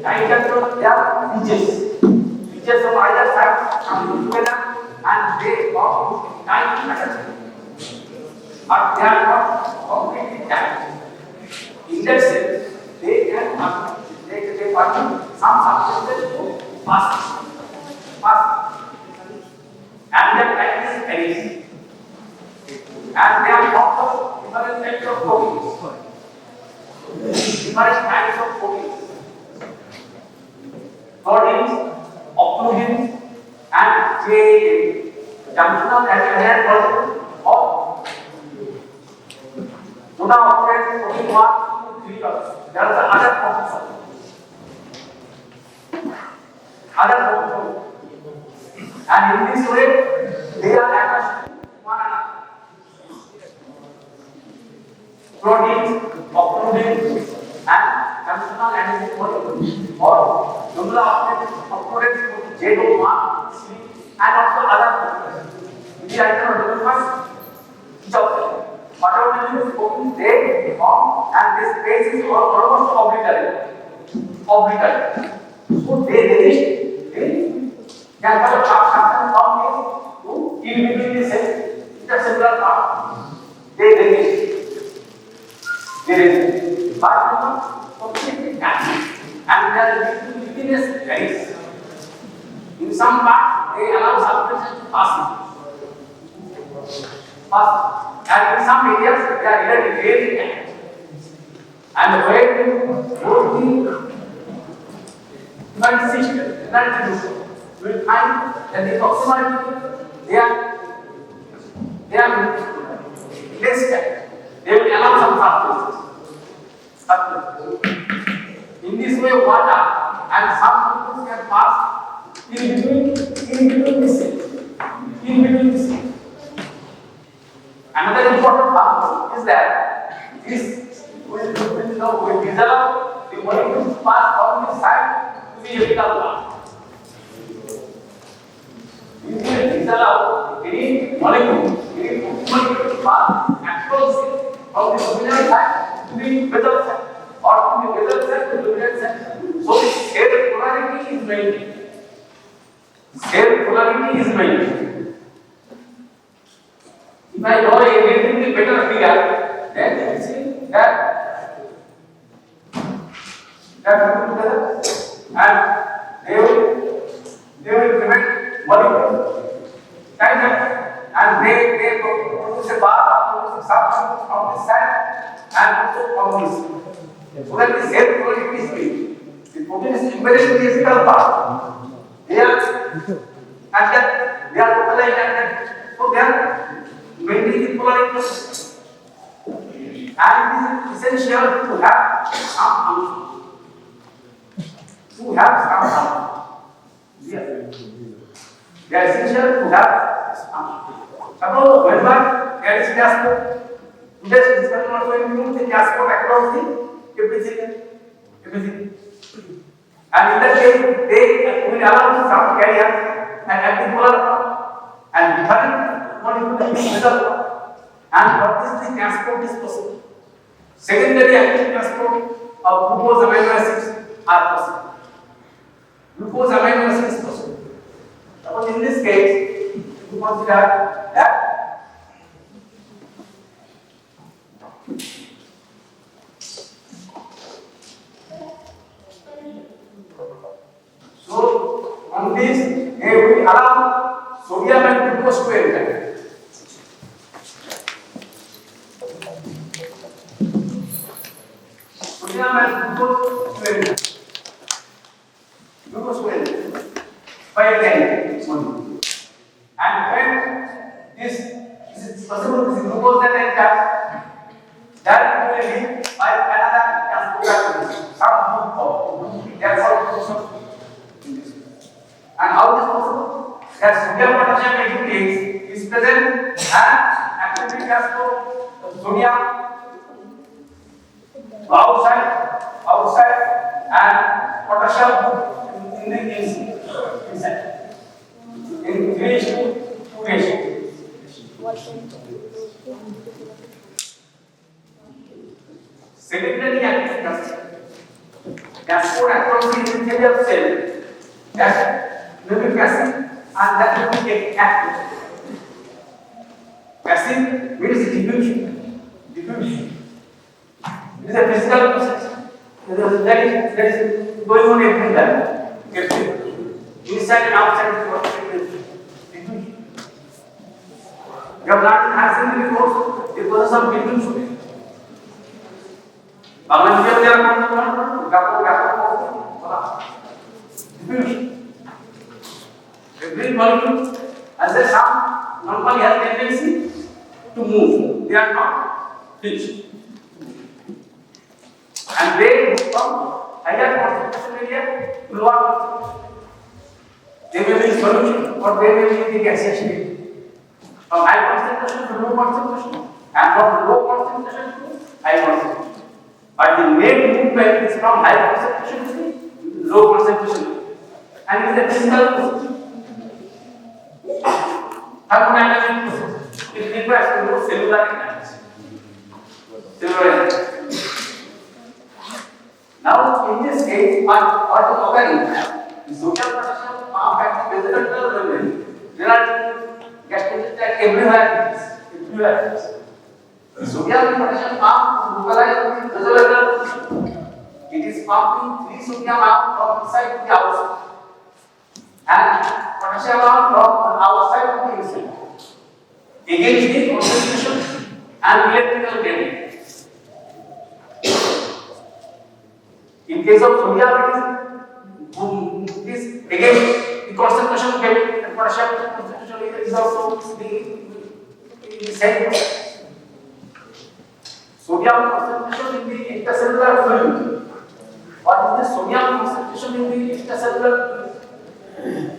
Triangle, they are ridges. Ridges on either side come together and they form tiny attachment. But they are not completely tight. In that sense, they can permit some substances to pass, and their practice varies. And they are formed of different types of proteins, different kinds of proteins. Proteins, occlusions, and the junctional and molecule of Tuna operates protein 1, 2, 3. There are the other proteins. And in this way, they are attached to one another. Proteins, occlusions, and junctional and molecule or Tuna operates J1, 3, and also other proteins. These are identified each of them. Whatever is proteins they form, and this space is almost obliterated. So they resist the chemical substance from to in between the intercellular part. They resist. But not completely damaged. And their liquidness varies. In some parts, they allow substances to pass. And in some areas, they are really damaged. And the way to go to the system, we will find that the proximality, they are less tight. They will allow some substances. In this way, water and some fluids can pass in between the cells. Another important part is that this will disallow the molecules to pass from this side to the apical part. This will disallow any molecule to pass across from the luminary side to the basal side or from the basal side to the luminary side. So the spherical polarity is maintained. If I draw a relatively better figure, then you will see that come together and they will prevent molecules. And they produce a bar, produce a substance from this side and also from this. So that the same quality is made. The protein is embedded in the apical part. They are localized and so they are maintaining polarity. And it is essential to have some Yes. They are essential to have some. Suppose whenever there is transport, today's discussion also includes the transport across the everything. And in that case, they will allow some carriers and antipolar and different molecules and what is the transport is possible. Secondary active transport of glucose amino acids are possible. Glucose amino acids is possible. Suppose in this case, you consider that so on this, they will allow sodium and glucose to enter. Sodium and glucose to enter. Glucose to enter by a carrier. And when this is possible, this glucose that enters, that will be by another transport, some group. Therefore, and how it is possible? That sodium potassium matrix is present and actively transport sodium outside and potassium in the inside. In 3:2 ratio. Secondary active transport protein is in the cell. That will be passive and that will be active. Passive means diffusion. Diffusion. It is a physical process. That is going on everywhere. Inside and outside the body. Diffusion. Your blood has been before because of some diffusion. Manusia dia diffusion. Every molecule has a some normally has tendency to move. They are not fixed. And they move from higher concentration area to lower concentration. They may be in solution or they may be in the gaseous state. From high concentration to low concentration and from low concentration to high concentration. But the main movement is from high concentration to low concentration. And it is a physical process. Thermodynamic process. It requires to know cellular energy. Cellular energy. Now, in this case, what is occurring? The sodium potassium pump at the basal membrane. There are gases that everywhere. The sodium potassium pump is localized in the basal. It is pumping 3 sodium ions from inside to the outside, and potassium ions from outside to the inside. Against the concentration and electrical gradient. In case of sodium, it is again the concentration gradient, and potassium concentration is also the same. Sodium concentration in the intercellular fluid. What is the sodium concentration in the intercellular fluid?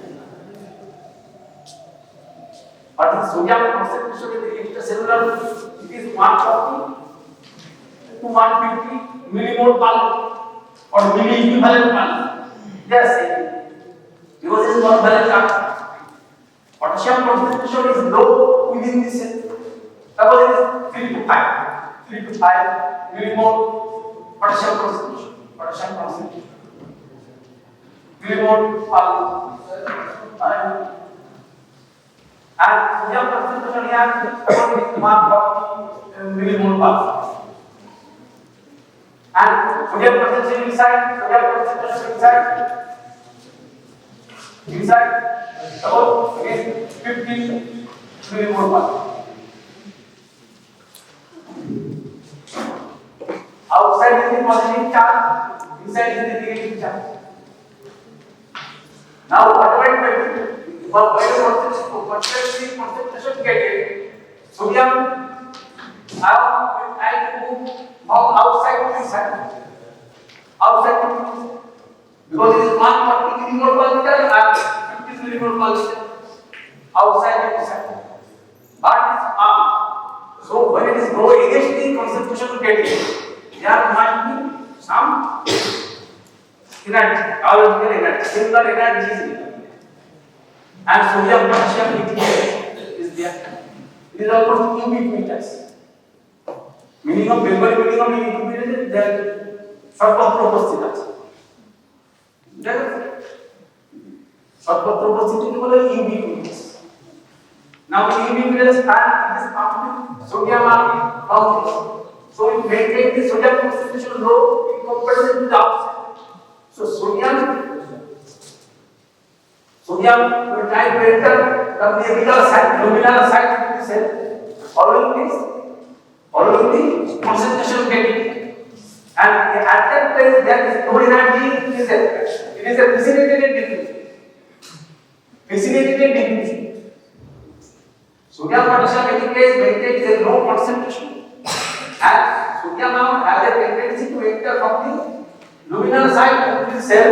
What is sodium concentration in the intercellular fluid? It is 140 to 150 millimole per liter or milli-equivalent per liter. Yes, because it is non-valent charge. Potassium concentration is low within the cell. Suppose it is 3 to 5 millimole potassium concentration. Millimole per liter. And sodium concentration here is 140 millimole per liter. And sodium concentration inside, suppose again 50 millimole per liter. Outside is the positive charge, inside is the negative charge. Now, whatever it may be, for concentration gradient, sodium ion will try to move from outside to inside. Outside to inside. Because it is 140 millimole per liter and 50 millimole per liter. Outside to inside. But it is armed. So, when it is going against the concentration gradient, there might be some energy, biological energy, cellular energy is there. And sodium potassium is there. It is almost ubiquitous. Meaning of ubiquitous is that সর্বত্র উপস্থিত আছে। সর্বত্র উপস্থিতি বলে ubiquitous. Now ubiquitous and it is pumping sodium from so it maintains the sodium concentration low in comparison to the outside. So sodium will try to enter from the apical side, luminal side of the cell, following the concentration gradient. And at that place there is no energy in the cell. It is a precipitated diffusion. Sodium potassium in this case maintains a low concentration. And sodium ion has a tendency to enter from the luminal side of the cell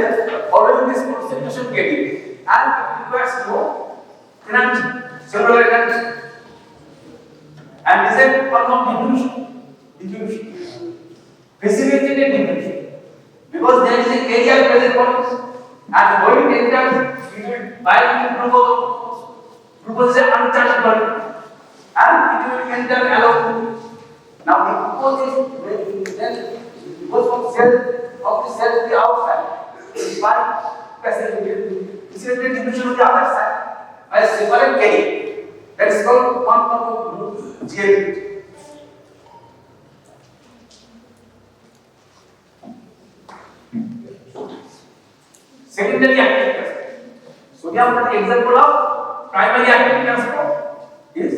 following this concentration gradient, and it requires no energy, cellular energy, and this is a form of diffusion, precipitated diffusion, because there is a carrier present for it, and when it enters, it will bind to glucose. Glucose is an uncharged molecule, and it will enter along. Now the glucose is then goes from the cell to the outside, by facilitated division of the other side by a separate carry. That is called one form of GLD. Secondary active transport. Sodium for the example of primary active transport is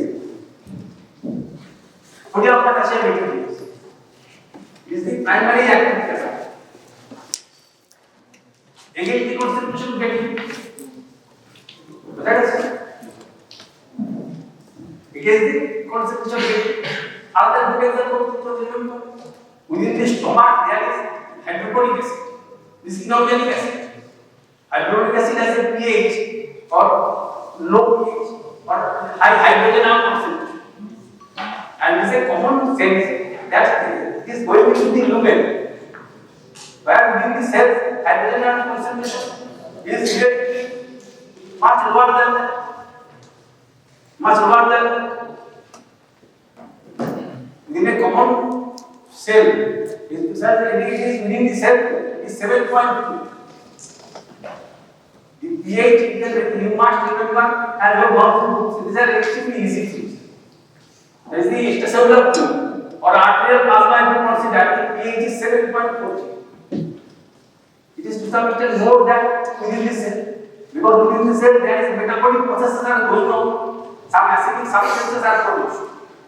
sodium potassium ATPase. It is the primary active transport. Again, the concentration getting that is again the concentration getting. Other good example within the stomach there is hydrochloric acid. This is inorganic acid. Hydrochloric acid has a pH or low pH or high hydrogen atom concentration, and this is a common sense that it is going into the lumen, where within the cell hydrogen atom concentration is much lower than within a common cell. It is within the cell is 7.2. The pH you must remember and you have gone through. These are extremely easy things. There is the extracellular fluid or arterial plasma. If you consider the pH is 7.4. It is to some extent more than within the cell, because within the cell there is metabolic processes are going on. Some acidic substances are produced.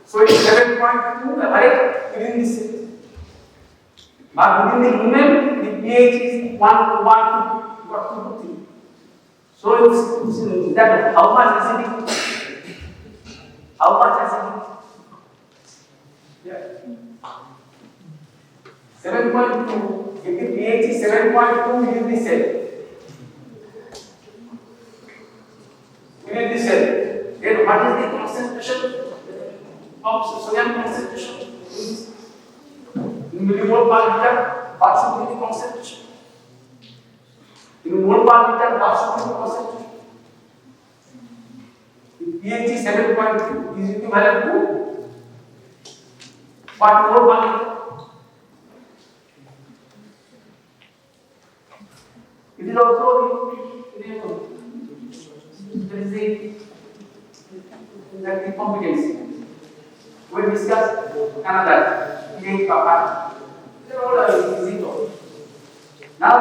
So it is 7.2 average within the cell. But within the lumen, the pH is 1 to 3. So it's that how much acidity? How much acidity? Yeah. 7.2. If the pH is 7.2 within the cell, then what is the concentration of sodium concentration? In millimole per liter, what should be the concentration? In mole per liter, what should be the concentration? If pH is 7.2 is equivalent to what mole per liter? It is also there is the competency. We discuss another pH part. They are all easy to. Now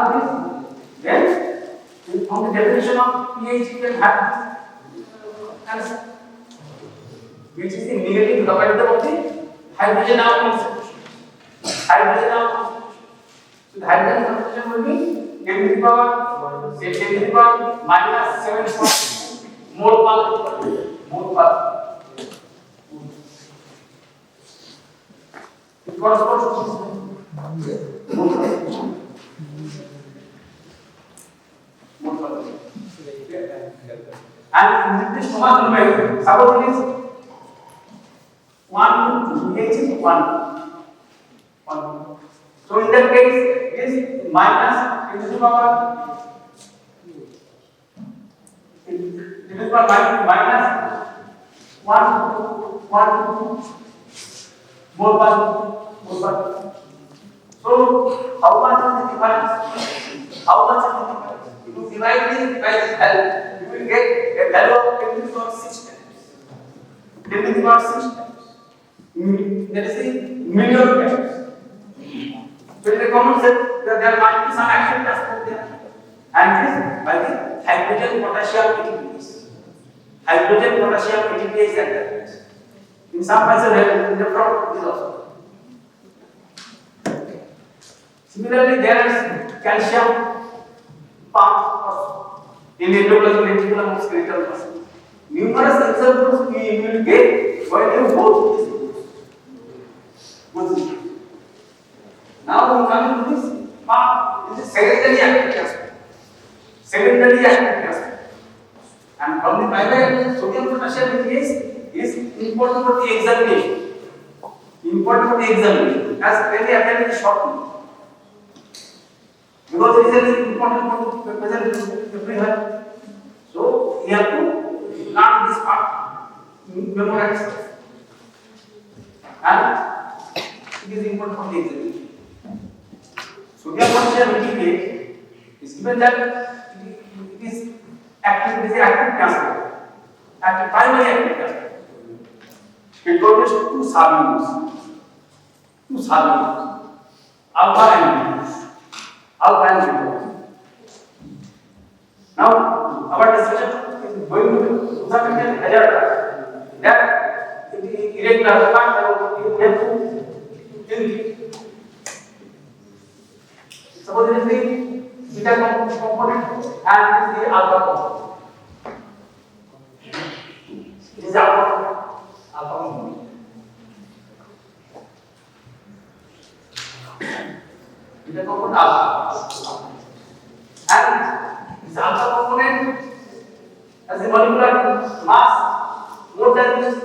then from the definition of pH you can have answer, which is the negative logarithm of the hydrogen atom concentration. So the hydrogen concentration will be 10 to the power minus 7 mole per liter. It corresponds to mole per liter. And in this stomach lumen, suppose it is 1 to 2, pH is 1. So in that case, it is minus 10 to the power minus 1 to 2 mole per. So how much is the difference? If you divide this by this value, you will get a value of 10 to the power 6 times. 10 to the power 6 times. That is the million times. So in the common sense, there might be some action transport there, and this by the hydrogen potassium ATPase. Hydrogen potassium ATPase at that place. In some places, in the front is also. Similarly, there is calcium pumps in endoplazmic reticulum of skeletal muscle. Numerous examples we will get when you go to this. Now we come to this pump. This is secondary active transport. And from the primary sodium potassium ATPase is important for the examination. As very apparent is shortly. Because it is very important for the present everywhere. So we have to learn this part, memorize, and it is important for the examination. Sodium potassium ATPase is Even that it is active, it is active transport, active primary active transport. It goes to two subunits, alpha and beta, alpha and beta. Now our discussion is going to some extent hazard that irregular part you have to think. Suppose it is the beta component and it is the alpha component. It is alpha component. Beta component alpha. And this alpha component has a molecular mass more than this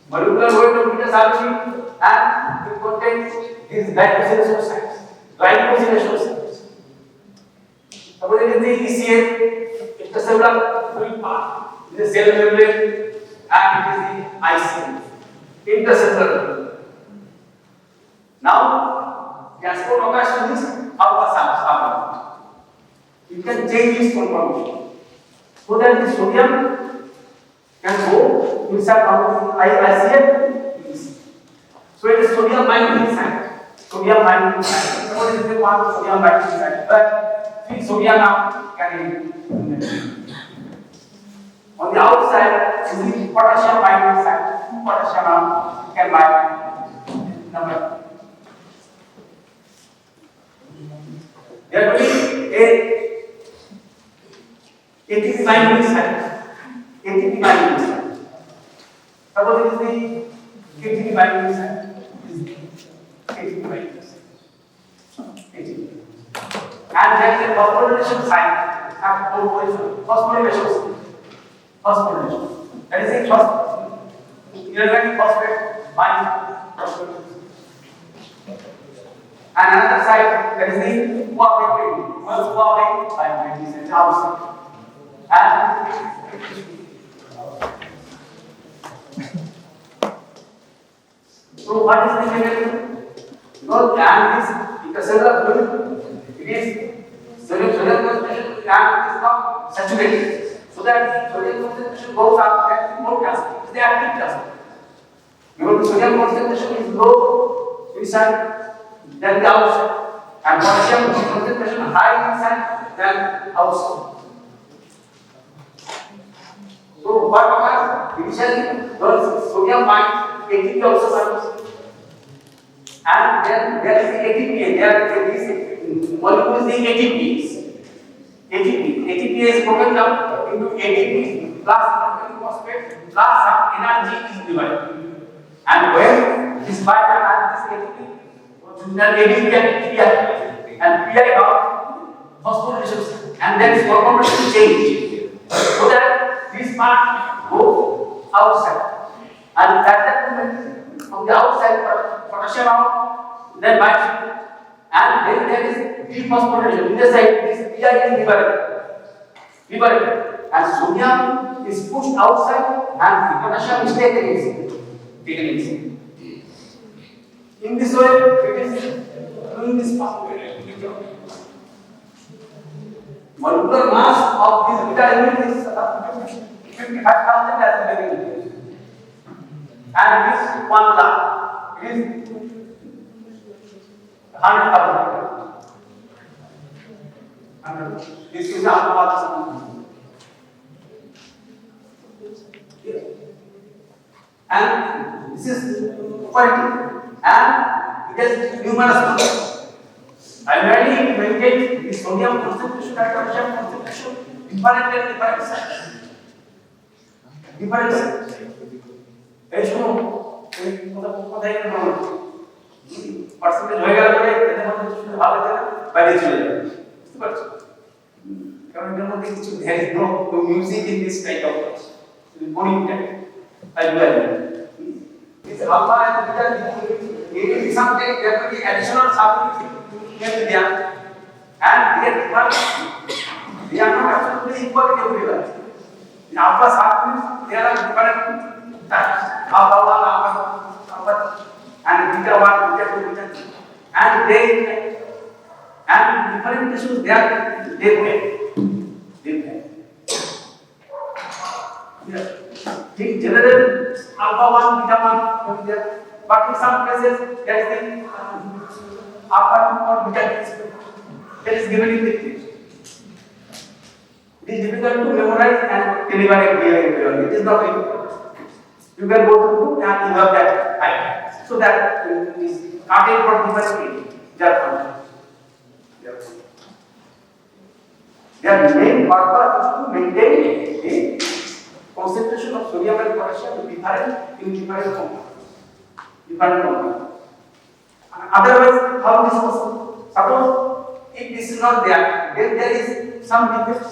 molecular weight of beta subunit and it contains these glycosylation sites. Suppose it is the ECA, intercellular fluid part, it is cell membrane and it is the IC, intercellular. Now, transport occurs to this alpha subunit. You can change this conformation so that the sodium can go inside of ICA. So it is sodium binding site. Sodium binding site. Suppose it is one sodium binding site, but 3 sodium now can be. On the outside is the potassium binding site. 2 potassium now can bind number. There will be a ATP binding site. ATP binding site. Suppose it is the ATP binding site. ATP binding site. ATP. And there is a phosphorylation site. Phosphorylation. That is a inorganic phosphate binds. And another site that is the cooperative. Cooperative binding site outside. And so what is the mechanism? Because cellular fluid, it is sodium concentration and it is not saturated. So that sodium concentration goes up and more transport. It is the active transport. Because the sodium concentration is low inside than the outside, and potassium concentration high inside than outside. So what occurs? Initially, the sodium binds, ATP also binds, and then there is the ATPase. There is molecule is the ATPase. ATP is broken down into ATP plus alkaline phosphate plus some energy is divided. And when this binder and this ATP, then ADP and PI, and PI have phosphorylation, and then formation change, so that this part go outside, and at that moment from the outside potassium out, then binds, and then there is dephosphorylation. In this side, this PI is liberated, and sodium is pushed outside, and the potassium is taken inside. In this way, it is doing this pathway. Molecular mass of this beta unit is 55,000 as a unit, and this 1 lakh, it is 100,000. And this is alpha. And this is quality. And it has numerous numbers. Primarily, we maintain the sodium concentration and potassium concentration different sites. Different sites. Percentage হয়ে গেল পরে এদের মধ্যে কিছু ভালো হচ্ছে না বাইরে চলে যাবে বুঝতে পারছো কারণ এর মধ্যে কিছু there is no music in this type of boring type I will this alpha and beta it is something there will be additional subunits can be there and they are not absolutely equal everywhere in alpha subunits there are different types alpha 1 alpha and beta 1 beta 2 beta 3 and they and different tissues they are they will. In general, alpha 1, beta 1 will be there, but in some cases there is the alpha or beta that is given in the text. It is difficult to memorize and deliver it clearly. It is not difficult. You can go to the book and you have that idea. So that is cardiac for different their main purpose is to maintain the concentration of sodium and potassium in different compounds. Otherwise, how this possible? Suppose if this is not there, then there is some defect.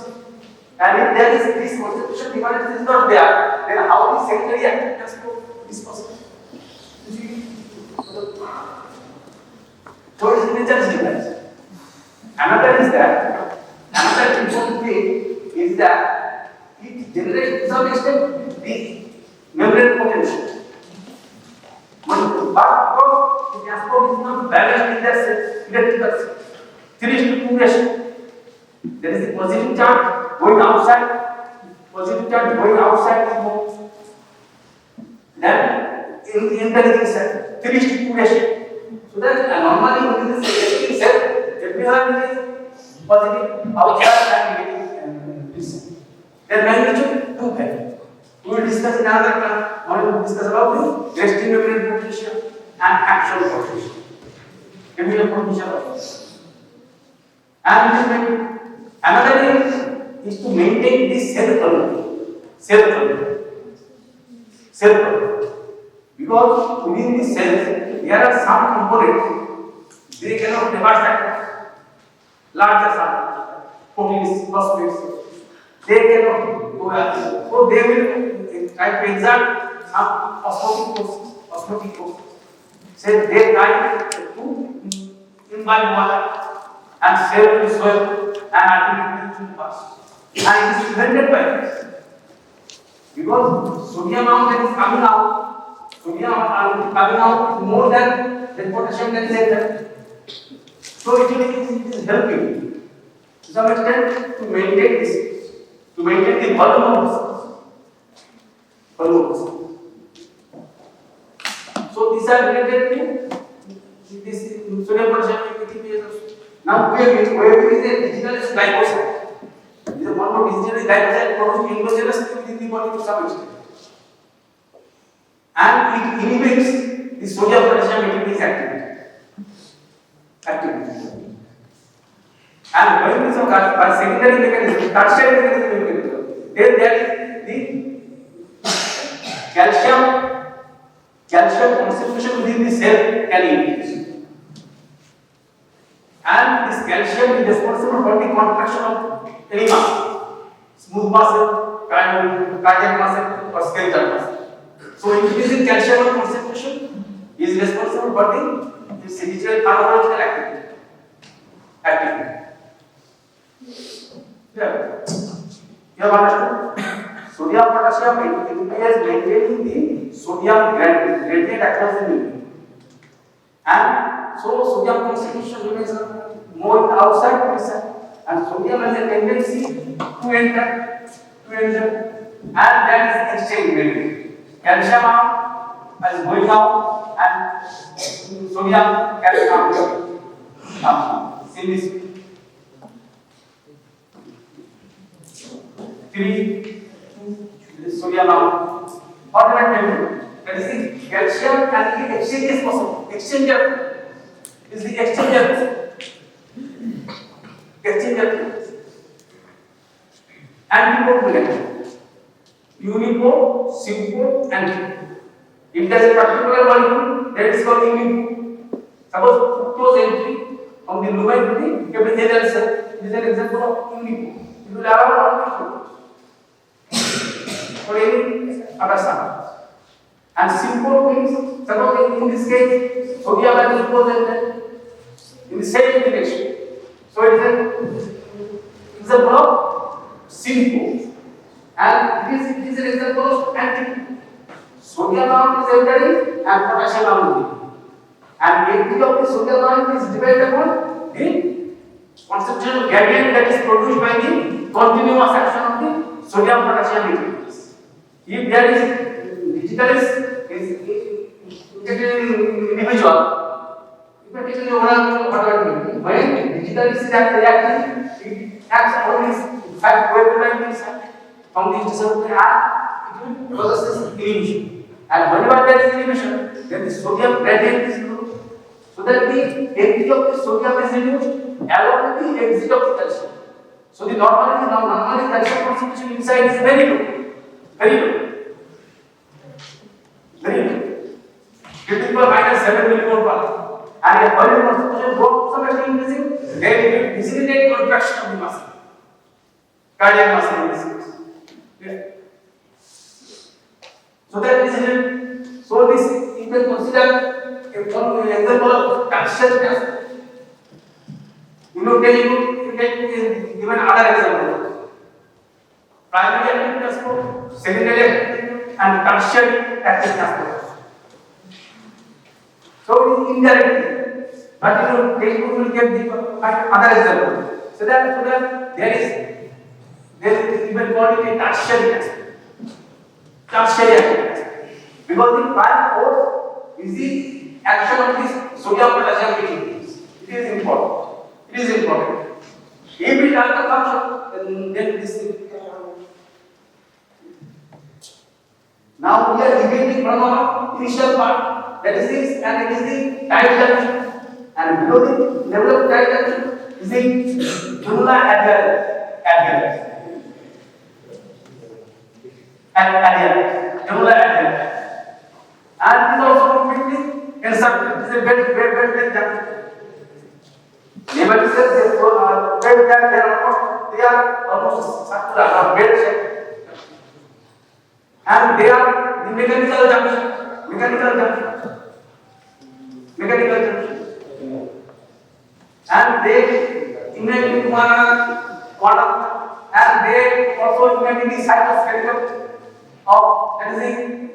And if there is this concentration difference is not there, then how the secondary active transport is possible? So its nature is different. Another important thing is that it generates to some extent the membrane potential. But because the transport is not balanced in that electrical 3:2 ratio, there is a positive charge going outside, positive charge going outside the bone. Then in the living cell, 3:2 ratio. So that normally within the living cell, everyone is positive outside and negative. Their magnitude 2 value. We will discuss in another class. When we will discuss about the resting membrane potential and actual potential. Chemical potential also. And another is to maintain the cell quality. Because within the cells there are some components they cannot reverse that larger sample, proteins, phosphates. They cannot go out. So they will try to exert some osmotic force. Say they try to imbibe water and cell will swell and ultimately will burst. And it is prevented by this. Because sodium amount that is coming out is more than the potassium that is entered. So it is helping to some extent to maintain this, to maintain the volume of the cell. So these are related to this sodium potassium MBBS. Now where is a digital glycoside. This is one more digital glycoside produced endogenously within the body to some extent. And it inhibits the sodium potassium ATPase activity. And when it is by secondary mechanism, tertiary mechanism, then there is the calcium concentration within the cell can increase. And this calcium is responsible for the contraction of any muscle, smooth muscle, cardiac muscle, or skeletal muscle. So increasing calcium concentration is responsible for the digital pharmacological activity. Yeah. You have understood? Sodium potassium ATPase maintaining the sodium gradient across the membrane. And so sodium concentration remains more outside inside. And sodium has a tendency to enter, and that is exchange between calcium out is going out and sodium can come. See this. 3 sodium out. What am I telling you? That is the calcium and the exchange is possible. Exchanger is the exchanger. Antipode molecule. Unipode, sympode, antipode. If there is a particular molecule, that is called unipode. Suppose fructose entry from the lumen to the epithelial cell is an example of unipode. It will allow fructose for any other sample. And sympode means, suppose in this case, sodium and glucose entered in the same direction. So it is an example of sympode. And it is an example of antipode. Sodium ion is entering and potassium ion is leaving. And entry of the sodium ion is dependent upon the constitutional gradient that is produced by the continuous action of the sodium potassium interface. If there is digital is individual, if it is an overall whatever, when digital is reacting, it acts on this side wave this from the digital and it will process inhibition. And whenever there is inhibition, then the sodium gradient is low, so that the entry of the sodium is reduced along with the exit of the calcium. So the normally calcium concentration inside is very low, very low, very low. Critical minus 7 millimole per hour. And if volume concentration goes somewhere increasing, then it will facilitate contraction of the muscle, cardiac muscle in this case. Yeah. So that is it. So this you can consider a example of tertiary cascade. You can given other example. Primary active cascade, secondary active, and tertiary active cascade. So it is indirectly, but textbook will get the other example. So that there is even called it a tertiary cascade. Tertiary active cascade. Because the prime force is the action of this sodium potassium interface. It is important. It is important. If it does the function, then this is. Now we are deviating from our initial part, that is this, and it is the tight junction, and below the level of tight junction is the tubular adherence, tubular adherence, and it is also completely encircled. It is a belt junction. Never says they are almost circular or belt shape. And they are the mechanical junction. And they imagine quantum, and they also imagine the skeletal of anything.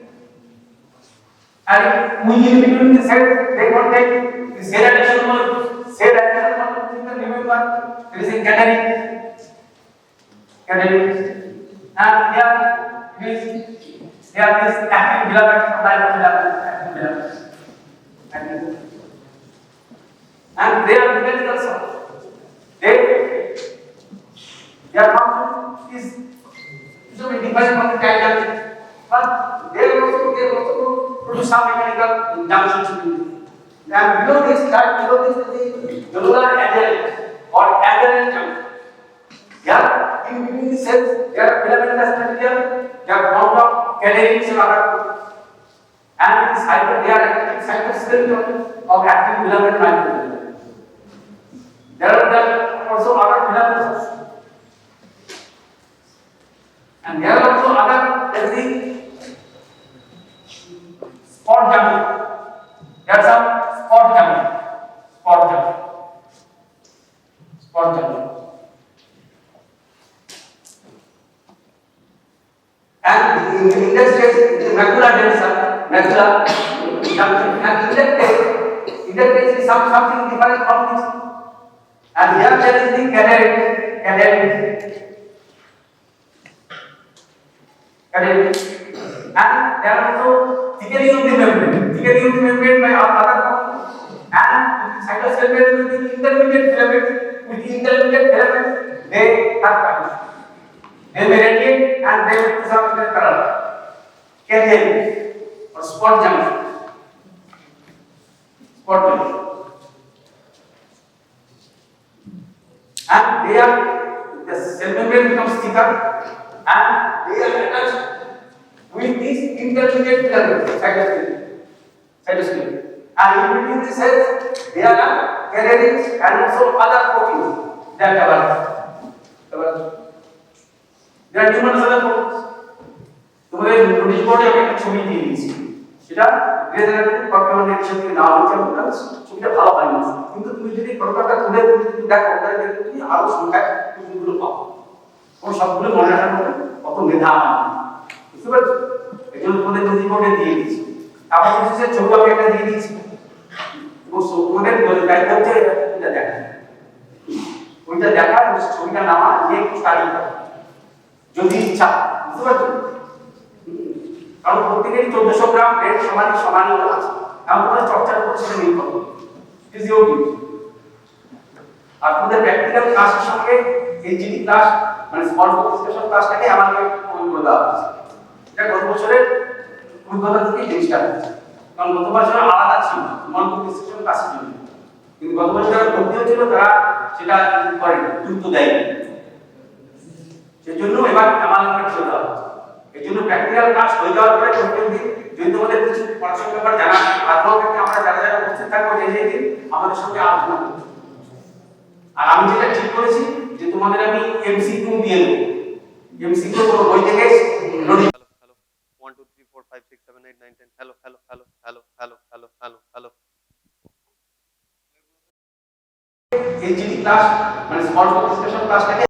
And we in between the cells, they contain the cell addition molecules. You can remember there is a canary, and here is active filament, and they are mechanical cells. Their function is different from the tight junction, but they also produce some mechanical junctions. And below this is the tubular adherence or adherent junction. Yeah, in between the cells, there are filamentous material, they are formed of catenaries and other. And in this they are cytoskeleton of active filament microfilaments. There are also other filaments. And there are also other, there is the spot junction. There are some spot junction. And in this case, it is macula densa, macula junction. And in that case is something different from this. And here there is the canary. And there are also thickening of the membrane by other components. And cytoskeleton with the intermediate filaments, they have patterns. They may radiate and they will to some extent curl, carrier or spot junction. And the cell membrane becomes thicker, and they are attached with these intermediate filaments, cytoskeleton. And in between the cells, there are carriers and also other proteins that develop. There are numerous other proteins. তোমাদের notice বোর্ডে আমি একটা ছবি দিয়ে দিয়েছি, সেটা বর্তমান addition থেকে নেওয়া হয়েছে। আপনার ছবিটা ভালো হয় না, কিন্তু তুমি যদি ফটোটা তুলে দেখো তাহলে দেখবে তুমি আরো সংখ্যায় ছবিগুলো পাবো। কোনো সবগুলো মনে রাখার মতো অত মেধা আমার নেই, বুঝতে পারছো? এই জন্য তোমাদের নোটিশ বোর্ডে দিয়ে দিয়েছি। আবার কিছু ছবি আমি একটা দিয়ে দিয়েছি, এবং তোমাদের দায়িত্ব হচ্ছে এটা দেখা। ওইটা দেখা, ছবিটা নেওয়া, নিয়ে একটু স্টাডি করা যদি ইচ্ছা, বুঝতে পারছো? কারণ প্রত্যেকেরই 1400 গ্রাম ব্রেড সমানই আছে, এমন করে চর্চার উপর সেটা নির্ভর করে ফিজিওলজি। আর তোমাদের প্র্যাকটিক্যাল ক্লাসের সঙ্গে এই জিডি ক্লাস মানে স্মল ফোকাস ক্লাসটাকে আমাকে কমেন্ট করে দেওয়া হয়েছে। এটা গত বছরের অভিজ্ঞতা থেকে জিনিসটা হচ্ছে, কারণ গত বছর আলাদা ছিল স্মল ফোকাস ক্লাসের জন্য, কিন্তু গত বছর যারা ভর্তি হয়েছিল তারা সেটা করে গুরুত্ব দেয়। সেজন্য এবার আমাকে চলে দেওয়া হচ্ছে। এই জন্য প্র্যাকটিক্যাল ক্লাস হয়ে যাওয়ার পরে প্রত্যেক দিন যদি তোমাদের কিছু পড়াশোনার ব্যাপার জানা আগ্রহ থাকে, আমরা যারা যারা উপস্থিত থাকবো যে দিন আমাদের সঙ্গে আলোচনা করবো। আর আমি যেটা ঠিক করেছি যে তোমাদের আমি এমসিকিউ দিয়ে দেবো, এমসিকিউ কোনো বই থেকে notice. Hello 1 2 3 4 5 6 7 8 9 10 hello hello hello hello hello hello hello hello এই জিডি ক্লাস মানে স্মল ফোকাস ক্লাসটাকে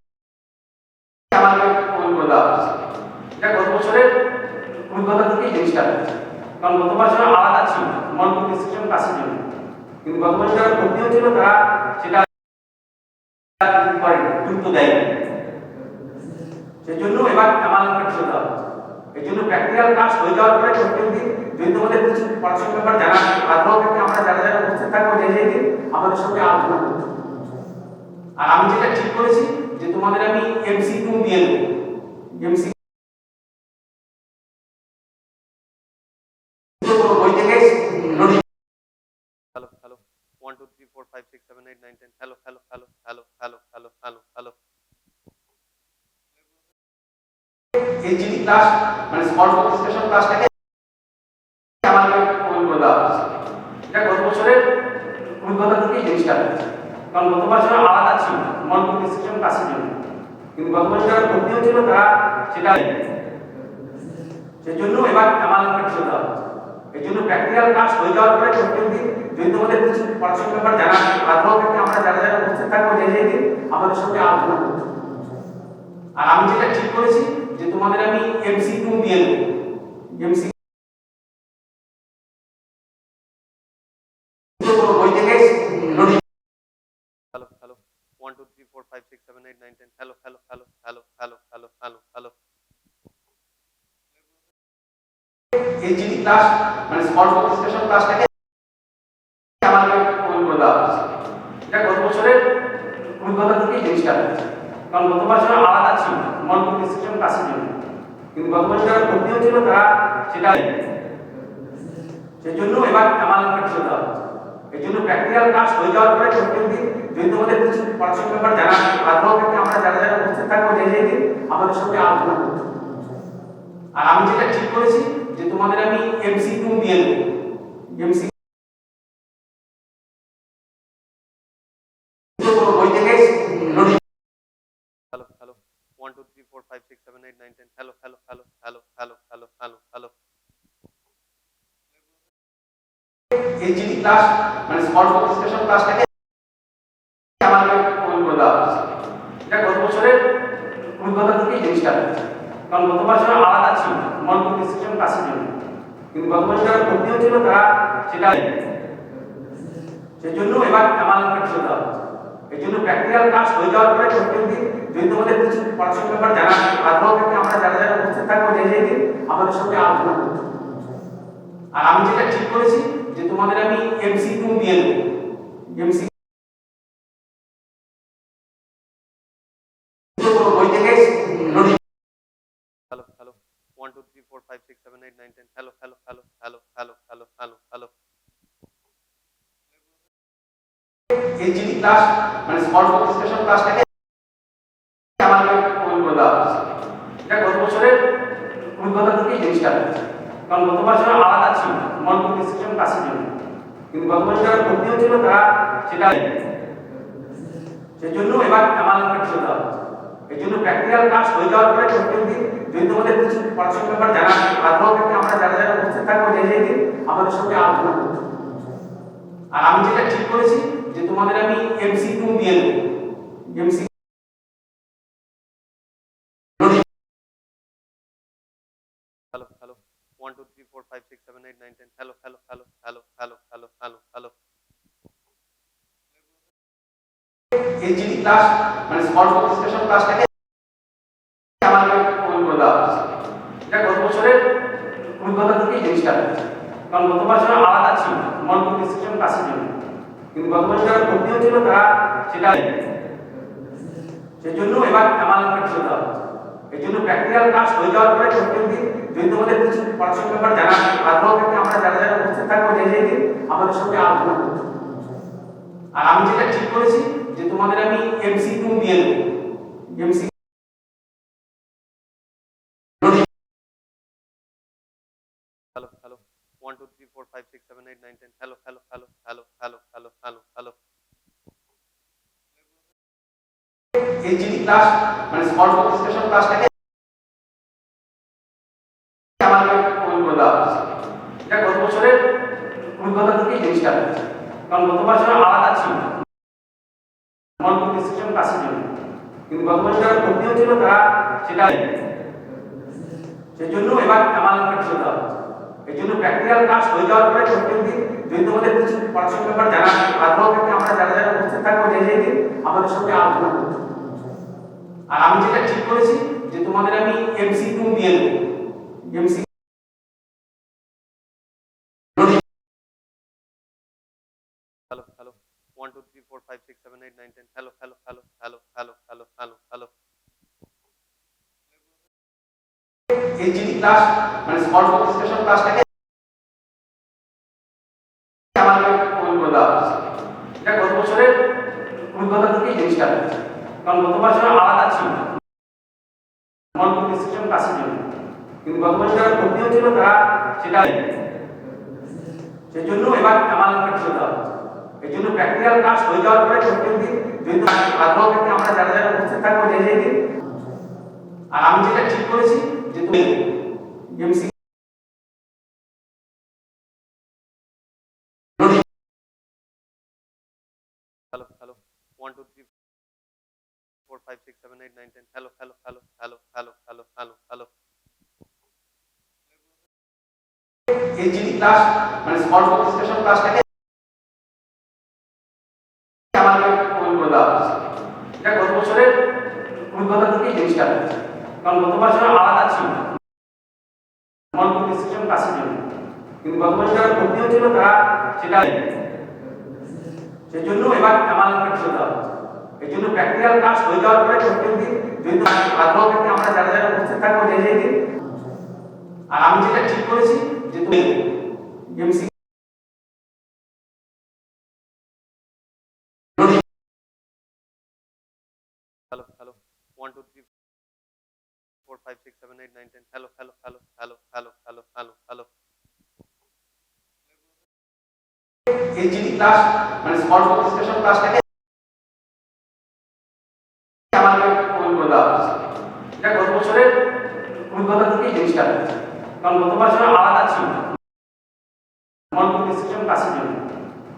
আমাকে কমেন্ট করে দেওয়া হয়েছে। এটা গত বছরের অভিজ্ঞতা থেকে জিনিসটা হচ্ছে, কারণ গত বছর আলাদা ছিল স্মল ফোকাস ক্লাসের জন্য, কিন্তু গত বছর যারা ভর্তি হয়েছিল তারা সেটা করে গুরুত্ব দেয়। সেজন্য এবার আমাকে চলে দেওয়া হচ্ছে। এই জন্য প্র্যাকটিক্যাল ক্লাস হয়ে যাওয়ার পরে প্রত্যেক দিন যদি তোমাদের কিছু পড়াশোনার ব্যাপার জানা আগ্রহ থাকে, আমরা যারা যারা উপস্থিত থাকবো যে দিন আমাদের সঙ্গে আলোচনা করবো। আর আমি যেটা ঠিক করেছি যে তোমাদের আমি এমসিকিউ দিয়ে দেবো, এমসিকিউ কোনো বই থেকে notice. hello hello 1 2 3 4 5 6 7 8 9 10 hello hello hello hello hello hello hello hello এই জিডি ক্লাস মানে স্মল ফোকাস ক্লাসটাকে আমাকে কমেন্ট করে দেওয়া হয়েছে। এটা গত বছরের অভিজ্ঞতা থেকে জিনিসটা হচ্ছে, কারণ গত বছর আলাদা ছিল স্মল ফোকাস ক্লাসের জন্য, কিন্তু গত বছর যারা ভর্তি হয়েছিল তারা সেটা সেজন্য এবার আমাকে চলে দেওয়া হচ্ছে। এই জন্য প্র্যাকটিক্যাল ক্লাস হয়ে যাওয়ার পরে প্রত্যেক দিন যদি তোমাদের কিছু পড়াশোনার ব্যাপার জানা আগ্রহ থাকে, আমরা যারা যারা উপস্থিত থাকবো যে দিন আমাদের সঙ্গে আলোচনা করবো। আর আমি যেটা ঠিক করেছি যে তোমাদের আমি এমসিকিউ দিয়ে দেবো, এমসিকিউ কোনো বই থেকে notice. hello hello 1 2 3 4 5 6 7 8 9 10 hello hello hello hello hello hello hello hello এই জিডি ক্লাস মানে স্মল ফোকাস ক্লাসটাকে আমাকে কমেন্ট করে দেওয়া হয়েছে। এটা গত বছরের অভিজ্ঞতা থেকে জিনিসটা হচ্ছে, কারণ গত বছর আলাদা ছিল স্মল ফোকাস ক্লাসের জন্য, কিন্তু গত বছর যারা ভর্তি হয়েছিল তারা সেটা সেজন্য এবার আমাকে চলে দেওয়া হচ্ছে। এই জন্য প্র্যাকটিক্যাল ক্লাস হয়ে যাওয়ার পরে প্রত্যেক দিন যদি তোমাদের কিছু পড়াশোনার ব্যাপার জানা আগ্রহ থাকে, আমরা যারা যারা উপস্থিত থাকবো যে দিন আমাদের সঙ্গে আলোচনা করবো। আর আমি যেটা ঠিক করেছি যে তোমাদের আমি এমসিকিউ দিয়ে দেবো, এমসিকিউ কোনো বই থেকে notice. hello hello 1 2 3 4 5 6 7 8 9 10 hello hello hello hello hello hello hello hello এই জিডি ক্লাস মানে স্মল ফোকাস ক্লাসটাকে আমাকে কমেন্ট করে দেওয়া হয়েছে। এটা গত বছরের অভিজ্ঞতা থেকে জিনিসটা হচ্ছে, কারণ গত বছর আলাদা ছিল স্মল ফোকাস ক্লাসের জন্য, কিন্তু গত বছর যারা ভর্তি হয়েছিল তারা সেটা সেজন্য এবার আমাকে চলে দেওয়া হচ্ছে। এই জন্য প্র্যাকটিক্যাল ক্লাস হয়ে যাওয়ার পরে প্রত্যেক দিন যদি তোমাদের কিছু পড়াশোনার ব্যাপার জানা আগ্রহ থাকে, আমরা যারা যারা উপস্থিত থাকবো যে দিন আমাদের সঙ্গে আলোচনা করবো। আর আমি যেটা ঠিক করেছি যে তোমাদের আমি এমসিকিউ দিয়ে দেবো, এমসিকিউ কোনো বই থেকে notice. hello hello 1 2 3 4 5 6 7 8 9 10 hello hello hello hello hello hello hello hello এই জিডি ক্লাস মানে স্মল ফোকাস ক্লাসটাকে আমাকে কমেন্ট করে দেওয়া হয়েছে। এটা গত বছরের অভিজ্ঞতা থেকে জিনিসটা হচ্ছে, কারণ গত বছর আলাদা ছিল স্মল ফোকাস ক্লাসের জন্য, কিন্তু গত বছর যারা ভর্তি হয়েছিল তারা সেটা সেজন্য এবার আমাকে চলে দেওয়া হচ্ছে। এই জন্য প্র্যাকটিক্যাল ক্লাস হয়ে যাওয়ার পরে প্রত্যেক দিন যদি তোমাদের কিছু পড়াশোনার ব্যাপার জানা আগ্রহ থাকে, আমরা যারা যারা উপস্থিত থাকবো যে দিন আমাদের সঙ্গে আলোচনা করবো। আর আমি যেটা ঠিক করেছি যে তোমাদের আমি এমসিকিউ দিয়ে দেবো, MCQ hello hello 1 2 3 4 5 6 7 8 9 10 hello hello hello hello hello hello hello hello HD class মানে স্মল ফোকাস স্টেশন ক্লাসটাকে আমাদের কমেন্ট করে দেওয়া হয়েছে। এটা গত বছরের অভিজ্ঞতা থেকে এই জিনিসটা হয়েছে, কারণ গত বছর আলাদা ছিল স্মল ফোকাস স্টেশন ক্লাসের জন্য, কিন্তু গত বছর যারা ভর্তি হয়েছিল তারা সেটা সেই জন্য এবার আমাদের করে দেওয়া হয়েছে। এই জন্য প্র্যাকটিক্যাল ক্লাস হয়ে যাওয়ার পরে প্রত্যেকদিন যদি তোমাদের কিছু পড়াশোনার ব্যাপার জানা আগ্রহ থেকে আমরা যারা যারা উপস্থিত থাকবো যে দিন আমাদের সঙ্গে আলোচনা করবো। আর আমি যেটা ঠিক করেছি যে তোমাদের আমি এমসিকিউ দিয়ে দেবো। MC hello hello 1 2 3 4 5 6 7 8 9 10 hello hello hello hello hello hello hello hello HD class মানে স্মল ফোকাস স্টেশন ক্লাসটাকে আমাদের কমেন্ট করে দেওয়া হয়েছে। এটা গত বছরের অভিজ্ঞতা থেকে এই জিনিসটা হয়েছে, কারণ গত বছর আলাদা ছিল স্মল ফোকাস স্টেশন ক্লাসের জন্য, কিন্তু গত বছর যারা ভর্তি হয়েছিল তারা সেটা সেই জন্য এবার আমাদের করে দেওয়া হয়েছে। এই জন্য প্র্যাকটিক্যাল ক্লাস হয়ে যাওয়ার পরে প্রত্যেকদিন যদি তোমাদের কিছু পড়াশোনার ব্যাপার জানা আগ্রহ থেকে আমরা যারা যারা উপস্থিত থাকবো যে দিন আমাদের সঙ্গে আলোচনা করবো। আর আমি যেটা ঠিক করেছি যে তোমাদের আমি এমসিকিউ দিয়ে দেবো। MC hello hello 1 2 3 4 5 6 7 8 9 10 hello hello hello hello hello hello hello hello HD class মানে স্মল ফোকাস স্টেশন ক্লাসটাকে আমাদের কমেন্ট করে দেওয়া হয়েছে। এটা গত বছরের অভিজ্ঞতা থেকে এই জিনিসটা হয়েছে, কারণ গত বছর আলাদা ছিল স্মল ফোকাস স্টেশন ক্লাসের জন্য, কিন্তু গত বছর যারা ভর্তি হয়েছিল তারা সেটা সেই জন্য এবার আমাদের করে দেওয়া হয়েছে। এই জন্য প্র্যাকটিক্যাল ক্লাস হয়ে যাওয়ার পরে প্রত্যেকদিন যদি আগ্রহ থেকে আমরা যারা যারা উপস্থিত থাকবো যে দিন। আর আমি যেটা ঠিক করেছি যে তুমি MC hello hello 1 2 3 4 5 6 7 8 9 10 hello hello hello hello hello hello hello hello HD class মানে স্মল ফোকাস স্টেশন ক্লাসটাকে আমাদের কমেন্ট করে দেওয়া হয়েছে। এটা গত বছরের অভিজ্ঞতা থেকে এই জিনিসটা হয়েছে, কারণ গত বছর আলাদা ছিল স্মল ফোকাস স্টেশন ক্লাসের জন্য, কিন্তু গত বছর যারা ভর্তি হয়েছিল তারা সেটা সেই জন্য এবার আমাদের করে দেওয়া হয়েছে। এই জন্য প্র্যাকটিক্যাল ক্লাস হয়ে যাওয়ার পরে প্রত্যেকদিন যদি আগ্রহ থেকে আমরা যারা যারা উপস্থিত থাকবো যে দিন। আর আমি যেটা ঠিক করেছি যে তুমি MC hello hello 1 2 3 4 5 6 7 8 9 10 hello hello hello hello hello hello hello hello HD class মানে স্মল ফোকাস স্টেশন ক্লাসটাকে আমাদের কমেন্ট করে দেওয়া হয়েছে। এটা গত বছরের অভিজ্ঞতা থেকে এই জিনিসটা হয়েছে, কারণ গত বছর আলাদা ছিল স্মল ফোকাস স্টেশন ক্লাসের জন্য,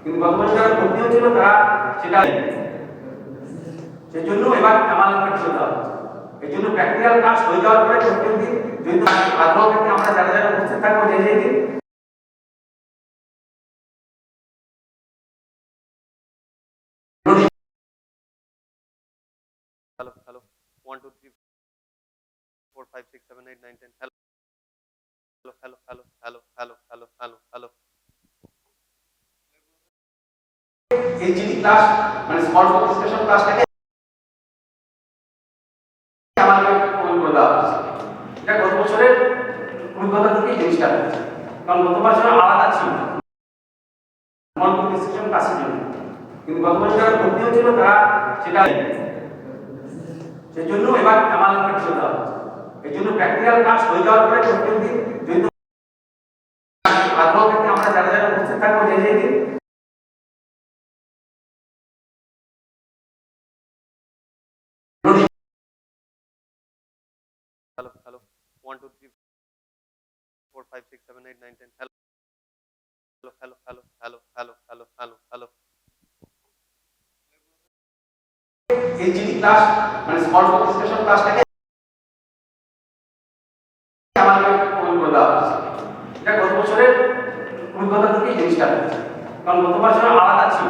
কিন্তু গত বছর যারা ভর্তি হয়েছিল তারা সেটা সেই জন্য এবার আমাদের করে দেওয়া হয়েছে। এই জন্য প্র্যাকটিক্যাল ক্লাস হয়ে যাওয়ার পরে প্রত্যেকদিন যদি আগ্রহ থেকে আমরা যারা যারা উপস্থিত থাকবো যে দিন। hello hello 1 2 3 4 5 6 7 8 9 10 hello hello hello hello hello hello hello hello HD class মানে স্মল ফোকাস স্টেশন ক্লাসটাকে আমাদের কমেন্ট করে দেওয়া হয়েছে। এটা গত বছরের অভিজ্ঞতা থেকে এই জিনিসটা হয়েছে, কারণ গত বছর আলাদা ছিল স্মল ফোকাস স্টেশন ক্লাসের জন্য, কিন্তু গত বছর যারা ভর্তি হয়েছিল তারা সেটা সেই জন্য এবার আমাদের করে দেওয়া হয়েছে। এই জন্য প্র্যাকটিক্যাল ক্লাস হয়ে যাওয়ার পরে প্রত্যেকদিন যদি আগ্রহ থেকে আমরা যারা যারা উপস্থিত থাকবো যে দিন। hello hello 1 2 3 4 5 6 7 8 9 10 hello hello hello hello hello hello hello hello HD class মানে স্মল ফোকাস স্টেশন ক্লাসটাকে আমাদের কমেন্ট করে দেওয়া হয়েছে। এটা গত বছরের অভিজ্ঞতা থেকে এই জিনিসটা হয়েছে, কারণ গত বছর আলাদা ছিল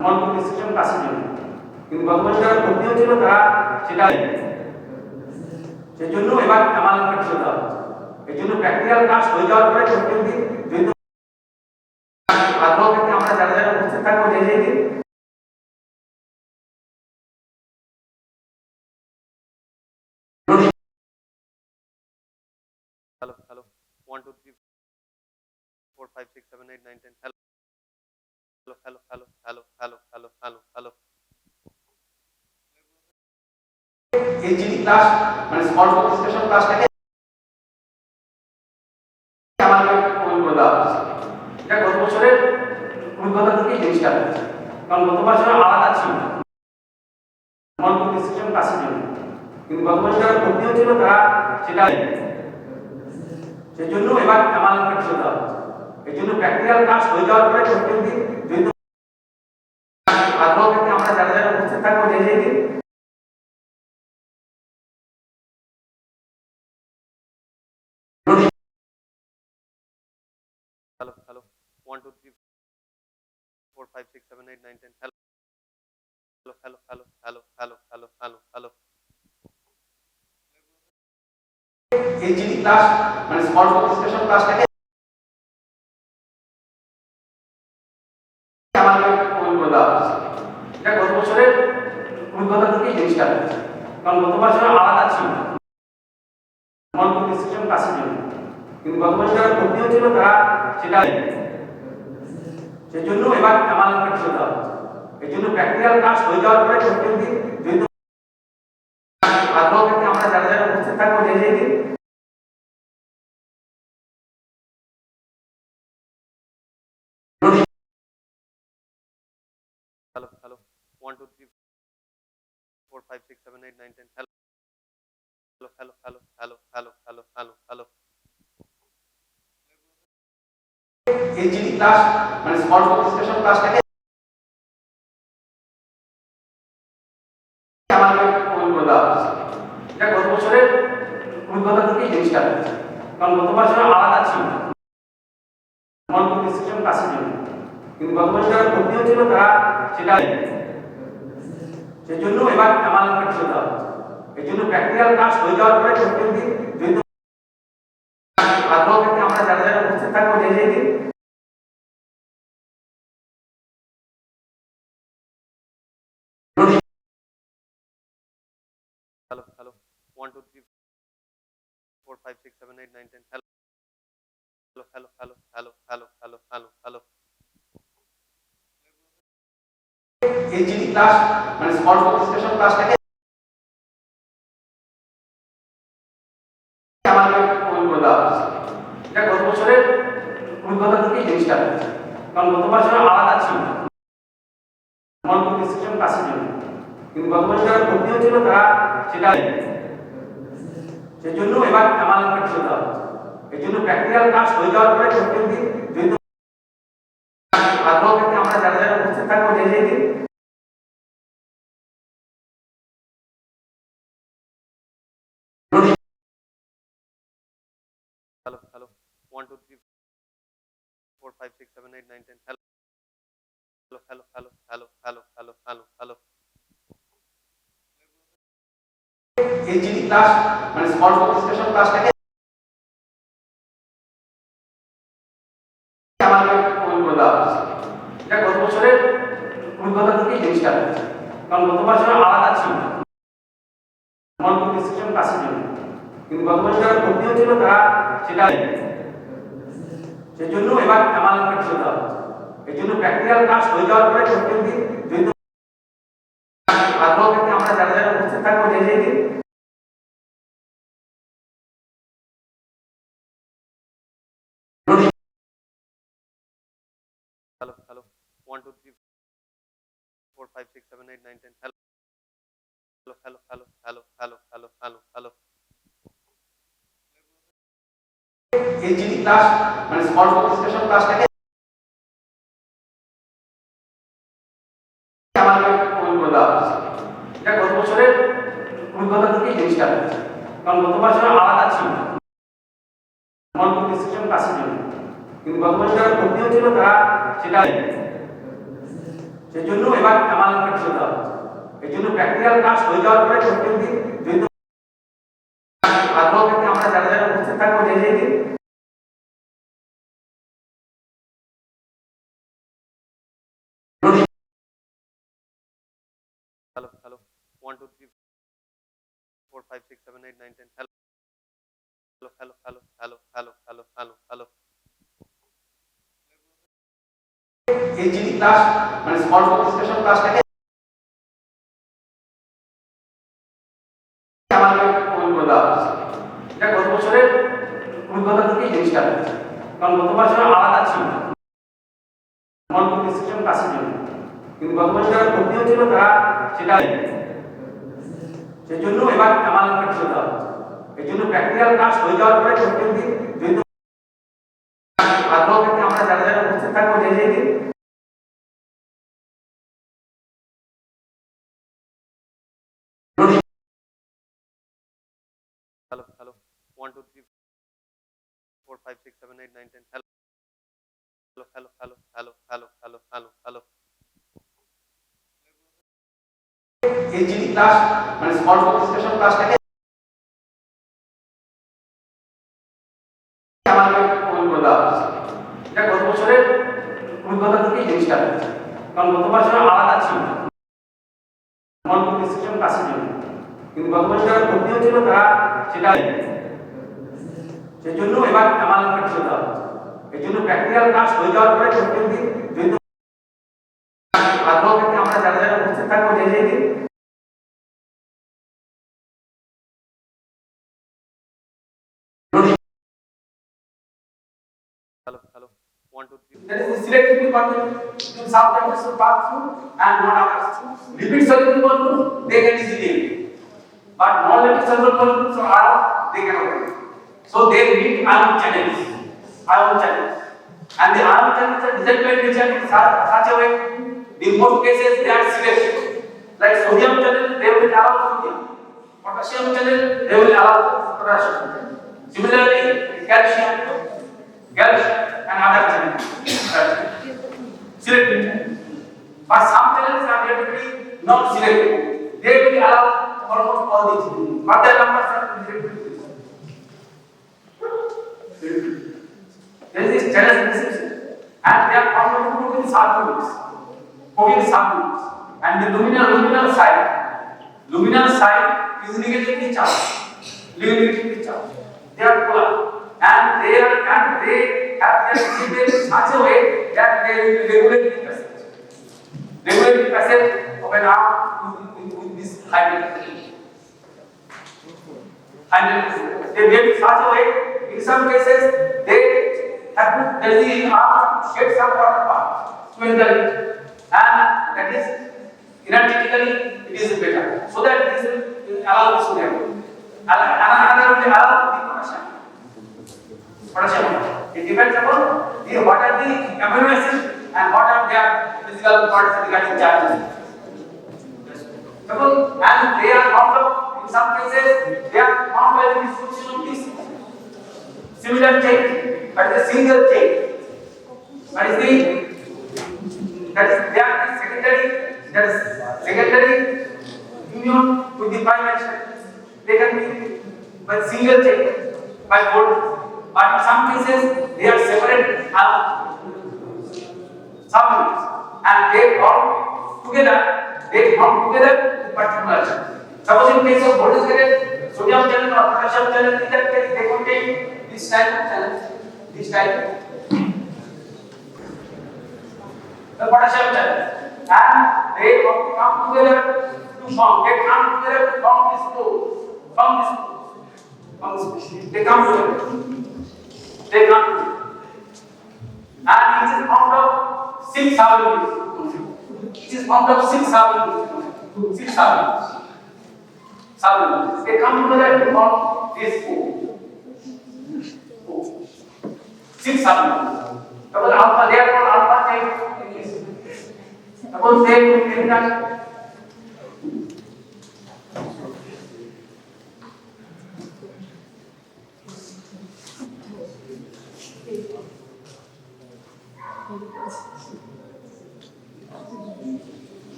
স্মল ফোকাস স্টেশন ডিসকাশন ক্লাসের জন্য, কিন্তু গত বছর যারা ভর্তি হয়েছিল তারা সেটা সেই জন্য এবার আমাদের চলে যাওয়া এই জন্য প্র্যাকটিক্যাল ক্লাস হয়ে যাওয়ার পরে প্রত্যেক দিন যদি আগ্রহ থেকে আমরা যারা যারা উপস্থিত থাকবো যে দিন hello hello 1 2 3 4 5 6 7 8 9 10 hello hello hello hello hello hello hello hello এই যে ক্লাস মানে স্মল ডিসকাশন ক্লাসটাকে আমাদের কমেন্ট করে দেওয়া হয়েছে। এটা গত বছরের অভিজ্ঞতা থেকে জিনিসটা হয়েছে, কারণ গত বছর আলাদা ছিল স্মল ডিসকাশন ক্লাসের জন্য, কিন্তু গত বছর যারা ভর্তি হয়েছিল তারা সেটা সেই জন্য এবার আমাদের চলে যাওয়া হয়েছে। এই জন্য প্র্যাকটিক্যাল ক্লাস হয়ে যাওয়ার পরে প্রত্যেক দিন যদি আগ্রহ থেকে আমরা যারা যারা উপস্থিত থাকবো যে দিন hello hello 1 2 3 4 5 6 7 8 9 10 hello hello hello hello hello hello hello hello এই যে ক্লাস মানে স্মল ডিসকাশন ক্লাসটাকে আমাদের কমেন্ট করে দেওয়া হয়েছে। এটা গত বছরের অভিজ্ঞতা থেকে জিনিসটা হয়েছে, কারণ গত বছর আলাদা ছিল স্মল ডিসকাশন ক্লাসের জন্য, কিন্তু গত বছর যারা ভর্তি হয়েছিল তারা সেটা সেই জন্য এবার আমাদের চলে যাওয়া হয়েছে। এই জন্য প্র্যাকটিক্যাল ক্লাস হয়ে যাওয়ার পরে প্রত্যেক দিন যদি আগ্রহ থেকে আমরা যারা যারা উপস্থিত থাকবো যে দিন hello hello 1 2 3 4 5 6 7 8 9 10 hello hello hello hello hello hello hello hello এই যে ক্লাস মানে স্মল ডিসকাশন ক্লাসটাকে আমাদের কমেন্ট করে দেওয়া হয়েছে। এটা গত বছরের অভিজ্ঞতা থেকে জিনিসটা হয়েছে, কারণ গত বছর আলাদা ছিল স্মল ডিসকাশন ক্লাসের জন্য, কিন্তু গত বছর যারা ভর্তি হয়েছিল তারা সেটা সেই জন্য এবার আমাদের চলে যাওয়া হয়েছে। এই জন্য প্র্যাকটিক্যাল ক্লাস হয়ে যাওয়ার পরে প্রত্যেক দিন যদি আগ্রহ থেকে আমরা যারা যারা উপস্থিত থাকবো যে দিন hello hello 1 2 3 4 5 6 7 8 9 10 hello hello hello hello hello hello hello hello এই যে ক্লাস মানে স্মল ডিসকাশন ক্লাসটাকে আমাদের কমেন্ট করে দেওয়া হয়েছে। এটা গত বছরের অভিজ্ঞতা থেকে জিনিসটা হয়েছে, কারণ গত বছর আলাদা ছিল স্মল ডিসকাশন ক্লাসের জন্য, কিন্তু গত বছর যারা ভর্তি হয়েছিল তারা সেটা সেই জন্য এবার আমাদের চলে যাওয়া হয়েছে। এই জন্য প্র্যাকটিক্যাল ক্লাস হয়ে যাওয়ার পরে প্রত্যেক দিন যদি আগ্রহ থেকে আমরা যারা যারা উপস্থিত থাকবো যে দিন hello hello 1 2 3 4 5 6 7 8 9 10 hello hello hello hello hello hello hello hello এই যে ক্লাস মানে স্মল ডিসকাশন ক্লাসটাকে আমাদের কমেন্ট করে দেওয়া হয়েছে। এটা গত বছরের অভিজ্ঞতা থেকে জিনিসটা হয়েছে, কারণ গত বছর আলাদা ছিল স্মল ডিসকাশন ক্লাসের জন্য, কিন্তু গত বছর যারা ভর্তি হয়েছিল তারা সেটা সেই জন্য এবার আমাদের চলে যাওয়া হয়েছে। এই জন্য প্র্যাকটিক্যাল ক্লাস হয়ে যাওয়ার পরে প্রত্যেক দিন যদি আগ্রহ থেকে আমরা যারা যারা উপস্থিত থাকবো যে দিন hello hello 1 2 3 4 5 6 7 8 9 10 hello hello hello hello hello hello hello hello এই যে ক্লাস মানে স্মল ডিসকাশন ক্লাসটাকে আমাদের কমেন্ট করে দেওয়া হয়েছে। এটা গত বছরের অভিজ্ঞতা থেকে জিনিসটা হয়েছে, কারণ গত বছর আলাদা ছিল স্মল ডিসকাশন ক্লাসের জন্য, কিন্তু গত বছর যারা ভর্তি হয়েছিল তারা সেটা সেজন্য এবার আমাদের করতে হবে। এই জন্য প্র্যাকটিক্যাল ক্লাস হয়ে যাওয়ার পরে প্রত্যেক দিন যদি আগ্রহ থেকে আমরা যারা যারা উপস্থিত থাকবো যে দিন hello hello 1 2 3 4 5 6 7 8 9 10 hello hello hello hello hello hello hello hello HD class মানে স্মল ডিসকাশন ক্লাসটাকে আমাদের অভিজ্ঞতা আছে। এটা গত বছরের অভিজ্ঞতা থেকে জিনিসটা হচ্ছে, কারণ গত বছর আলাদা ছিল স্মল ডিসকাশন ক্লাসের জন্য, কিন্তু গত বছর যারা ভর্তি হয়েছিল তারা সেটা সেই জন্য এবার আমাদের করতে হবে। এই জন্য প্র্যাকটিক্যাল ক্লাস হয়ে যাওয়ার পরে প্রত্যেক দিন যদি আগ্রহ থেকে আমরা যারা যারা উপস্থিত থাকবো যে দিন hello hello 1 2 3 4 5 6 7 8 9 10 hello hello hello hello hello hello hello hello HD class মানে স্মল ডিসকাশন ক্লাসটাকে আমাদের অভিজ্ঞতা আছে। এটা গত বছরের অভিজ্ঞতা থেকে জিনিসটা হচ্ছে, কারণ গত বছর আলাদা ছিল স্মল ডিসকাশন ক্লাসের জন্য, কিন্তু গত বছর যারা ভর্তি হয়েছিল তারা সেটা সেই জন্য এবার আমাদের করতে হবে। এই জন্য প্র্যাকটিক্যাল ক্লাস হয়ে যাওয়ার পরে প্রত্যেক দিন যদি আগ্রহ থেকে আমরা যারা যারা উপস্থিত থাকবো যে দিন hello hello 1 2 3 there is a selective department to some types of pass through and not others. Repeat soluble molecules they can easily enter, but non-repeat soluble molecules are they cannot enter. So they need ion channels, and the ion channels are designed by nature in such a way. In most cases they are selective. Like sodium channel, they will allow sodium. Potassium channel, they will allow potassium. Similarly, calcium and other channels selective, but some channels are relatively not selective. They will allow almost all these, but their numbers are relatively. There is this channel specificity, and they are formed of protein subunits, and the luminal side is negatively charged. They are polar, and they have their behavior in such a way that they will regulate the passage of an arm with this hybrid. They behave in such a way. In some cases, they have put the arm shade some water part to enter it, and that is energetically it is better, so that this will allow this to happen. Another will allow the potassium. It depends upon what are the amino acids and what are their physical parts regarding charges. And they are formed of, in some cases, they are formed by the dissolution of this similar chain, but the single chain. That is they are the secondary union with the prime. They can be by single chain, by both. But in some cases, they are separate subunits, and they form together the particular channel. Suppose in case of voltage sodium channel or potassium channel, in that case they contain this type of channel, the potassium channel, and they come together to form. They come together to form this pole. They come together. And it is formed of 6 subunits. They come together to form this pole. 6 subunits. Suppose alpha, they are called alpha chain. Suppose they will be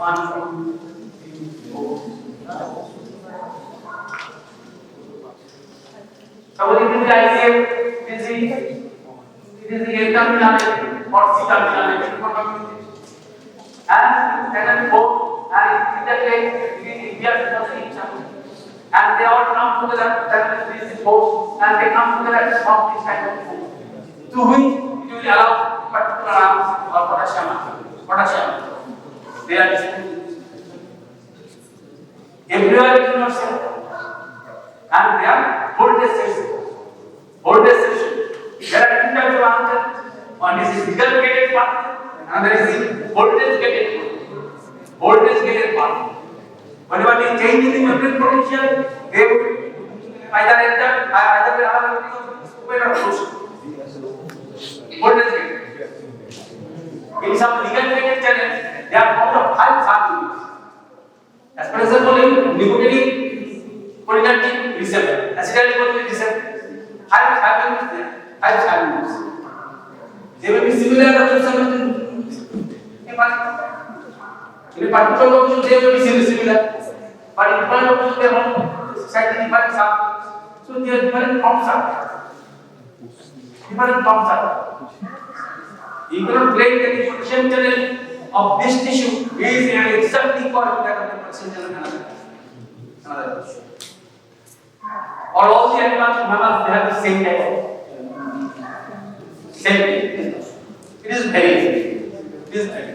1, 2, 3, 4. Suppose it is the ICF, it is the A terminal or C terminal. And then 4 and in that way we are supposed to each other. And they all come together, that is this force, and they come together to form this kind of force. To which it will allow particular arms or potassium. They are distributed. Everywhere it is not same. And they are voltage station. Voltage station. There are two types of answers. One is the physical gated part, another is the voltage gated part. Voltage gated part. Whenever they change in the membrane potential, they will either enter, either will allow everything to open or close. Voltage gated. In some ligand gated channels, there are about 5 sub-units. As per example, in nicotinic cholinergic receptor, acetylcholine receptor, 5 sub-units there, 5 sub-units. They will be similar to some in a particular location they will be similar, but in one location they have slightly different sub. So they are different forms are. Different forms are. You cannot claim that the potential channel of this tissue is exactly equal to that of the potential channel another tissue. Or all the animals, mammals, they have the same type. Same. It is very easy. It is very.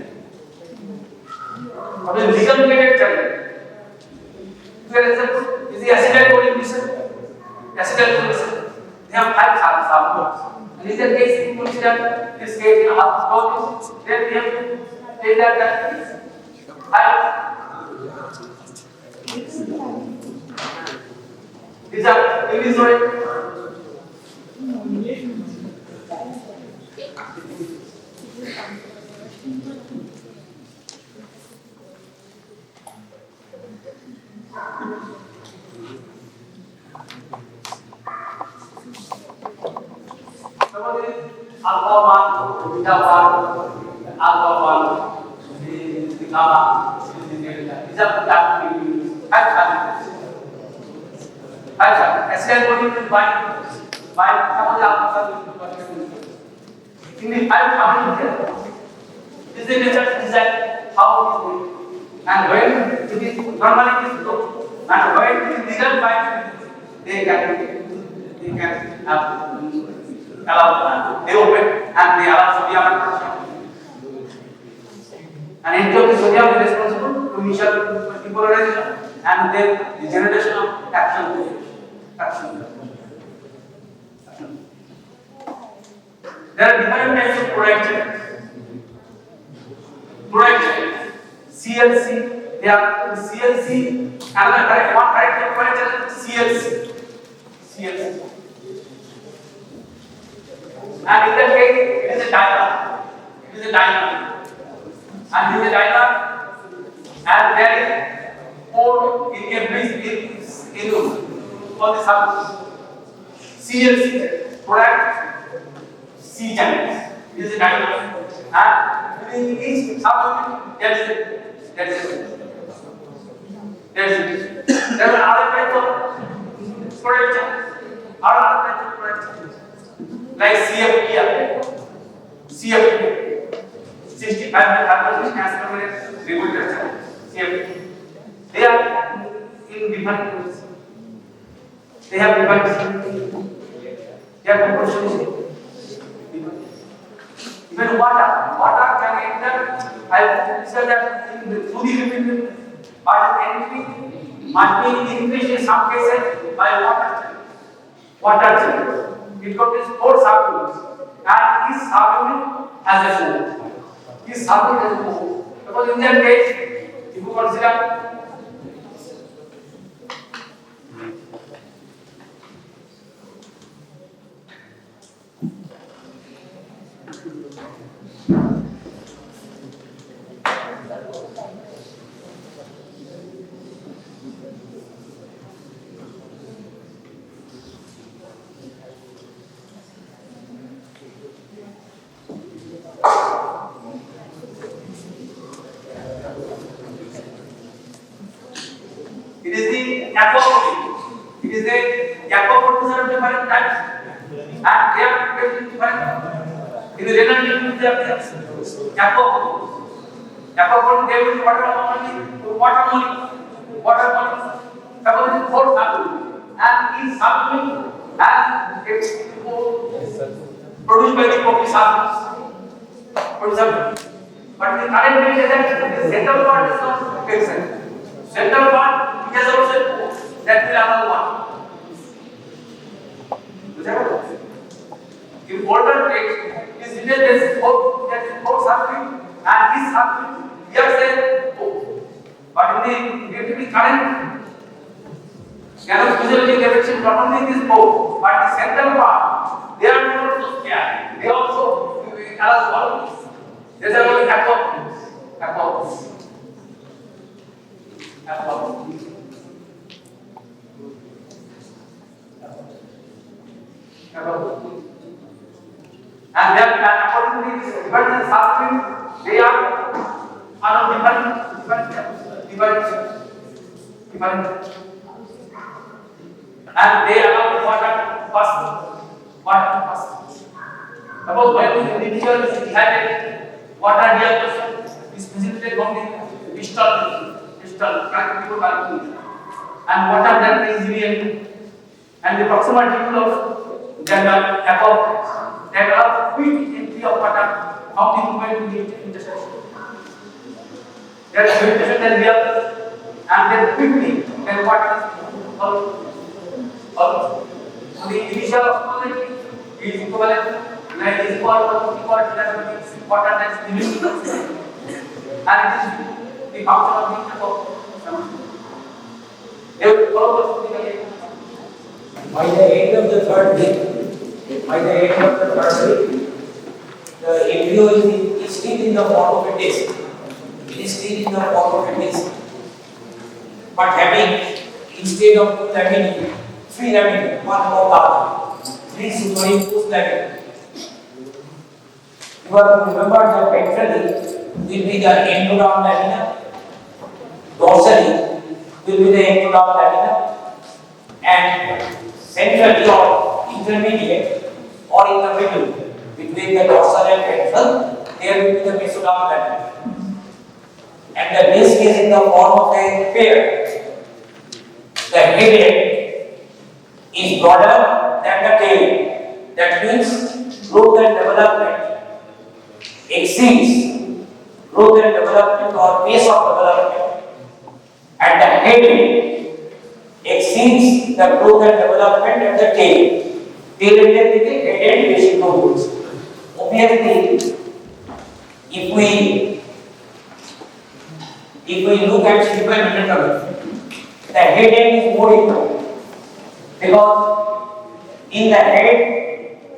What is ligand gated channel? For example, is the acetylcholine receptor. Acetylcholine receptor. They have 5 sub-units. And in that case, if you consider this case in half stories, then we have to say that is 5. These are ilisoid. Alpha 1, beta 1, alpha 1, the gamma, the delta. These are the capital 5 acetylcholine will bind some of the alpha in the 5 here. This is the nature design how it is going. And when it is normally it is low, and when it is legal bind, they can allow they open and they allow sodium and potassium. And entropy of sodium is responsible to initial depolarization and then the generation of action. There are different types of chloride channels. Chloride channels, CLC. They are CLC. Another one type of chloride channel is CLC. And in that case, it is a dimer. And this is a dimer. And there is port in every all the sub CLC product C channels. This is a dimer. And within each sub there are other types of product channels. Like CFP, 65 fibrous regulator CFP. They are in different ways. They have different. They are proportions. Even water can enter. I said that through the living, but entry must be increased in some cases by water channel. It contains 4 subunits, and each subunit has a mode. Because in that case, if you consider is a Jacob of different types, and they are very different. In the renal tube, they are Jacob. Jacob gave us water molecule. Suppose it is 4 subunit, and each subunit has produced by the copy subunits. But the current rate is that the central part is not fixed. Central part, it has also that will have one. In older text, is written as 4 subunit, and each subunit here says 4. But in the current physiology direction, not only this 4, but the central part, they are not so scared. They also allow one. These are only apples. And then according to the different subunits, they are different. And they allow water first. Suppose when the individual is dehydrated, water dehydration is facilitated from the pistol, and water that is easily and the proximal tubule of the above that allows quick entry of water from the movement to the intersection. There is filtration then we have, and then quickly then water is so the initial osmolality is equivalent. Like is equal to water that is released, and it is the function of the above. They will follow the by the end of the third week, the embryo is still in the form of a disc. It is still in the form of a disc, but having instead of 2 laminae, 3 laminae, one above the other, 3 superimposed laminae. You have to remember that ventrally will be the endoderm lamina, dorsally will be the endoderm lamina, and centrally or intermediate or in the middle between the dorsal and ventral, there will be the mesoderm lamina. And the disc is in the form of a pear. The head end is broader than the tail. That means growth and development exceeds growth and development or pace of development, and the head exceeds the growth and development at the tail. Tail end is the head end basic nodes. Obviously, if we look at human anatomy, the head end is more important because in the head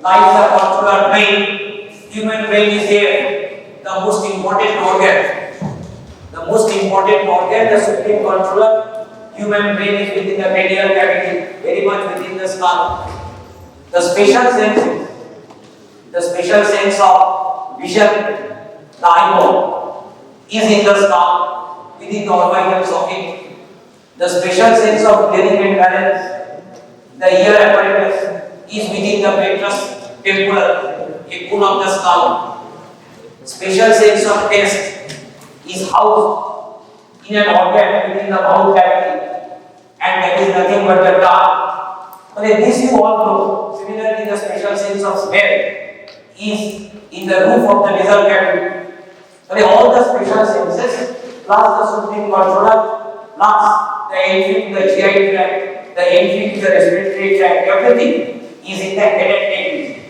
lies the controller brain. Human brain is there, the most important organ. The supreme controller, human brain is within the medial cavity, very much within the skull. The special sense of vision, the eyeball, is in the skull, within the orbital socket. The special sense of hearing and balance, the ear apparatus, is within the petrous temporal, a bone of the skull. Special sense of taste is housed in an organ within the mouth cavity, and that is nothing but the tongue. Okay, this you all know. Similarly, the special sense of smell is in the roof of the nasal cavity. Okay, all the special senses plus the supreme controller plus the entry to the GI tract, the entry to the respiratory tract, everything is in the head and neck.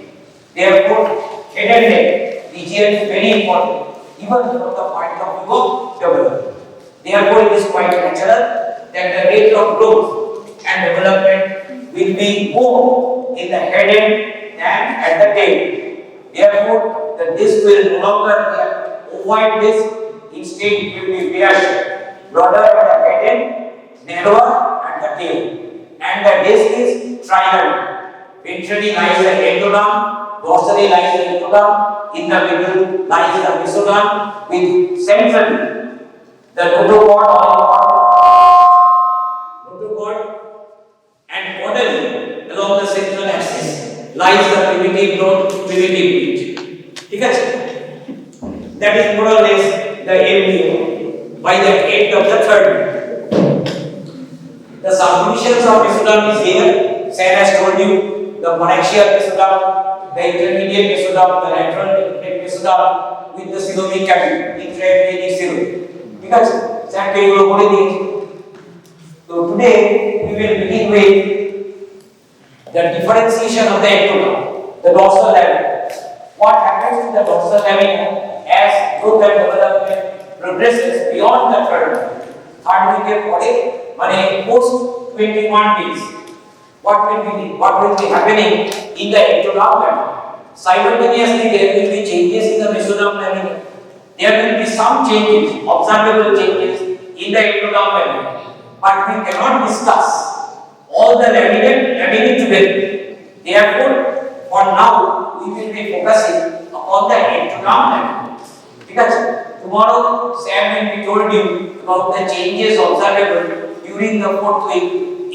Therefore, head and neck region is very important, even from the point of view of development. Therefore, it is quite natural that the rate of growth and development will be more in the head end than at the tail. Therefore, the disc will no longer be an ovoid disc, instead it will be pear-shaped, broader at the head end, narrower at the tail, and the disc is triangular. Ventrally lies the endoderm, dorsally lies the ectoderm, in the middle lies the mesoderm, with centrally the notochord and lies the primitive node, primitive bit. ঠিক আছে? That is more or less the MBO by the end of the third bit. The subdivisions of mesoderm is here. Sam has told you the conaxial mesoderm, the intermediate mesoderm, the lateral mesoderm with the synovial cavity, intraepithelial synovial. ঠিক আছে? Sam কে এগুলো বলে দিয়েছি। So today we will begin with the differentiation of the ectoderm, the dorsal lamina. What happens to the dorsal lamina as growth and development progresses beyond the third week পরে মানে post 21 days? What will be happening in the ectoderm lamina? Simultaneously there will be changes in the mesoderm lamina. There will be some changes, observable changes in the ectoderm lamina, but we cannot discuss all the laminae together. Therefore, for now we will be focusing upon the ectoderm lamina. ঠিক আছে? Tomorrow Sam will be told you about the changes observable during the fourth week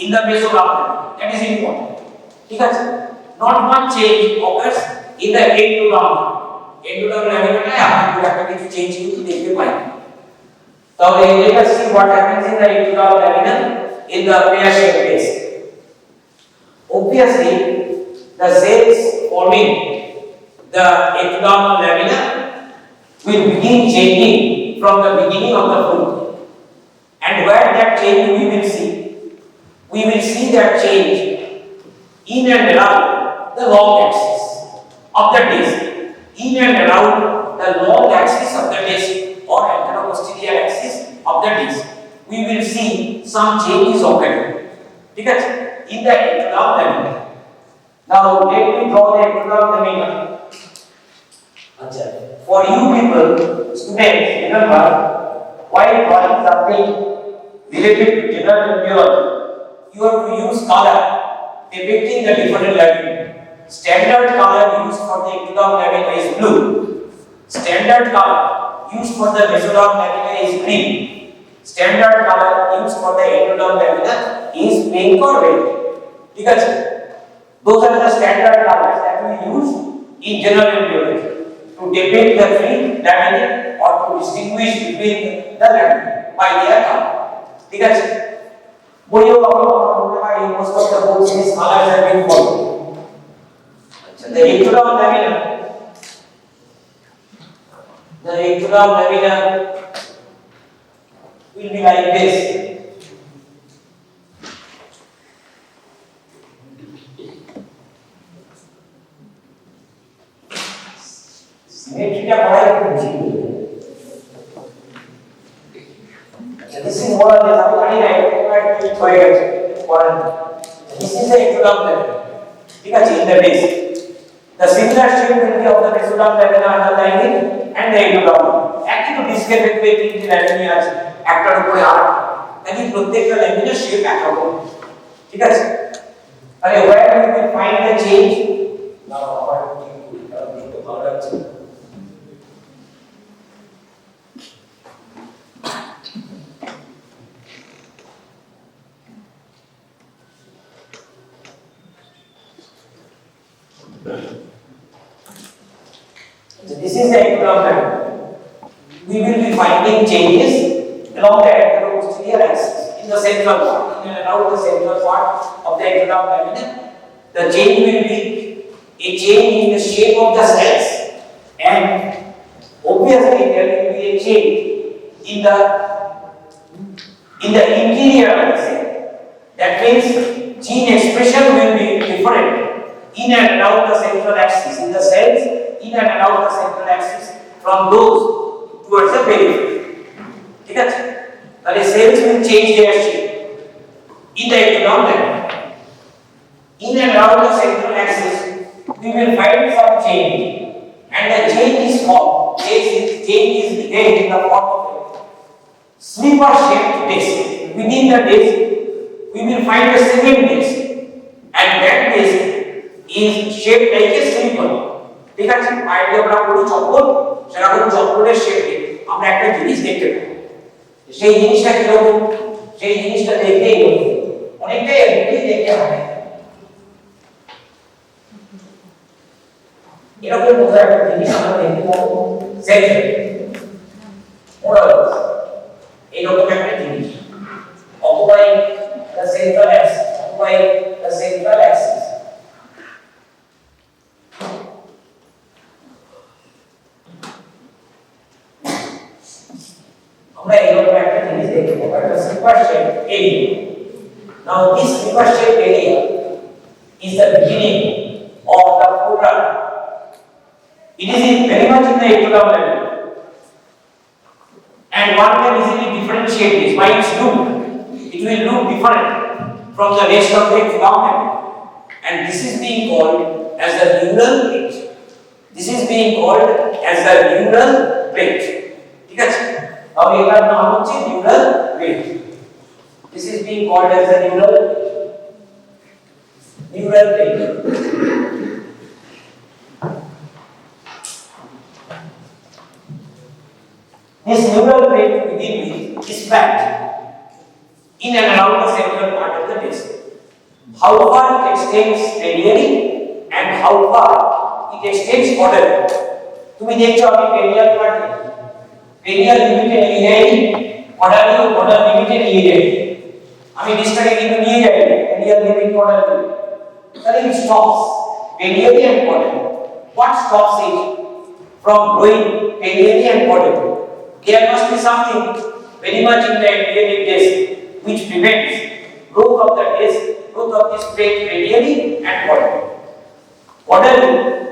in the mesoderm lamina. That is important. ঠিক আছে? Not much change occurs in the ectoderm. Ectoderm lamina টায় আপনি খুব একটা কিছু change কিন্তু দেখতে পাই না। তাহলে let us see what happens in the ectoderm lamina in the pear-shaped base. Obviously, the cells forming the ectodermal lamina will begin changing from the beginning of the fruit. And where that change we will see? We will see that change in and around the long axis of the disc. In and around the long axis of the disc or anteroposterior axis of the disc, we will see some changes occurring. ঠিক আছে? In the ectoderm lamina. Now let me draw the ectoderm lamina. For you people, students, remember, while drawing something related to general embryology, you have to use color depicting the different lamina. Standard color used for the ectoderm lamina is blue. Standard color used for the mesoderm lamina is green. Standard color used for the ectoderm lamina is pink or red. ঠিক আছে? Those are the standard colors that we use in general embryology to depict the three laminae or to distinguish between the laminae by their color. ঠিক আছে? বইও আপনারা most of the books these colors have been followed. The ectoderm lamina will be like this. Symmetry পড়াই করছি। This is more or less আমি জানি না এটা হয়ে গেছে পড়ান। This is the ectoderm lamina. ঠিক আছে? In the base. The similar shape will be of the mesoderm lamina underlying and the ectoderm. একই তো ডিসকের ভেতরে তিনটি ল্যামিনা আছে, একটার উপরে আরেকটা। তাই প্রত্যেকটা ল্যামিনার শেপ একরকম। ঠিক আছে? তাহলে where we will find the change? Now our দেখতে ভালো লাগছে। So this is the ectoderm lamina. We will be finding changes along the anteroposterior axis in the central part, in and around the central part of the ectoderm lamina. The change will be a change in the shape of the cells, and obviously there will be a change in the interior of the cell. That means gene expression will be different in and around the central axis, in the cells in and around the central axis from those towards the periphery. ঠিক আছে? তাহলে cells will change their shape in the ectoderm lamina. In and around the central axis, we will find some change, and the change is formed. Change is behaved in the form of a slipper-shaped disc. Within the disc, we will find a second disc, and that disc is shaped like a slipper. ঠিক আছে? Idea আমরা পুরো চক্কর, সেরকম চক্করের শেপে আমরা একটা জিনিস দেখতে পাই। সেই জিনিসটা কিরকম? সেই জিনিসটা দেখতেই অনেকটাই দেখতে হয়। এরকম কোথাও একটা জিনিস আমরা দেখতে পাবো সেন্ট্রাল মোরালস এরকম একটা জিনিস occupying the central axis, occupying the central axis. আমরা এরকম একটা জিনিস দেখতে পাবো একটা super shape area. Now this super shape area is the beginning of the forearm. It is very much in the ectoderm level, and one can easily differentiate this by its look. It will look different from the rest of the ectoderm level, and this is being called as the neural plate. This is being called as the neural plate. ঠিক আছে? তাহলে এটার নাম হচ্ছে neural plate. This is being called as the neural plate. This neural plate to begin with is packed in and around the central part of the disc. How far it extends radially and how far it extends caudally. তুমি দেখছো আমি radial part radial limited area caudally ও caudal limited area আমি ডিসটাকে কিন্তু নিয়ে যাই radial limit caudal limit তাহলে it stops radially and caudally. What stops it from growing radially and caudally? There must be something very much in the embryonic disc which prevents growth of the disc, growth of this plate radially and caudally. Caudally,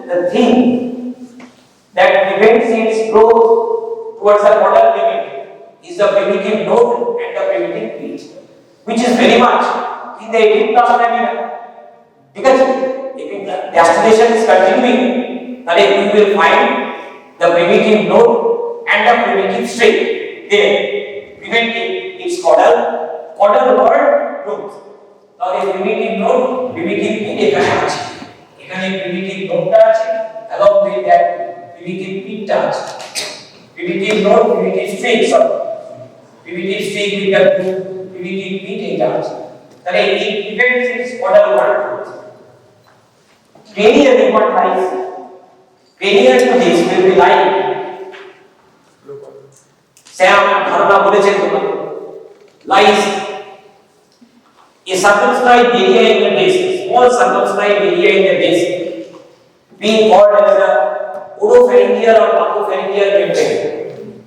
the thing that prevents its growth towards the caudal limit is the primitive node and the primitive plate, which is very much in the 18th lamina. Because if the oscillation is continuing, then we will find the primitive node and the primitive straight there, preventing its caudal word growth. Now the primitive node, primitive pit এখানে আছে, এখানে primitive নোডটা আছে, along with that primitive pitটা আছে. Primitive node, primitive straight, primitive straight with the primitive pit এটা আছে. তাহলে it prevents its caudal word growth. Cranial what lies? Cranial to this will be like Sam ধারণা বলেছেন তোমাকে lies a circumscribed area in the disc, small circumscribed area in the disc, being called as the oropharyngeal or buccopharyngeal membrane,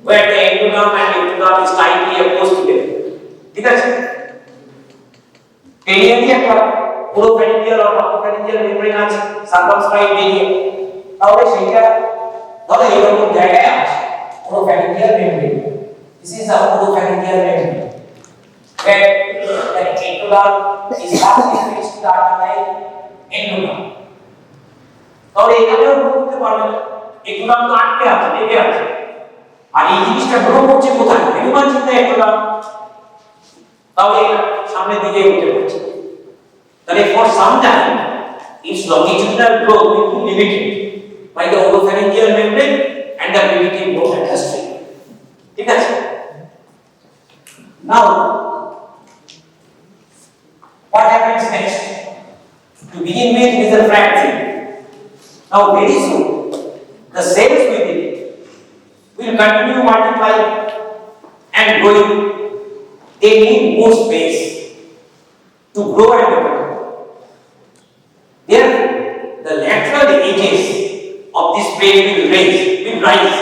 where the endoderm and ectoderm is tightly opposed together. ঠিক আছে? cranially একটা oropharyngeal or buccopharyngeal membrane আছে, circumscribed area. তাহলে সেটা ধরো এরকম জায়গায় আছে oropharyngeal membrane. This is the oropharyngeal membrane, where the ectoderm is partly fixed to the artery endoderm. তাহলে এখানেও গ্রো করতে পারবে না, ectoderm তো আটকে আছে, লেগে আছে, আর এই জিনিসটা গ্রো করছে কোথায়? ভেরিমাস ইন দ্য ectoderm। তাহলে সামনে দিকে এগোতে পারছে। তাহলে for some time its longitudinal growth will be limited by the oropharyngeal membrane and the primitive node and the string. ঠিক আছে? Now, what happens next? To begin with is the fracture. Now, very soon, the cells within it will continue multiplying and growing. They need more space to grow and develop. Therefore, the lateral edges of this plate will rise.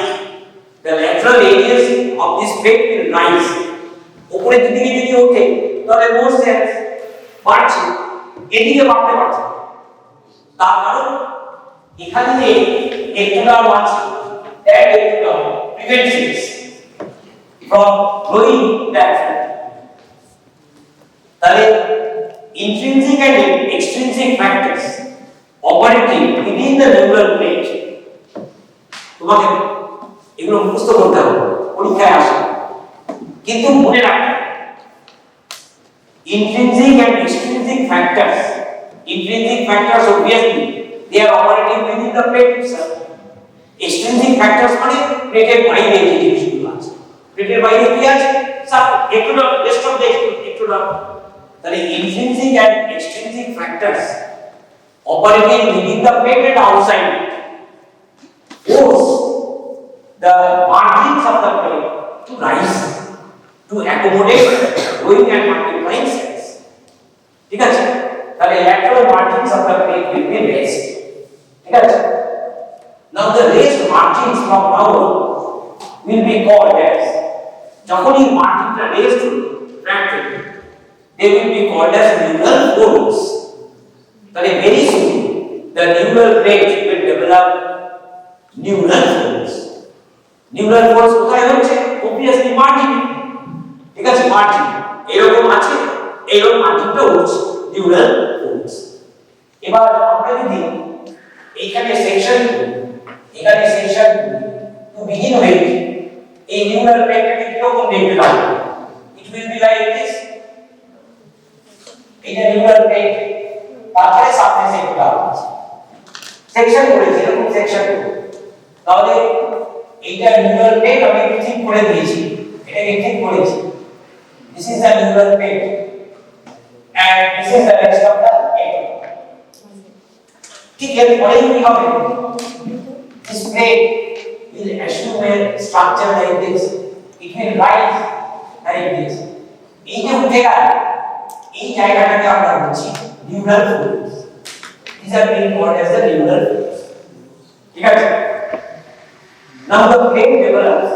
The lateral edges of this plate will rise. উপরের দিকে যদি ওঠে তাহলে মোর sales বাড়ছে, এদিকে বাড়তে পারছে। তার কারণ এখানে যে ectoderm আছে, that ectoderm prevents it from growing laterally. তাহলে intrinsic and extrinsic factors operating within the neural plate, তোমাকে এগুলো মুখস্থ করতে হবে, পরীক্ষায় আসে। কিন্তু মনে রাখবে intrinsic and extrinsic factors obviously they are operating within the plate itself. Extrinsic factors মানে প্লেটের বাইরে যে জিনিসগুলো আছে, প্লেটের বাইরে কি আছে? সব ectoderm, rest of the ectoderm. তাহলে intrinsic and extrinsic factors operating within the plate and outside it, force the margins of the plate to rise to accommodate growing and multiplying cells. ঠিক আছে, তাহলে lateral margins of the plate will be raised. ঠিক আছে, now the raised margins from now on will be called as, যখনই মার্জিনটা raised হবে they will be called as neural folds. তাহলে very soon the neural plate will develop neural folds. Neural folds কোথায় হচ্ছে? obviously margin. ঠিক আছে, margin এরকম আছে, এরকম মার্জিনটা হচ্ছে neural folds. এবার আমরা যদি এইখানে সেকশন to begin with এই neural plate-টাকে কিরকম দেখতে পাবো? It will be like this. এটা neural plate, তারপরে সারফেস একটা সেকশন করেছি, এরকম সেকশন। তাহলে এইটা neural plate আমি ঠিক করে দিয়েছি, এটাকে ঠিক করেছি। This is the neural plate and this is the rest of the plate. ঠিক এর পরে কি হবে? This plate will assume a structure like this. It will rise like this. এই যে উঠে গেল, এই জায়গাটাকে আমরা বলছি neural folds. These are being called as the neural folds. ঠিক আছে? Now the plate develops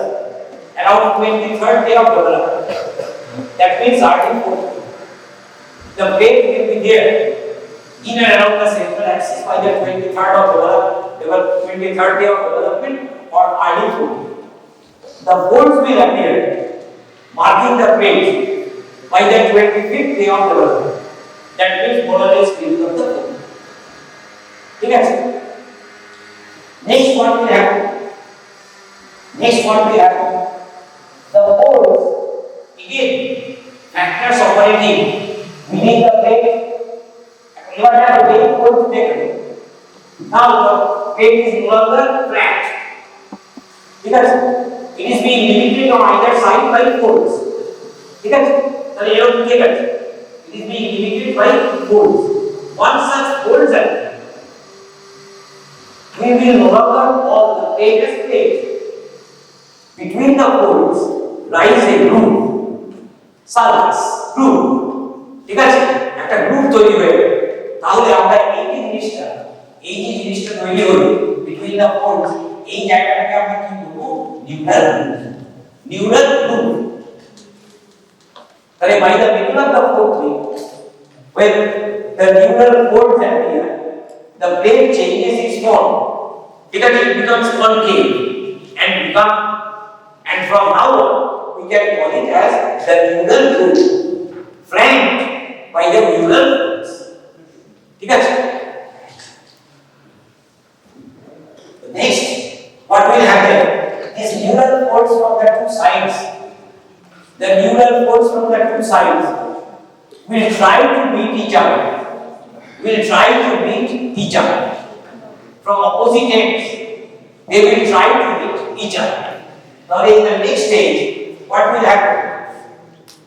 around 23rd day of development. That means starting 4th. The plate will be there in and around the central axis by the 23rd day of development or early 4th. The folds will appear marking the plate by the 25th day of development. That means more or less period of the fold. ठीक है? Next what will happen? The folds again factors operating within the plate. What are the main folds taken? Now the plate is no longer flat. ठीक है? It is being limited on either side by folds. ठीक है? তাহলে এরকম ঠিক আছে, it is being limited by folds. Once such folds are, we will no longer call the plate as plate. Between the folds lies a groove, sulcus, groove. ঠিক আছে, একটা group তৈরি হয়ে গেল। তাহলে আমরা এই যে জিনিসটা তৈরি হলো between the folds, এই জায়গাটাকে আমরা কি বলবো? neural groove. By the middle of the fourth week, when the neural folds appear, the plate changes its form. Because it becomes concave and from now on we can call it as the neural groove, flanked by the neural folds. Okay? Next, what will happen? These neural folds from the two sides. The neural folds from the two sides will try to meet each other. From opposite ends, they will try to meet each other. Now in the next stage, what will happen?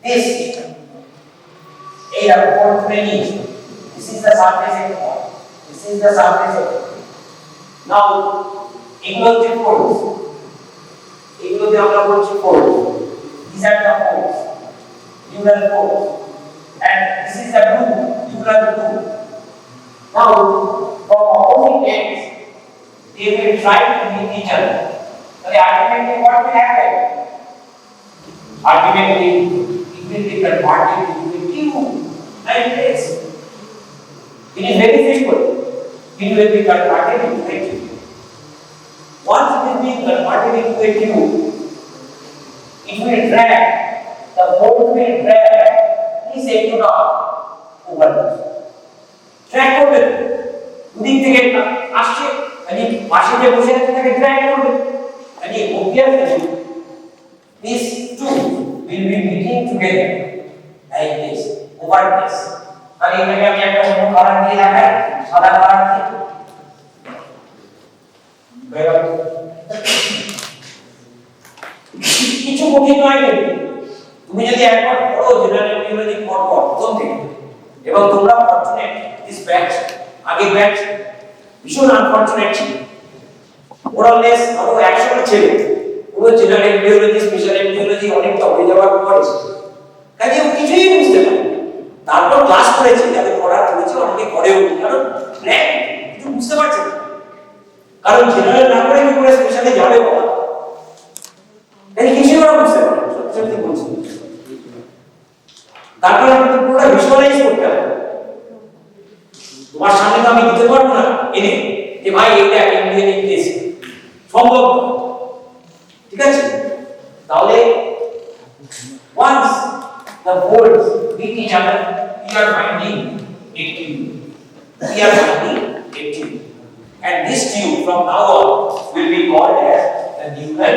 This fold release. This is the surface area. Now, equal folds. These are the folds, neural folds, and this is the groove, neural groove. Now, from opposite ends, they will try to meet each other. So, ultimately, what will happen? Ultimately, it will be converted into a tube like this. It is very simple. It will be converted into a tube. Once it is being converted into a tube, it will drag, the fold will drag this ectoderm over. Drag করবে, দুদিক থেকে আসছে, মানে পাশে যে বসে আছে তাকে drag করবে, মানে obviously these two will be meeting together like this, over this. তাহলে এটাকে আমি একটা অন্য কালার দিয়ে দেখাই, সাদা কালার দিয়ে। কিছু কঠিন নয়, তুমি যদি একবার পড়ো জেনারেল নিউরোলজি পড়ো প্রথম থেকে, এবং তোমরা ফরচুনেট দিস ব্যাচ, আগে ব্যাচ ভীষণ আনফরচুনেট ছিল, মোরালেস ধরো 100টা ছেলে পুরো জেনারেল এমব্রিওলজি স্পেশাল এমব্রিওলজি অনেকটা হয়ে যাওয়ার পরে কাজে ও কিছুই বুঝতে পারে তারপর ক্লাস করেছে যাদের পড়া করেছে অনেকে করেও কারণ কিছু বুঝতে পারছে না কারণ জেনারেল না করে কি করে স্পেশালে যাবে বাবা এই কিছুই ওরা বুঝতে পারে সত্যি সত্যি বলছি তারপর আমাদের পুরোটা ভিজুয়ালাইজ করতে হবে তোমার সামনে তো আমি দিতে পারবো না এনে যে ভাই এইটা ইন্ডিয়ান ইংলিশ সম্ভব ঠিক আছে তাহলে once the folds meet each other we are finding a tube and this tube from now on will be called as the neural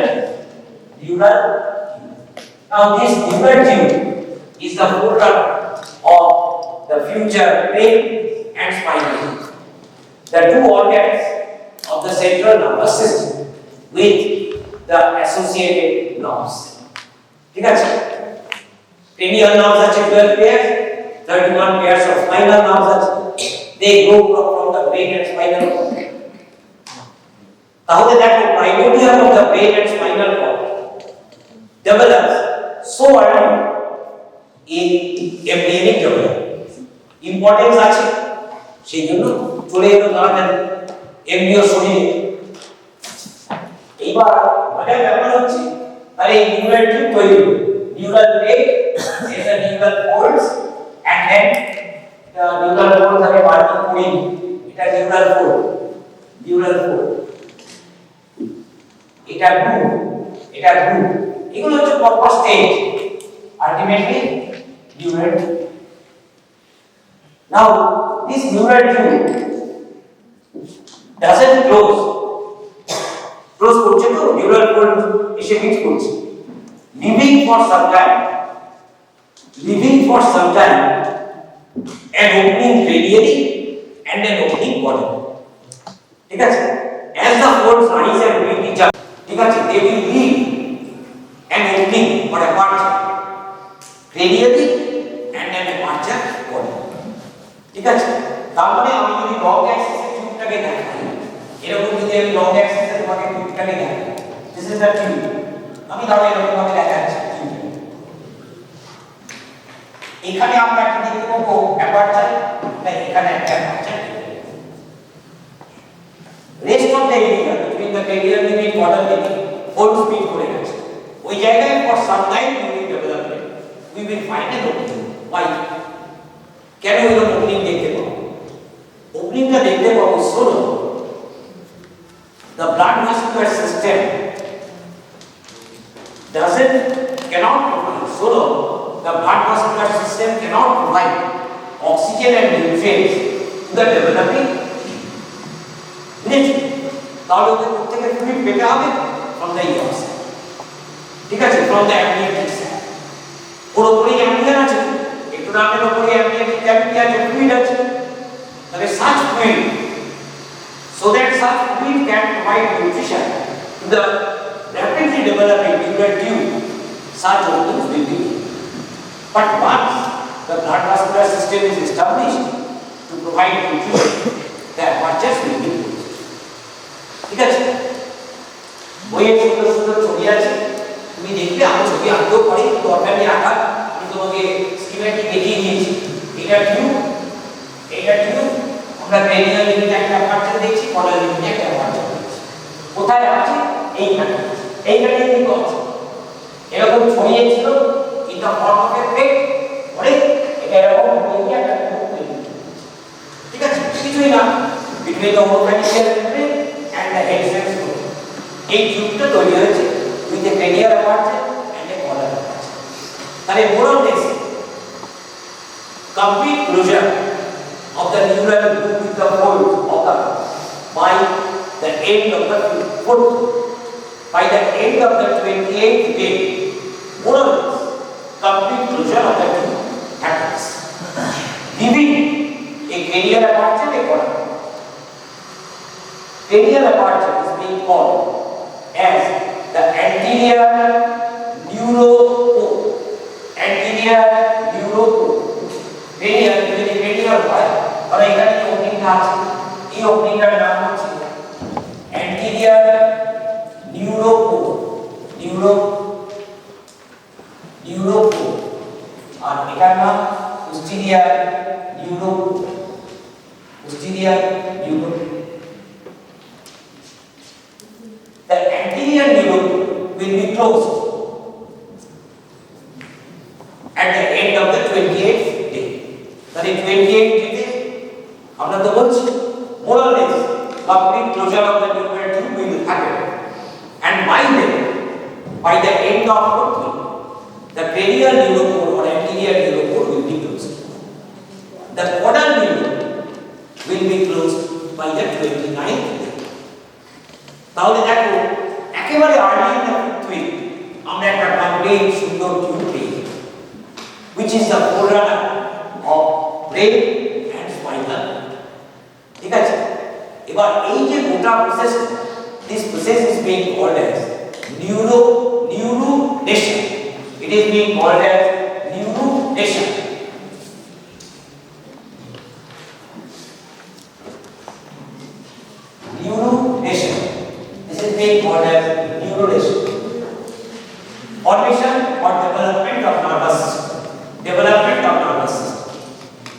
tube. Now this neural tube is the forerunner of the future brain and spinal cord, the two organs of the central nervous system with the associated nerves. ঠিক আছে cranial nerves are 12 pairs 31 pairs of spinal nerves are they grow from the brain and spinal cord তাহলে দেখো primordium of the brain and spinal cord develops so early in embryonic development importance আছে সেই জন্য চলে এলো তাড়াতাড়ি embryo শরীরে এইবার মজার ব্যাপার হচ্ছে তাহলে এই নিউরাল টিউব তৈরি হলো নিউরাল ব্রেক এটা neural folds and then neural folds আমি মার্কিং করি এটা নিউরাল ফোল্ড এটা গ্রুপ এগুলো হচ্ছে proper stage ultimately neural now this neural tube doesn't close করছে তো neural fold এসে মিট করছে leaving for some time an opening radially and an opening caudally ঠিক আছে as the folds rise and meet each other ঠিক আছে they will leave an opening or aperture radially and an aperture caudally ঠিক আছে তার মানে আমি যদি লং অ্যাক্সিস এর টিউবটাকে দেখাই এরকম যদি আমি লং অ্যাক্সিস এর তোমাকে টিউবটাকে দেখাই দিস ইজ দ্য টিউব আমি তাহলে এরকম ভাবে দেখাচ্ছি এখানে আমরা কি দেখতে পাবো অ্যাপারচার তাই এখানে একটা aperture rest of the area between the cranial unit caudal unit fold speed করে গেছে ওই জায়গায় for some time unit development we will find an opening why কেন এরকম ওপেনিং দেখতে পাবো ওপেনিংটা দেখতে পাবো শোনো the blood vascular system cannot provide the blood vascular system cannot provide oxygen and nutrients to the developing nature তাহলে ওদের থেকে ফ্লুইড পেতে হবে from the ears ঠিক আছে from the amniotic sac পুরোপুরি অ্যামনিয়ন আছে একটু নামের উপরে amniotic cavity আছে ফ্লুইড আছে তবে such fluid so that such fluid can provide nutrition to the rapidly developing neural tube such openings will be but once the blood vascular system is established to provide nutrition the apertures will be closed ঠিক আছে বইয়ে সুন্দর সুন্দর ছবি আছে তুমি দেখবে আমি ছবি আঁকতেও পারি দরকার নেই আঁকা আমি তোমাকে স্কিমেটিক দেখিয়ে দিয়েছি এটা টিউব আমরা ক্রেনিয়াল ইউনিট একটা অ্যাপারচার দেখছি caudal ইউনিট একটা অ্যাপারচার দেখছি কোথায় আছে এইখানে দেখো আছে এরকম ছড়িয়ে ছিল in the form of a plate পরে এটা এরকম হয়ে একটা টিউব তৈরি ঠিক আছে কিছুই না between the oropharyngeal membrane and the head cells এই টিউবটা তৈরি হয়েছে with a cranial aperture and a caudal aperture তাহলে moral lesson complete closure of the neural loop with the folds occur by the end of the foot. By the end of the 28th day, more or less, complete closure of the tube happens, leaving a cranial aperture a caudal. Cranial aperture is being called as the anterior neuropode. Anterior neuropode. Cranial হয় আর এখানে ওপেনিংটা আছে এই ওপেনিংটার নাম হচ্ছে anterior posterior neuro, posterior neuro. The anterior neuro will be closed at the end of the 28th day. তাহলে 28th day আমরা তো বলছি more or less complete closure of the neural tube will happen, and by the end of the cranial neuropore or anterior neuropore will be closed. The caudal neuropore will be closed by the 29th day. তাহলে দেখো একেবারে early in the fifth week আমরা একটা complete সুন্দর tube পেয়ে which is the forerunner of brain and spinal. ঠিক আছে, এবার এই যে গোটা process, this process is being called as neuronation. It is being called as neuronation. Neuronation. This is being called as neuronation. Formation or development of nervous system. Development of nervous system.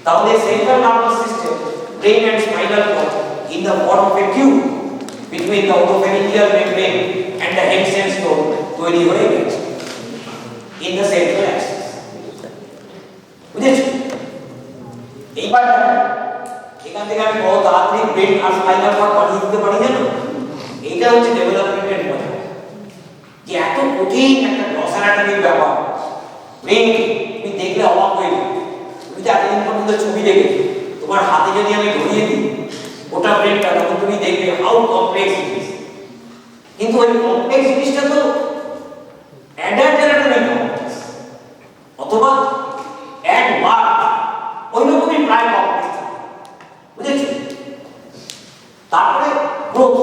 তাহলে central nervous system, brain and spinal cord in the form of a tube between the oropharyngeal membrane and the head sense node তৈরি হয়ে গেছে in the central axis. বুঝেছো? এইবার এখান থেকে আমি কত তাড়াতাড়ি ব্রেন আর স্পাইনাল কর্ড বানিয়ে দিতে পারি জানো? এইটা হচ্ছে ডেভেলপমেন্টের মজা। যে এত কঠিন একটা গ্রস অ্যানাটমির ব্যাপার, ব্রেন তুমি দেখলে অবাক হয়ে যাবে। তুমি তো এতদিন পর্যন্ত ছবি দেখেছো, তোমার হাতে যদি আমি ধরিয়ে দিই ওটা ব্রেনটা, তখন তুমি দেখবে হাউ কমপ্লেক্স ইট ইজ। কিন্তু ওই কমপ্লেক্স জিনিসটা তো অ্যাডাল্ট অ্যানাটমি কমপ্লেক্স অথবা অ্যাডভার্ট ওই রকমই প্রায় কমপ্লেক্স, বুঝেছো? তারপরে গ্রোথ,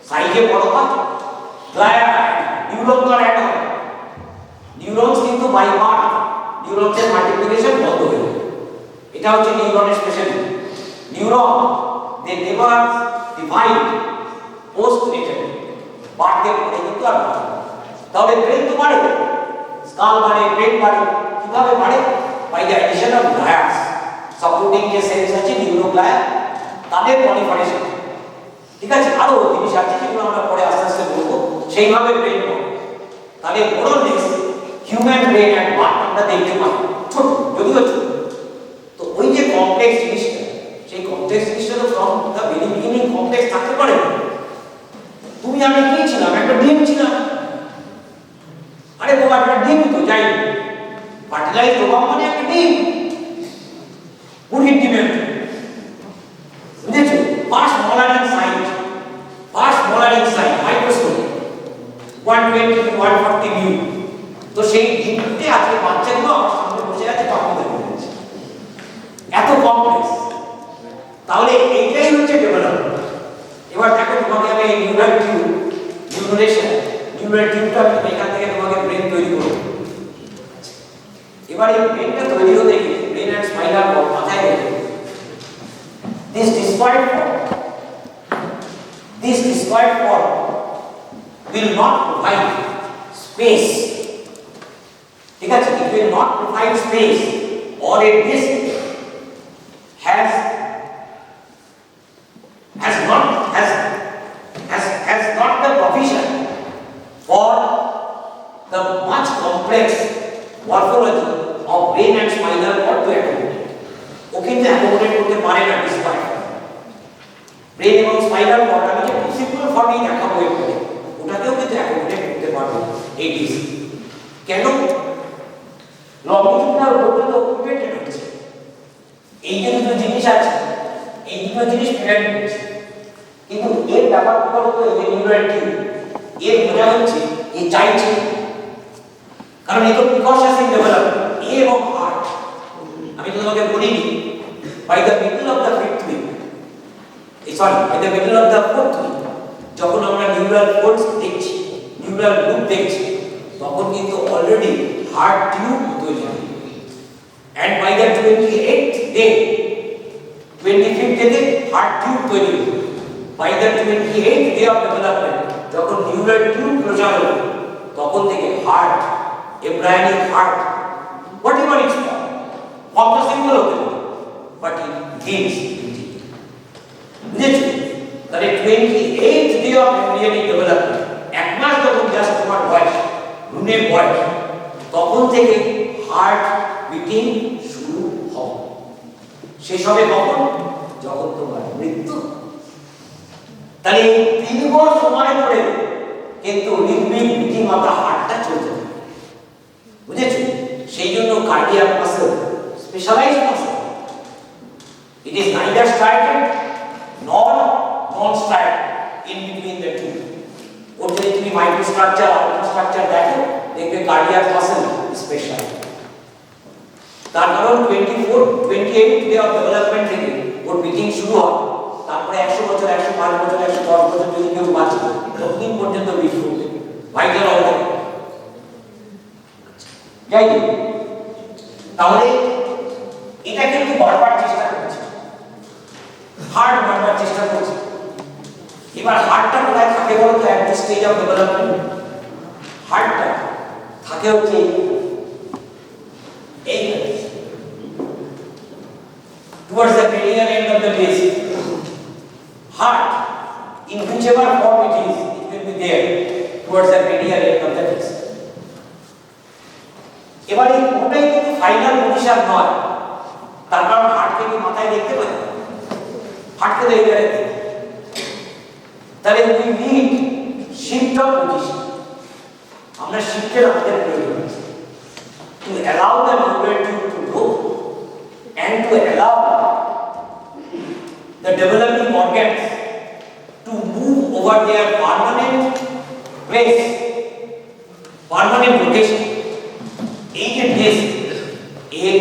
সাইজে বড় হয়, গ্লায়া নিউরন তো অ্যাড হয়, নিউরনস কিন্তু বাই বার্থ নিউরনসের মাল্টিপ্লিকেশন বন্ধ হয়ে যায়। এটা হচ্ছে নিউরনের speciality. Neuron they never divide postnatally, বাড়তে পড়ে কিন্তু আর বাড়ে। তাহলে ব্রেন তো বাড়ে, স্কাল বাড়ে, ব্রেন বাড়ে। কিভাবে বাড়ে? By the addition of glias, supporting যে সেলস আছে নিউরোগ্লায়া, তাদের প্রলিফারেশন। ঠিক আছে, আরো জিনিস আছে যেগুলো আমরা পরে আস্তে আস্তে বলবো। সেইভাবে ব্রেন বাড়ে। তাহলে বড় next human brain and birth আমরা দেখতে পাই ছোট, যদিও ছোট। তো ওই যে কমপ্লেক্স জিনিসটা, সেই কমপ্লেক্স জিনিসটা তো from the very beginning complex থাকতে পারে। তুমি আমি কি ছিলাম? একটা ডিম ছিলাম। আরে বাবা, একটা ডিম তো যাই, ফার্টিলাইজ প্রভাব মানে একটা ডিম, মুরগির ডিমের, বুঝেছো? ফার্স্ট মলারিং সাইট, মাইক্রোস্কোপ 120 to 140 মিউ। তো সেই ডিমতে আজকে বাচ্চাগুলো আমার সামনে বসে আছে, পাপড় দেখে যাচ্ছে, এত কমপ্লেক্স। তাহলে এইটাই হচ্ছে ডেভেলপমেন্ট। এবার দেখো তোমাকে আমি নিউরাল টিউব, নিউরোনেশন, নিউরাল টিউবটা আমি এখান থেকে তোমাকে ব্রেন তৈরি করব। এবার এই ব্রেনটা তৈরি হতে গিয়ে ব্রেন এন্ড স্পাইনাল কর্ড মাথায় রেখে this discoid form will not provide space. ঠিক আছে, it will not provide space, or a disc has not the provision for the much complex morphology of brain and spinal cord to accommodate. ও কিন্তু accommodate করতে পারে না despite. Brain এবং spinal cord আমি যে simple ফর্মেই দেখাবো এখানে, ওটাকেও কিন্তু অ্যাকোমোডেট করতে পারবে এই ডিস্ক। কেন? লংজিটিউডাল রোডটা তো অকুপেটেড হচ্ছে। এই যে দুটো জিনিস আছে, এই দুটো জিনিস প্রেজেন্ট হচ্ছে, কিন্তু এর ব্যাপারটা হলো তো এই যে নিউরাল টিউব, এর মজা হচ্ছে এ চাইছে, কারণ এই তো প্রিকশনাস ইন ডেভেলপমেন্ট। এ এবং হার্ট আমি তোমাকে বলিনি, by the middle of the fifth week, by the middle of the fourth week, যখন আমরা নিউরাল ফোল্ডস দেখছি, নিউরাল লুপ দেখছি, তখন কিন্তু অলরেডি হার্ট টিউব তৈরি হয়। And by the 28th day, 25th day, heart tube তৈরি হয়। By the 28th day of development, যখন নিউরাল টিউব ক্লোজার হলো, তখন থেকে heart, embryonic heart, whatever it's called, কমটা সিম্পল হতে পারে, বাট ইট গেইনস। বুঝেছো? তাহলে 28th ডে অফ এমব্রিয়নিক ডেভেলপমেন্ট, এক মাস যখন জাস্ট তোমার বয়স, ভ্রূণের বয়স, তখন থেকে হার্ট বিটিং শুরু হবে। শেষ হবে কখন? যখন তোমার মৃত্যু। তাহলে এই দীর্ঘ সময় ধরে কিন্তু রিদমিক বিটিং অফ দ্য হার্টটা চলতে থাকে। বুঝেছো? সেই জন্য cardiac muscle specialised muscle. It is neither striated nor non-straight, in between the two. ওর যদি তুমি মাইক্রোস্ট্রাকচার, আলট্রাস্ট্রাকচার দেখো, দেখবে কার্ডিয়াক মাসল স্পেশাল। তার কারণ 28 ডে অফ ডেভেলপমেন্ট থেকে ওর বিটিং শুরু হয়। তারপরে 100 বছর, 105 বছর, 110 বছর যদি কেউ বাঁচে, ততদিন পর্যন্ত বিট করবে ভাইটাল অর্গান। যাই হোক, তাহলে এটা কিন্তু বারবার চেষ্টা করছে, হার্ট বারবার চেষ্টা করছে। এবার হার্টটা কোথায় থাকে বলো তো? At this stage of development হার্টটা থাকে হচ্ছে এই towards the medial end of the base. Heart, in whichever form it is, it will be there towards the medial end of the base. এবার এই কোনটাই কিন্তু ফাইনাল পজিশন নয়, তার কারণ হার্টকে কি মাথায় দেখতে পাই? হার্টকে দেখতে পাই। তাহলে we need shift of position. আমরা শিফটের আমাদের প্রয়োজন আছে to allow the neural tube to grow and to allow the developing organs to move over their permanent place, permanent location. এই যে ডিস্ক, এর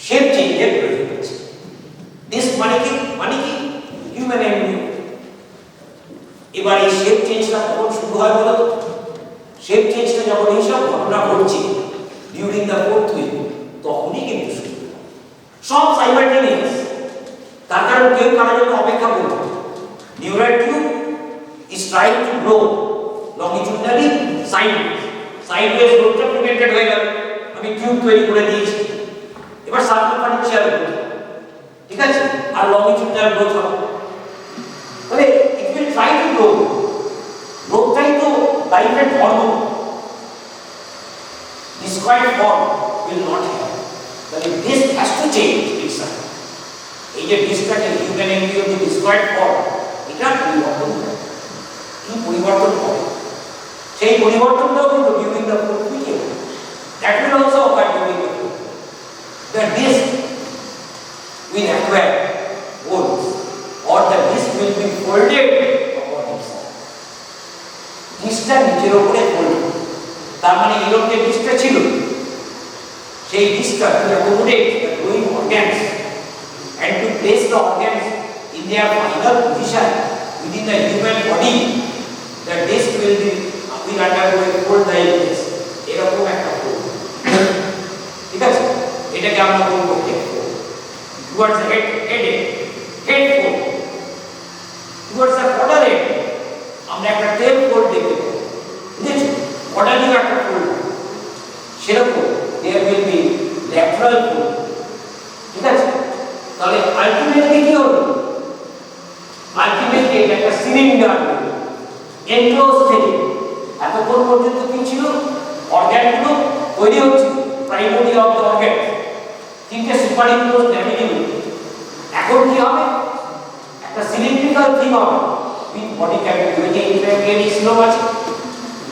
শেপ চেঞ্জের প্রয়োজন আছে। ডিস্ক মানে কি? Human embryo. এবার এই শেপ চেঞ্জটা কখন শুরু হয় বলো? শেপ চেঞ্জটা যখন এইসব ঘটনা ঘটছে ডিউরিং দ্য 4th উইক, তখনই কিন্তু শুরু হয়। সব সাইমালটেনিয়াস। তার কারণ কেউ কারোর জন্য অপেক্ষা করবে। Neural tube is trying to grow longitudinally sideways গ্রোথটা প্রিভেন্টেড হয়ে গেল, আমি টিউব তৈরি করে দিয়েছি। এবার সার্কামফারেন্সিয়াল গ্রোথ, ঠিক আছে, আর লংজিটিউডাল গ্রোথ হবে। তাহলে it will try to grow. গ্রোথটাই তো লাইফের ধর্ম। Describe form will not have. তাহলে this has to change itself. এই যে ডিসক্রাইব হিউম্যান এমব্রিও যে ডিসক্রাইব ফর্ম, এটা পরিবর্তন হবে। কি পরিবর্তন হবে? সেই পরিবর্তনটাও কিন্তু during the 4th week that will also occur during the 4th. The disc will acquire folds, or the disc will be folded upon itself. ডিস্কটা নিচের উপরে ফোল্ড, তার মানে এরকম যে ডিস্কটা ছিল, সেই ডিস্কটা to accommodate the growing organs and to place the organs in their final position within the human body, the disc will undergo a fold diagnosis. এরকম একটা ফোল্ড, ঠিক আছে, এটাকে আমরা বলবো head fold. towards the head fold, towards the caudal end আমরা একটা টেল fold দেখতে পাবো। বুঝেছো? caudal একটা ফোল্ড, সেরকম there will be lateral fold, ঠিক আছে। তাহলে আলটিমেটলি কি হলো? আলটিমেটলি এটা একটা সিলিন্ডার এনক্লোজ থেকে এতক্ষণ পর্যন্ত কি ছিল? অর্গানগুলো তৈরি হচ্ছে, প্রাইমরি অফ দ্য অর্গান, তিনটে সুপারইম্পোজ ল্যামিনিউল। এখন কি হবে? একটা সিলিন্ড্রিক্যাল থিং হবে উইথ বডি ক্যাভিটি। ওই যে ইন্ট্রাক্রেনিয়াল সিলোম আছে,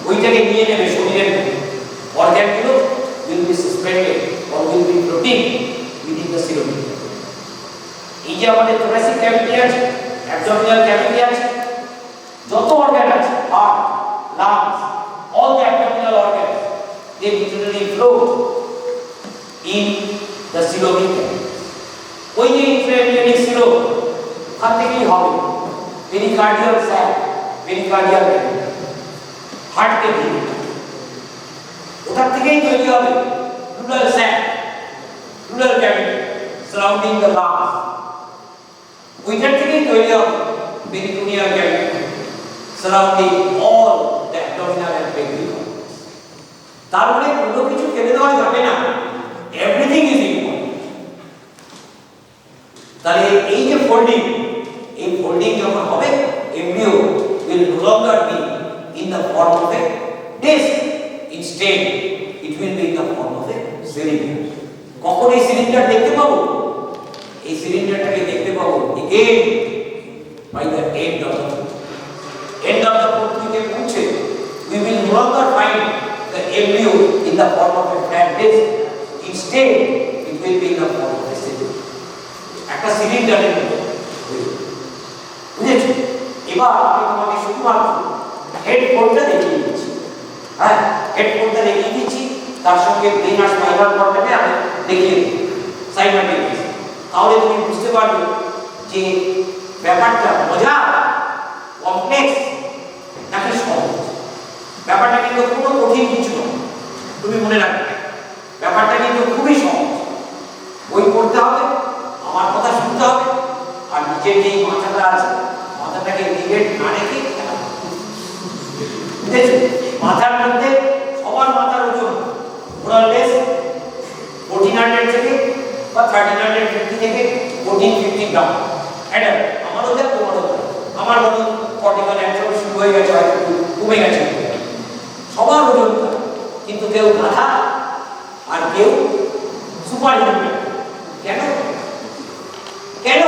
ওইটাকে নিয়ে নেবে শরীরের অর্গানগুলো will be suspended or will be floating within the coelom. এই যে আমাদের থোরাসিক ক্যাভিটি আছে, অ্যাবডোমিনাল ক্যাভিটি আছে, যত অর্গান আছে, heart, lungs, all the abdominal organs, they literally float in the coelomic cavity. ওই যে ইন্ট্রাক্রেনিয়াল সিলোম, ওখান থেকেই হবে পেরিকার্ডিয়াল স্যাক, পেরিকার্ডিয়াল ক্যাভিটি, হার্টকে ঘিরে। ওটার থেকেই তৈরি হবে pleural sac, pleural cavity surrounding the lungs. ওইটার থেকেই তৈরি হবে peritoneal cavity surrounding all the abdominal and pelvic. তার মানে কোনো কিছু ফেলে দেওয়া যাবে না, এভরিথিং ইজ ইকুয়াল। তাহলে এই যে ফোল্ডিং, এই ফোল্ডিং যখন হবে embryo will no longer be in the form of a disc, instead it will be in the form of a cylinder. কখন এই সিলিন্ডার দেখতে পাবো? এই সিলিন্ডারটাকে দেখতে পাবো again by the end of the fourth week পৌঁছে we will no longer find the embryo in the form of a flat disc, instead it will be in the form of a cylinder. একটা সিলিন্ডারের মতো বুঝেছো? এবার আমি তোমাকে শুধুমাত্র head ফোল্ডটা দেখিয়ে দিচ্ছি। হ্যাঁ, হেড ফোল্ডটা দেখিয়ে দিচ্ছি, তার সঙ্গে ব্রেন আর স্পাইনাল কর্ডটাকে আমি দেখিয়ে দিই সাইমালটেনিয়াসলি। তাহলে তুমি বুঝতে পারবে যে ব্যাপারটা মজা, কমপ্লেক্স নাকি সহজ। ব্যাপারটা কিন্তু কোনো কঠিন কিছু নয়, তুমি মনে রাখবে। ব্যাপারটা কিন্তু খুবই সহজ। বই পড়তে হবে, আমার কথা শুনতে হবে, আর নিজের যেই মাথাটা আছে মাথাটাকে নিগেট না রেখে খেলা। বুঝেছো? মাথার মধ্যে সবার মাথার ওজন মোরালেস 1400 থেকে বা 1350 থেকে 1450 গ্রাম। এটা আমারও দেখ, তোমারও দেখ। আমার মতো কর্টিক্যাল অ্যাকশন শুরু হয়ে গেছে, হয়তো কমে গেছে, সবার ওজন। কিন্তু কেউ গাধা আর কেউ সুপার হিউম্যান। কেন? কেন?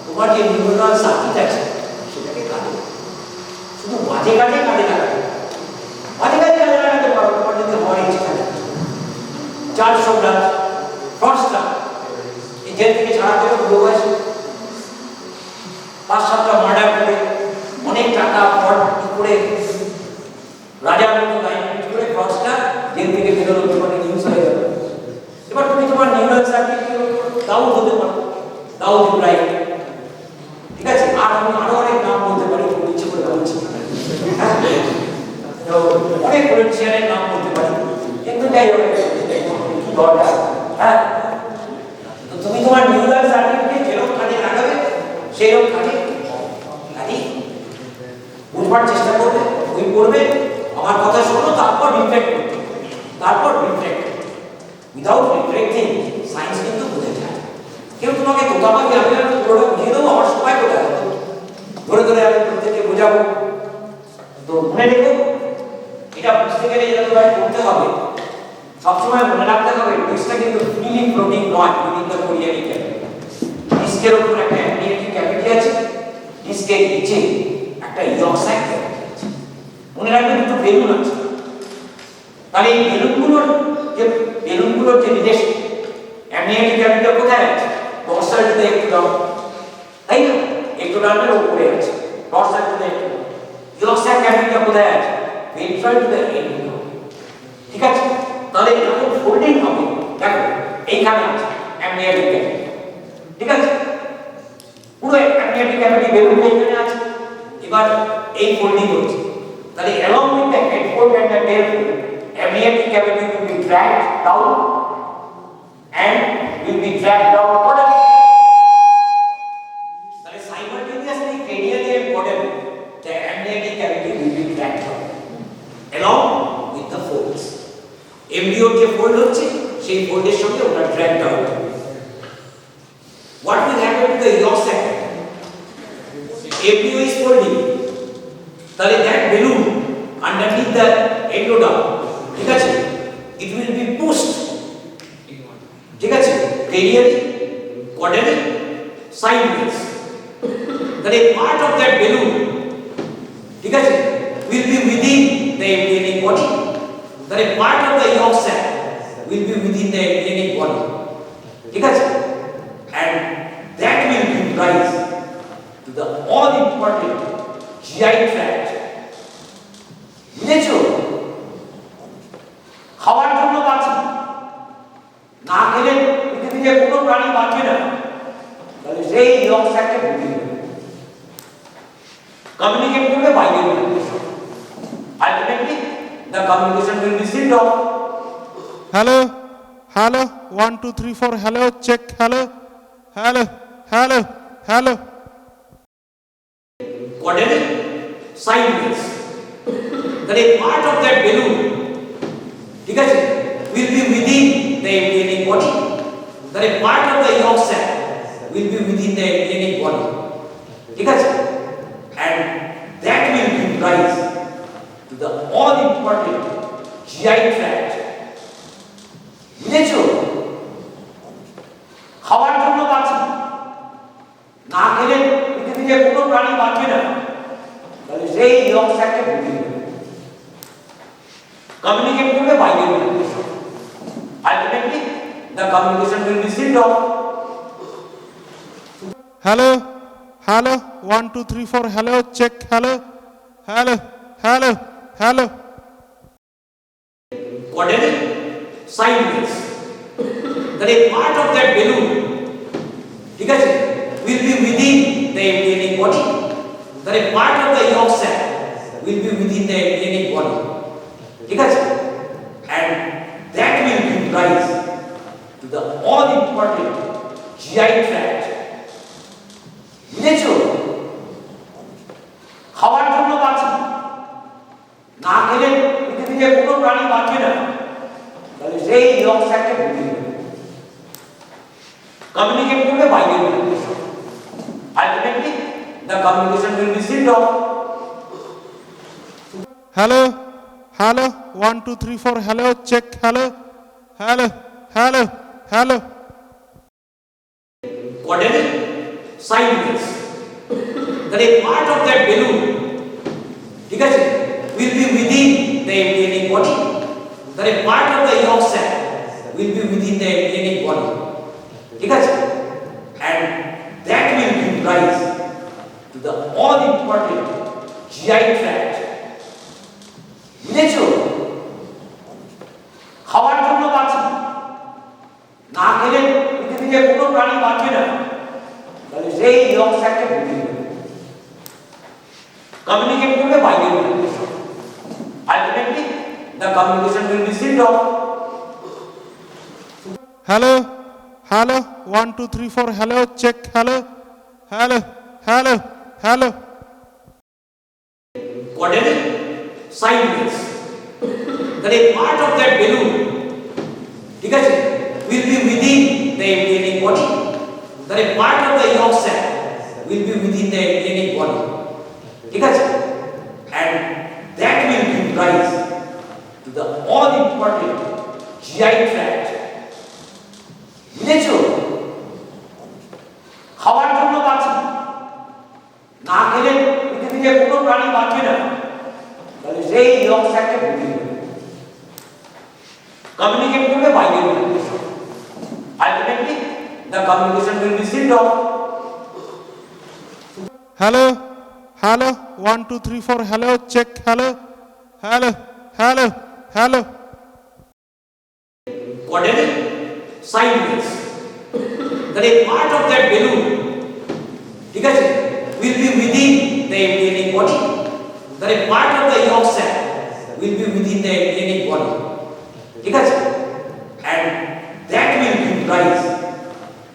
তোমার যে নিউরনাল সার্কিট আছে সেটাকে কাজে, শুধু মাঝে কাজে লাগাতে, মাঝে কাজে লাগাতে পারো। তোমার যদি হয় ইচ্ছে থাকে 400 গ্রাম ফ্রস্টটা এই জেল থেকে ছাড়া করে পুরো বয়সে 5-7টা মার্ডার করে অনেক টাকা ফ্রড করে রাজার মতো লাইন করে ফ্রস্টটা জেল থেকে বেরোলো, তোমাকে নিউজ হয়ে গেল। এবার তুমি তোমার নিউরাল সার্কিট দাউদ হতে পারো, দাউদ ইব্রাহিম, ঠিক আছে? আর আমি আরো অনেক নাম বলতে পারি, ইচ্ছে করে বলছি, তো অনেক পলিটিশিয়ানের নাম বলতে পারি, কিন্তু যাই হোক কি দরকার। হ্যাঁ, তো তুমি তোমার নিউরাল সার্কিটকে যেরকম কাজে লাগাবে সেরকম কাজে বুঝবার চেষ্টা করবে, বই পড়বে, আমার কথা শোনো, তারপর রিফ্লেক্ট করবে, তারপর রিফ্লেক্ট। উইদাউট রিফ্লেক্টিং সায়েন্স কিন্তু বোঝা যায়। কেউ তোমাকে তোতামাকে আমি পুরোটা বুঝিয়ে দেবো, আমার সময় কোথায় হবে? ধরে ধরে আমি প্রত্যেককে বোঝাবো। তো মনে রেখো, এটা বুঝতে গেলে যেটা তোমায় করতে হবে, সবসময় মনে রাখতে হবে ডিস্কটা কিন্তু ফ্রিলি ফ্লোটিং নয়, উইদিন দ্য কোরিয়ানি ক্যাভিটি। ডিস্কের উপর একটা অ্যামনিওটিক ক্যাভিটি আছে, ডিস্কের নিচে একটা ইয়কস্যাক ক্যাভিটি আছে। মনে রাখবেন দুটো বেলুন আছে। তাহলে এই বেলুনগুলোর যে রিলেশন, অ্যামনিওটিক ক্যাভিটিটা কোথায় আছে? ডরসাল টু দ্য এক্টোডার্ম, তাই না? এক্টোডার্মের উপরে আছে, ডরসাল টু দ্য এক্টোডার্ম। ইয়কস্যাক ক্যাভিটিটা কোথায় আছে? ভেন্ট্রাল টু দ্য এন্ডোডার্ম, ঠিক আছে? তাহলে যখন ফোল্ডিং হবে, দেখো এইখানে আছে অ্যামনিওটিক ক্যাভিটি, ঠিক আছে? পুরো অ্যামনিওটিক ক্যাভিটি বেলুনটা এখানে আছে। এবার এই ফোল্ডিং হচ্ছে, তাহলে along with the head fold and the tail fold, amniotic cavity will be dragged down and will be dragged down caudally. তাহলে simultaneously cranially and caudally the amniotic cavity will be dragged down along with the folds. embryo যে fold হচ্ছে সেই ফোল্ডের সঙ্গে ওটা drag down হবে। What will happen to the yolk-sac? embryo is folding, তাহলে that balloon underneath the endoderm, ঠিক আছে, it will be pushed, ঠিক আছে, cranially, caudally, sideways. তাহলে part of that balloon, ঠিক আছে, will be within the embryonic body. তাহলে part of the yolk sac will be within the embryonic body, ঠিক আছে, and that will give rise to the all important GI tract. বুঝেছো? খাওয়ার জন্য বাঁচি, না খেলে পৃথিবীতে কোনো প্রাণী বাঁচবে না। তাহলে সেই yolk sac-কে ঢুকিয়ে দেবে, কমিউনিকেট করবে বাইরের মানুষের সাথে। Ultimately, the communication will be sealed off. Hello, 1 2 3 4, hello, check, hello. Caudally, sideways. That a part of that balloon, ঠিক আছে, will be within the embryonic body. That a part of the yolk sac will be within the embryonic body. ঠিক আছে? And that will give rise to the all important GI tract. বুঝেছো? খাওয়ার জন্য বাঁচি না খেলে পৃথিবীতে কোনো প্রাণী বাঁচবে না, তাহলে সেই ইয়ক স্যাককে ভুগিয়ে দেবে, কমিউনিকেট করবে বাইরে বেরোবে। Ultimately the communication will be sealed off. Hello, hello, 1 2 3 4 hello, check, hello, hello, hello, hello. Quadrant sideways. That a part of that balloon, ঠিক আছে, will be within the embryonic body. That a part of the yolk sac will be within the embryonic body. ঠিক আছে? And that will give rise to the all important GI tract. বুঝেছো? খাওয়ার জন্য বাঁচি না খেলে পৃথিবীতে কোনো প্রাণী বাঁচবে না, তাহলে সেই ইয়ক স্যাককে ভুগিয়ে দেবে, কমিউনিকেট করবে বাইরে বেরোবে। Ultimately the communication will be sealed off. Hello, hello, 1 2 3 4 hello, check, hello, hello, hello, hello. Quadrant sideways. That a part of that balloon, ঠিক আছে, will be within the embryonic body. That a part of the yolk sac will be within the embryonic body. ঠিক আছে? And that will give rise to the all important GI tract. বুঝেছো? খাওয়ার জন্য বাঁচি না খেলে পৃথিবীতে কোনো প্রাণী বাঁচবে না, তাহলে সেই ইয়ক স্যাককে ভুগিয়ে দেবে, কমিউনিকেট করবে বাইরে বেরোবে। Ultimately the communication will be sealed off. Hello, hello, 1 2 3 4 hello, check, hello, hello, hello, hello. Quadrant sideways. That a part of that balloon, ঠিক আছে, will be within the embryonic body. That a part of the yolk sac will be within the embryonic body. ঠিক আছে? And that will give rise to the all important GI tract. বুঝেছো? খাওয়ার জন্য বাঁচি না খেলে পৃথিবীতে কোনো প্রাণী বাঁচবে না, তাহলে সেই ইয়ক স্যাককে ভুগিয়ে দেবে, কমিউনিকেট করবে বাইরে বেরোবে। Ultimately the communication will be sealed off. Hello, hello, 1 2 3 4 hello, check, hello, hello, hello, hello. Quadrant sideways. That a part of that balloon, ঠিক আছে, will be within the embryonic body. That a part of the yolk sac will be within the embryonic body. ঠিক আছে? And that will give rise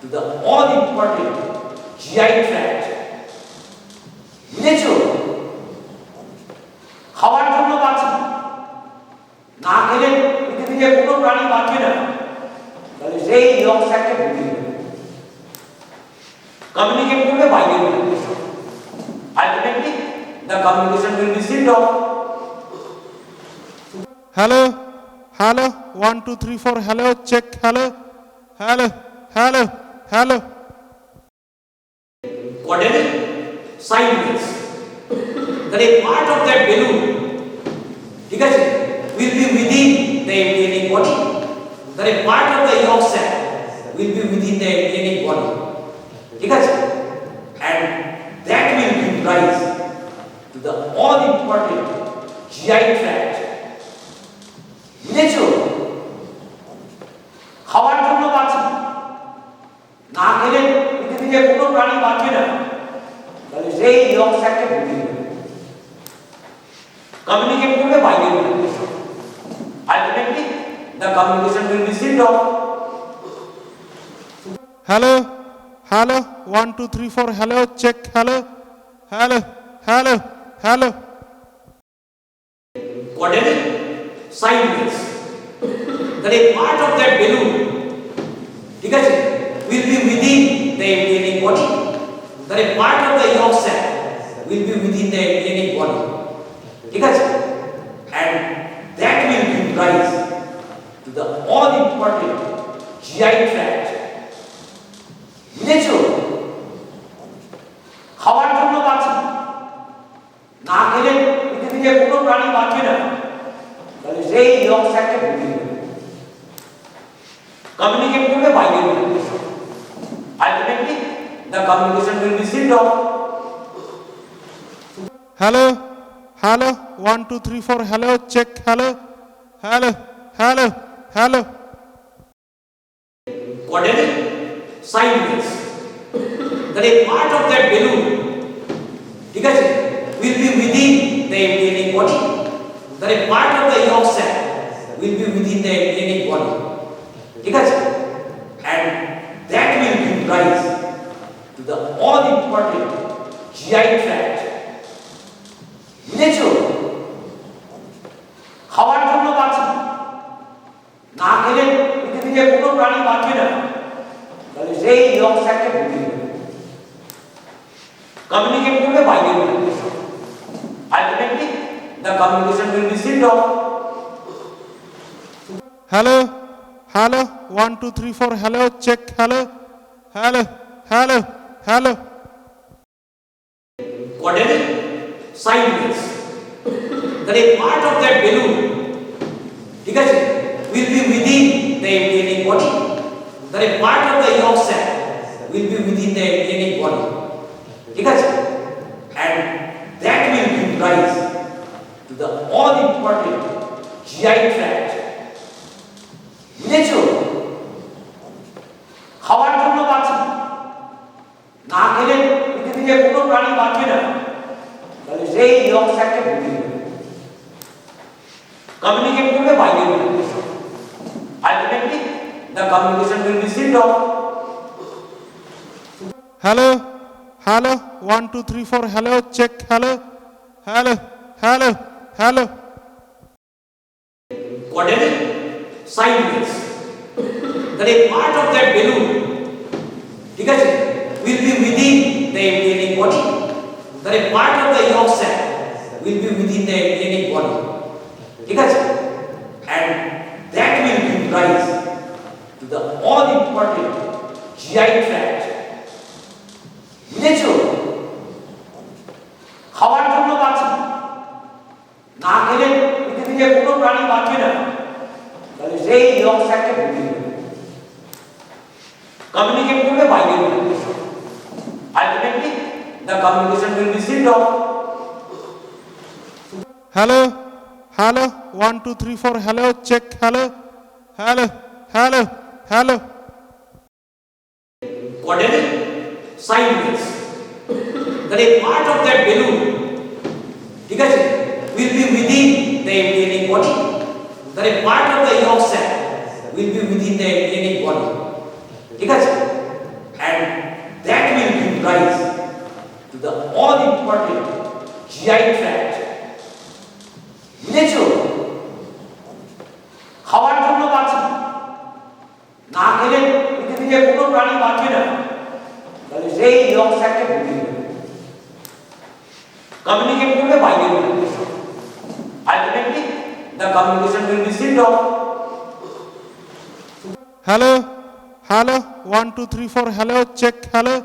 to the all important GI tract. বুঝেছো? খাওয়ার জন্য বাঁচি না খেলে পৃথিবীতে কোনো প্রাণী বাঁচবে না, তাহলে সেই ইয়ক স্যাককে ভুগিয়ে দেবে, কমিউনিকেট করবে বাইরে বেরোবে। Ultimately the communication will be sealed off. Hello, hello, 1 2 3 4 hello, check, hello, hello, hello, hello. Quadrant sideways. That a part of that balloon, ঠিক আছে, will be within the embryonic body. That a part of the yolk sac will be within the embryonic body. ঠিক আছে? And that will give rise to the all important GI tract. বুঝেছো? খাওয়ার জন্য বাঁচি না খেলে পৃথিবীতে কোনো প্রাণী বাঁচবে না, তাহলে সেই ইয়ক স্যাককে ভুগিয়ে দেবে, কমিউনিকেট করবে বাইরে বেরোবে। Ultimately the communication will be sealed off. Hello, hello, 1 2 3 4 hello, check, hello, hello, hello, hello. Quadrant sideways. That a part of that balloon, ঠিক আছে, will be within the embryonic body. The part of the yolk sac will be within the embryonic body. ঠিক আছে? And that will give rise to the all important GI tract. বুঝেছো? খাওয়ার জন্য বাঁচি না খেলে পৃথিবীতে কোনো প্রাণী বাঁচবে না, তাহলে সেই ইয়ক স্যাককে ভুগিয়ে দেবে, কমিউনিকেট করবে বাইরে। Ultimately the communication will be sealed off. Hello, hello, 1 2 3 4 hello, check, hello, hello, hello, hello. Quadratic sideways. That a part of that balloon, ঠিক আছে, will be within the embryonic body. That a part of the yolk sac will be within the embryonic body. ঠিক আছে? And that will give rise to the all important GI tract. বুঝেছো? খাওয়ার জন্য বাঁচি না খেলে পৃথিবীতে কোনো প্রাণী বাঁচবে না, তাহলে সেই ইয়ক স্যাককে ভুগিয়ে দেবে, কমিউনিকেট করবে বাইরে। Ultimately the communication will be sealed off. Hello, hello, 1 2 3 4 hello, check, hello, hello, hello, hello. Quadratic sideways. That a part of that balloon, ঠিক আছে, will be within the embryonic body. That a part of the yolk sac will be within the embryonic body. ঠিক আছে? And that will give rise to the all important GI tract. বুঝেছো? খাওয়ার জন্য বাঁচি না খেলে পৃথিবীতে কোনো প্রাণী বাঁচবে না, তাহলে সেই ইয়ক স্যাককে ভুগিয়ে দেবে, কমিউনিকেট করবে বাইরে। Ultimately the communication will be sealed off. Hello, hello, 1 2 3 4 hello, check, hello, hello, hello, hello. Quadratic sideways. That a part of that balloon, ঠিক আছে, will be within the embryonic body. That a part of the yolk sac will be within the embryonic body. ঠিক আছে? And that will give rise to the all important GI tract. বুঝেছো? খাওয়ার জন্য বাঁচি না খেলে পৃথিবীতে কোনো প্রাণী বাঁচবে না, তাহলে সেই ইয়ক স্যাককে ভুগিয়ে দেবে, কমিউনিকেট করবে বাইরে। Ultimately the communication will be sealed off. Hello, hello, 1 2 3 4 hello, check, hello, hello, hello, hello. Quadratic sideways. That a part of that balloon, ঠিক আছে, will be within the embryonic body. That a part of the yolk sac will be within the embryonic body. ঠিক আছে? And that will give rise to the all important GI tract. বুঝেছো? খাওয়ার জন্য বাঁচি না খেলে পৃথিবীতে কোনো প্রাণী বাঁচবে না, তাহলে সেই ইয়ক স্যাককে ভুগিয়ে দেবে, কমিউনিকেট করবে বাইরে। Ultimately the communication will be sealed off. Hello, hello, 1 2 3 4 hello, check, hello,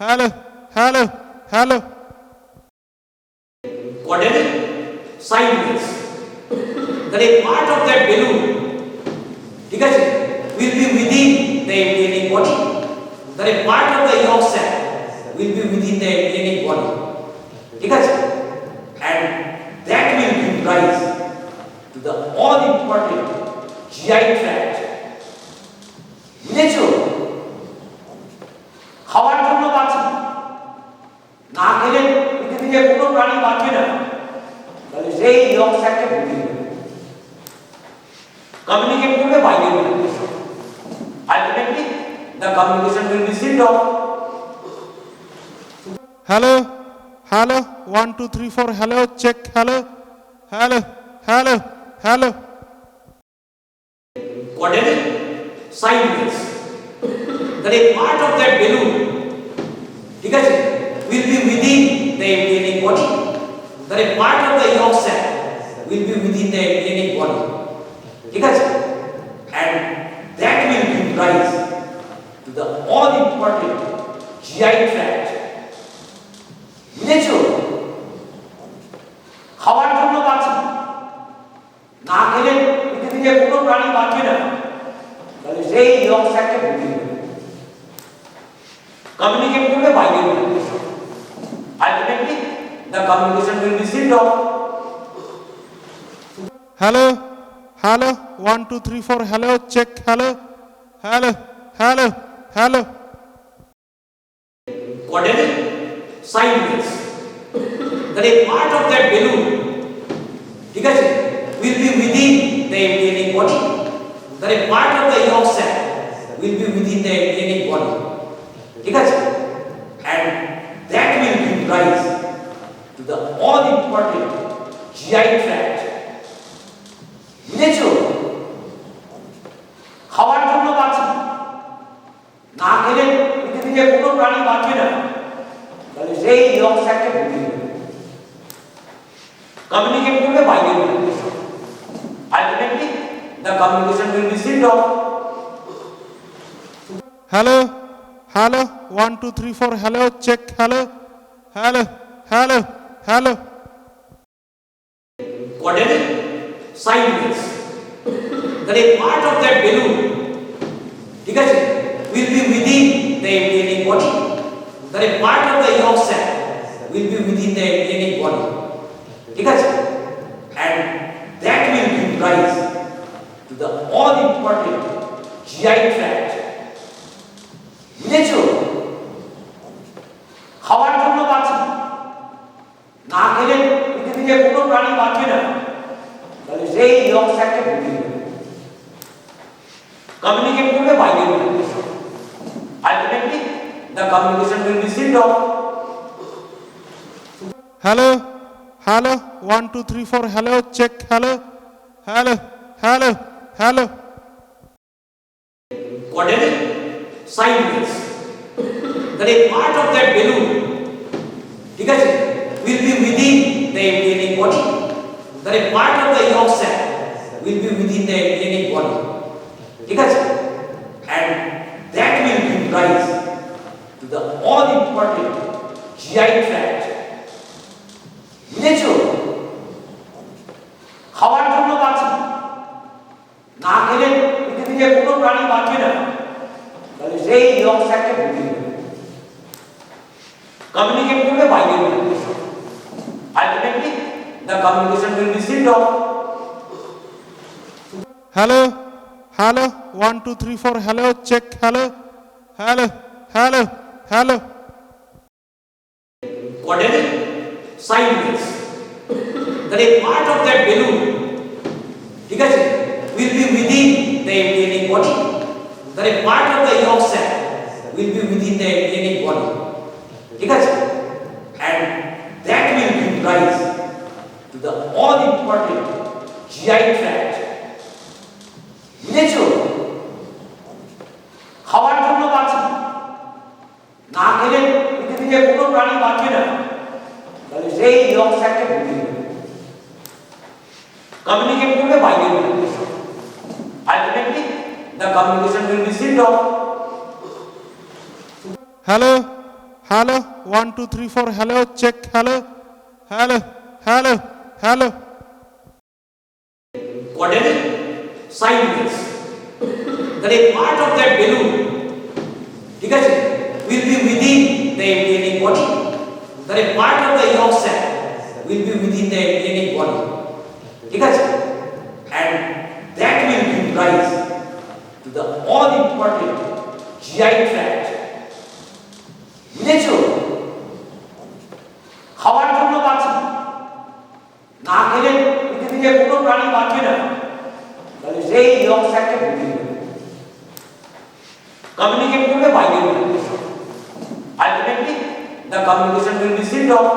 hello, hello, hello. Quadratic sideways. That a part of that balloon, ঠিক আছে, will be within the embryonic body. That a part of the yolk sac will be within the embryonic body. ঠিক আছে? And that will give rise to the all important GI tract. বুঝেছো? খাওয়ার জন্য বাঁচি না খেলে পৃথিবীতে কোনো প্রাণী বাঁচবে না, তাহলে সেই ইয়ক স্যাককে ভুগিয়ে দেবে, কমিউনিকেট করবে বাইরে। Ultimately the communication will be sealed off. Hello, hello, 1 2 3 4 hello, check, hello, hello, hello, hello. Quadratic sideways. that a part of that balloon, ঠিক আছে, will be within the embryonic body, that a part of the yolk sac will be within the embryonic body, ঠিক আছে, and that will give rise to the all important GI tract. বুঝেছো? খাওয়ার জন্য বাঁচি, না খেলে পৃথিবীতে কোনো প্রাণী বাঁচবে না, তাহলে সেই ইয়ক স্যাককে ভুগিয়ে দেবে, কমিউনিকেট করবে বাইরে। Ultimately the communication will be sealed off. Hello, hello, 1 2 3 4 hello, check, hello, hello, hello, hello. Caudal synovial, that a part of that balloon, ঠিক আছে, will be within the embryonic body, that a part of the yolk sac will be within the embryonic body, ঠিক আছে, and that will give rise to the all important GI tract. বুঝেছো? খাওয়ার জন্য বাঁচি, না খেলে পৃথিবীতে কোনো প্রাণী বাঁচবে না, তাহলে সেই ইয়ক স্যাককে ভুগিয়ে দেবে, কমিউনিকেট করবে বাইরে। Ultimately the communication will be sealed off. Hello, hello, 1 2 3 4 hello, check, hello, hello, hello, hello. Caudal synovial, that a part of that balloon, ঠিক আছে, will be within the embryonic body, that a part of the yolk sac will be within the embryonic body, ঠিক আছে, and that will give rise to the all important GI tract. বুঝেছো? খাওয়ার জন্য বাঁচি, না খেলে পৃথিবীতে কোনো প্রাণী বাঁচবে না, তাহলে সেই ইয়ক স্যাককে ভুগিয়ে দেবে, কমিউনিকেট করবে বাইরে। Ultimately the communication will be sealed off. Hello, hello, 1 2 3 4 hello, check, hello, hello, hello, hello. Caudal synovial, that a part of that balloon, ঠিক আছে, will be within the embryonic body, that a part of the yolk sac will be within the embryonic body, ঠিক আছে, and that will give rise to the all important GI tract. বুঝেছো? খাওয়ার জন্য বাঁচি, না খেলে পৃথিবীতে কোনো প্রাণী বাঁচবে না, তাহলে সেই ইয়ক স্যাককে ভুগিয়ে দেবে, কমিউনিকেট করবে বাইরে। Ultimately the communication will be sealed off. Hello, hello, 1 2 3 4 hello, check, hello, hello, hello, hello. Caudal synovial, that a part of that balloon, ঠিক আছে, will be within the embryonic body, that a part of the yolk sac will be within the embryonic body, ঠিক আছে, and that will give rise to the all important GI tract. বুঝেছো? খাওয়ার জন্য বাঁচি, না খেলে পৃথিবীতে কোনো প্রাণী বাঁচবে না, তাহলে সেই ইয়ক স্যাককে ভুগিয়ে দেবে, কমিউনিকেট করবে বাইরে। Ultimately the communication will be sealed off. Hello, hello, 1 2 3 4 hello, check, hello, hello, hello, hello. Caudal synovial, that a part of that balloon, ঠিক আছে, will be within the embryonic body, that a part of the yolk sac will be within the embryonic body, ঠিক আছে, and that will give rise to the all important GI tract. বুঝেছো? খাওয়ার জন্য বাঁচি, না খেলে পৃথিবীতে কোনো প্রাণী বাঁচবে না, তাহলে সেই ইয়ক স্যাককে ভুগিয়ে দেবে, কমিউনিকেট করবে বাইরে। Ultimately the communication will be sealed off.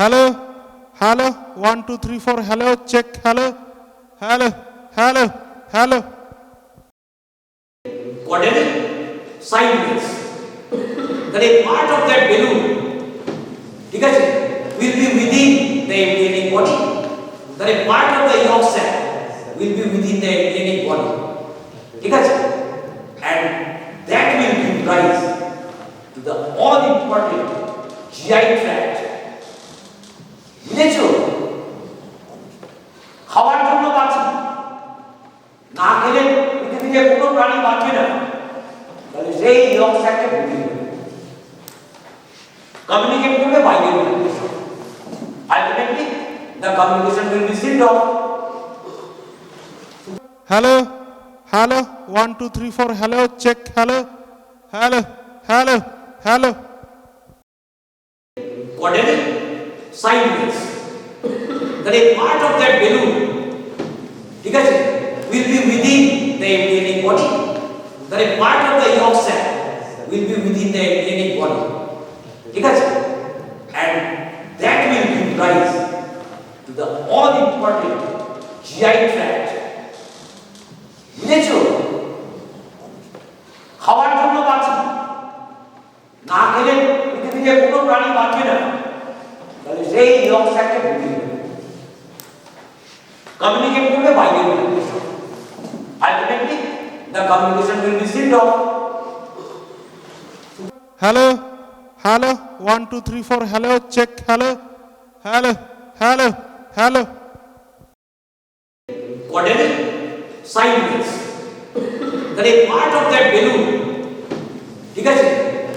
Hello, hello, 1 2 3 4 hello, check, hello, hello, hello, hello. quadratic sideways. That a part of that balloon, ঠিক আছে, will be within the embryonic body. That a part of the yolk sac will be within the embryonic body. ঠিক আছে, and that will give rise to the all important GI tract. বুঝেছো? খাওয়ার জন্য বাঁচে, না খেলে পৃথিবীতে কোনো প্রাণী বাঁচবে না। তাহলে সেই ইয়ক স্যাককে ভুগিয়ে দেবে, কমিউনিকেট করবে বাইরে। Ultimately the communication will be sealed off. Hello, hello, 1 2 3 4 hello, check, hello, hello, hello, hello. Quadratic sideways. That a part of that balloon, ঠিক আছে, will be within the embryonic body. That a part of the yolk sac will be within the embryonic body. ঠিক আছে, and that will give rise to the all important GI tract. বুঝেছো? খাওয়ার জন্য বাঁচে, না খেলে পৃথিবীতে কোনো প্রাণী বাঁচবে না। তাহলে সেই ইয়ক স্যাককে ভুগিয়ে দেবে, কমিউনিকেট করবে বাইরে। Ultimately the communication will be sealed off. Hello, hello, 1 2 3 4 hello, check, hello, hello, hello, hello. Quadratic sideways. That a part of that balloon, ঠিক আছে,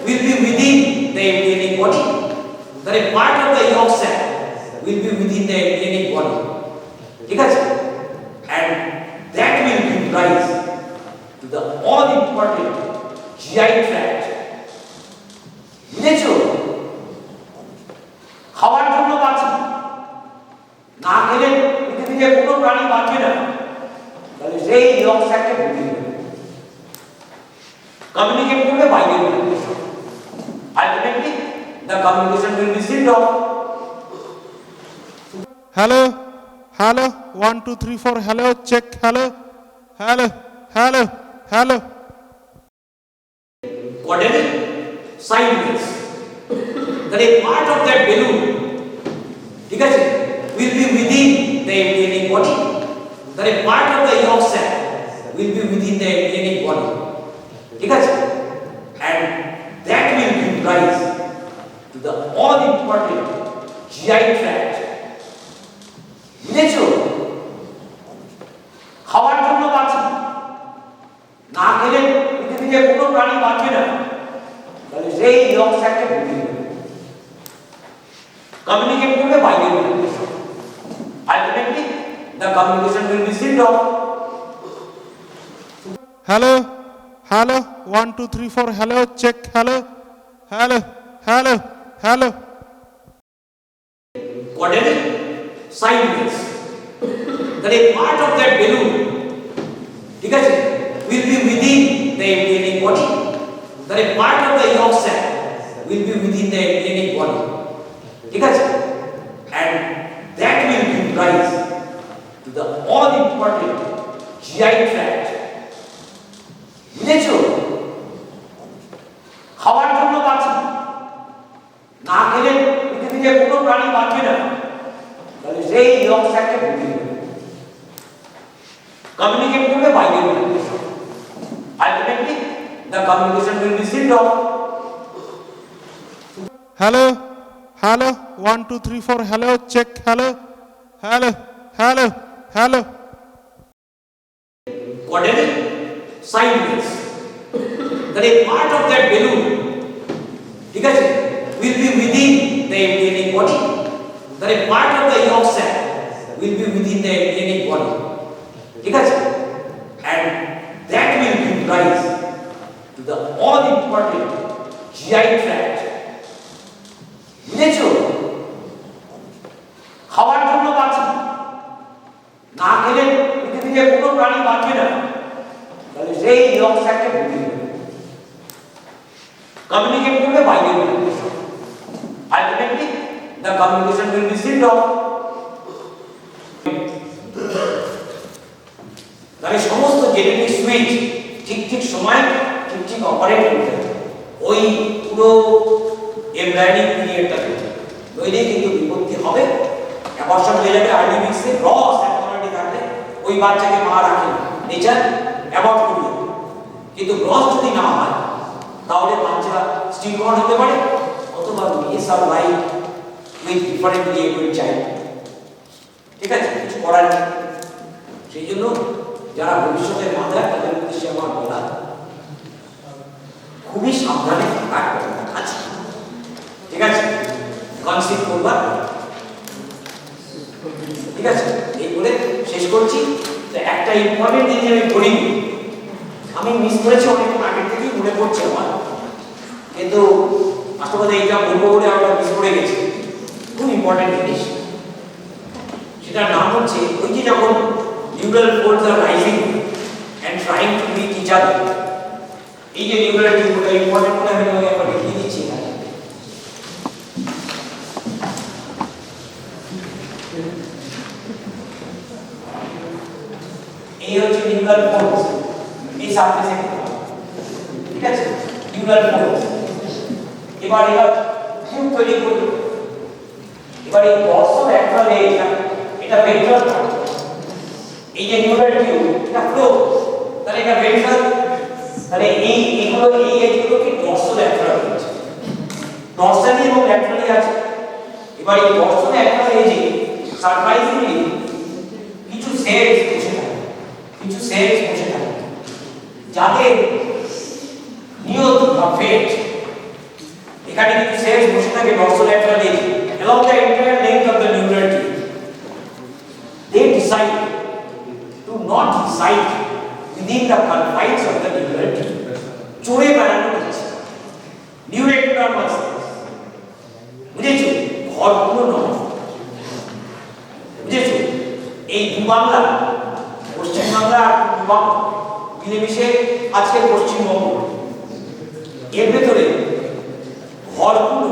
will be within the embryonic body. That a part of the yolk sac will be within the embryonic body. ঠিক আছে, and that will give rise to the all important GI tract. বুঝেছো? খাওয়ার জন্য বাঁচে, না খেলে পৃথিবীতে কোনো প্রাণী বাঁচবে না। তাহলে সেই ইয়ক স্যাককে ভুগিয়ে দেবে, কমিউনিকেট করবে বাইরে। Ultimately the communication will be sealed off. Hello, hello, 1 2 3 4 hello, check, hello, hello, hello, hello. Quadratic sideways. That a part of that balloon, ঠিক আছে, will be within the embryonic body. That a part of the yolk sac will be within the embryonic body. ঠিক আছে, and that will give rise to the all important GI tract. বুঝেছো? খাওয়ার জন্য বাঁচে, না খেলে পৃথিবীতে কোনো প্রাণী বাঁচবে না। তাহলে সেই ইয়ক স্যাককে ভুগিয়ে দেবে, কমিউনিকেট করবে বাইরে। Ultimately the communication will be sealed off. Hello, hello, 1 2 3 4 hello, check, hello, hello, hello, hello. Quadratic sideways. That a part of that balloon, ঠিক আছে, will be within the embryonic body. That a part of the yolk sac will be within the embryonic body. ঠিক আছে, and that will give rise to the all important GI tract. বুঝেছো? খাওয়ার জন্য বাঁচে, না খেলে পৃথিবীতে কোনো প্রাণী বাঁচবে না। তাহলে সেই ইয়ক স্যাককে ভুগিয়ে দেবে, কমিউনিকেট করবে বাইরে। Ultimately the communication will be sealed off. Hello, hello, 1 2 3 4 hello, check, hello, hello, hello, hello. Quadratic sideways. That a part of that balloon, ঠিক আছে, will be within the embryonic body. That a part of the yolk sac will be within the embryonic body. ঠিক আছে, and that will give rise to the all important GI tract. বুঝেছো? খাওয়ার জন্য বাঁচে, না খেলে পৃথিবীতে কোনো প্রাণী বাঁচবে না। তাহলে সেই ইয়ক স্যাককে ভুগিয়ে দেবে, কমিউনিকেট করবে বাইরে। Ultimately the communication will be sealed off. তাহলে সমস্ত জেনেটিক সুইচ ঠিকঠাক ঠিক সময় ঠিক অপারেট করতে হবে ওই পুরো এমব্রায়োনিক পিরিয়ডটাতে, নইলে কিন্তু বিপত্তি হবে। অ্যাবর্শন হয়ে যাবে আর্লিভিক্সে, গ্রস অ্যাবনর্মালিটি থাকলে ওই বাচ্চাকে মা রাখে নেচার অ্যাবর্ট করবে। কিন্তু গ্রস যদি না হয় তাহলে বাচ্চা স্টিলবর্ন হতে পারে অথবা মিস আর life with differently able child. ঠিক আছে, কিছু করার নেই। সেই জন্য যারা ভবিষ্যতের মাদার তাদের উদ্দেশ্যে আমার বলা খুবই সাবধানে থাকার কথা আছে। ঠিক আছে, কনসিভ করবার। ঠিক আছে, এই বলে শেষ করছি। তো একটা ইম্পর্টেন্ট জিনিস আমি বলিনি, আমি মিস করেছি অনেকক্ষণ আগের থেকেই মনে পড়ছে আমার, কিন্তু আসলে এইটা বলবো বলে আমরা মিস করে গেছি। খুব ইম্পর্টেন্ট জিনিস, সেটার নাম হচ্ছে ওই যে যখন neural folds are rising and trying to reach each other, এই যে নিউরাল টিউবটা ইম্পর্টেন্ট বলে আমি একবার লিখে দিচ্ছি। এই হচ্ছে নিউরাল ফোল্ডস, এই সারফেসে, ঠিক আছে, নিউরাল ফোল্ডস। এবার এটা টিউব তৈরি করবে। এবার এই ডরসাল ল্যাটারাল এজ, এটা ভেন্ট্রাল, এই যে নিউরাল টিউব এটা ফ্লো, তাহলে এটা ভেন্ট্রাল, তাহলে এইগুলো এই এজগুলো কি ডরসাল ল্যাটারাল এজ, ডরসালি এবং ল্যাটারালি আছে। এবার এই ডরসাল ল্যাটারাল এজে সারপ্রাইজিংলি কিছু সেলস বসে থাকে, কিছু সেলস বসে থাকে যাদের নিয়ত পারফেক্ট। এখানে কিছু সেলস বসে থাকে dorsal lateral edge along the entire length of the neural tube. They decide to not reside within the confines of the neural tube. চড়ে বেড়ানো হচ্ছে নিউরেক্টাল সেলস, বুঝেছো? ঘরগুলো নয়, বুঝেছো? এই দুবাংলা, পশ্চিমবাংলা আর দুবাংলা মিলেমিশে আজকে পশ্চিমবঙ্গ, এর ভেতরে ঘরগুলো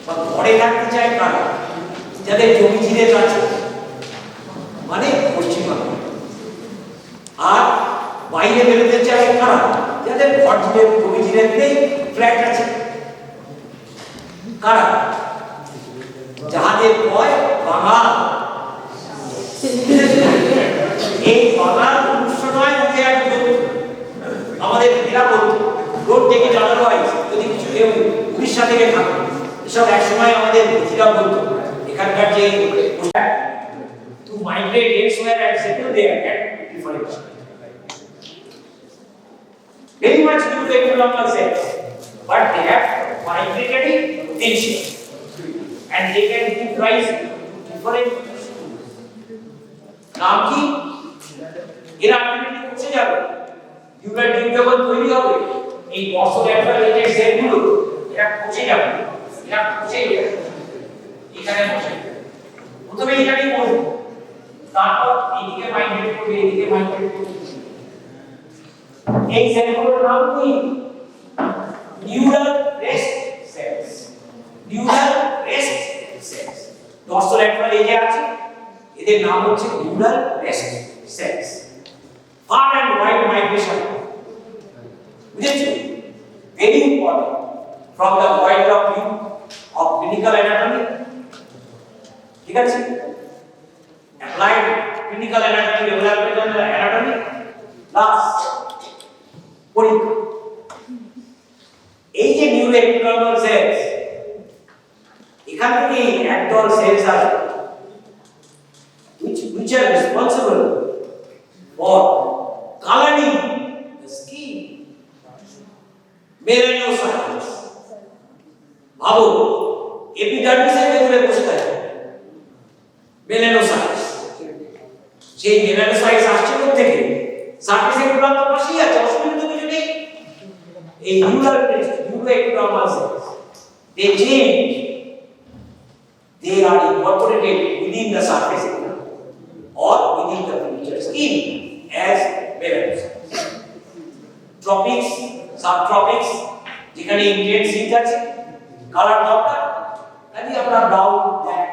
বা ঘরে থাকতে চায় কারা? যাদের জমি জিরে আছে, মানে পশ্চিমবঙ্গ। আর বাইরে বেরোতে চায় কারা? যাদের ঘর জিরে জমি জিরে নেই, ফ্ল্যাট আছে। কারা? যাদের কয় বাঙাল। এই বাঙাল উৎস নয়, ওকে একদম আমাদের এরা বলতো রোড থেকে জানানো হয় যদি কিছু কেউ উড়িষ্যা থেকে থাকে, এসব এক সময় আমাদের বুঝিরা বলতো এখানকার যে two migrate elsewhere and settle there at different very much due to economical sense, but they have migratory potential and they can give rise to different নাম কি? এরা আলটিমেটলি পৌঁছে যাবে নিউরাল টিউব যখন তৈরি হবে, এই ডরসোল্যাটারাল এজের সেলগুলো এরা পৌঁছে যাবে, এরা পৌঁছে যাবে এখানে বসে, প্রথমে এখানেই বসবে, তারপর এইদিকে মাইগ্রেট করবে, এইদিকে মাইগ্রেট করবে। এই সেলগুলোর নাম কি? Neural rest cells, neural rest cells. Dorsolateral এজে আছে, এদের নাম হচ্ছে neural rest cells. Far and wide migration, বুঝেছো? Very important from the point of view of clinical anatomy, ঠিক আছে, applied clinical anatomy, developmental anatomy, plus পরীক্ষা। এই যে নিউরোএপিডার্মাল সেলস, এখান থেকে একদল সেলস আছে which are responsible for coloring the skin, melanocytes। ভাবো এপিডার্মিসের ভেতরে বসে থাকে মেলানোসাইটস, সেই মেলানোসাইটস আসছে কোথা থেকে? সারফেসের প্রান্ত পাশেই আছে, অসুবিধা তো কিছু নেই। এই নিউরোএপিডার্মাল sales, they change, they are incorporated within the surface or within the future skin as melanocytes. Tropics, subtropics, যেখানে ইন্টেন্স হিট আছে, কালার দরকার, কাজে আমরা ব্রাউন ব্ল্যাক,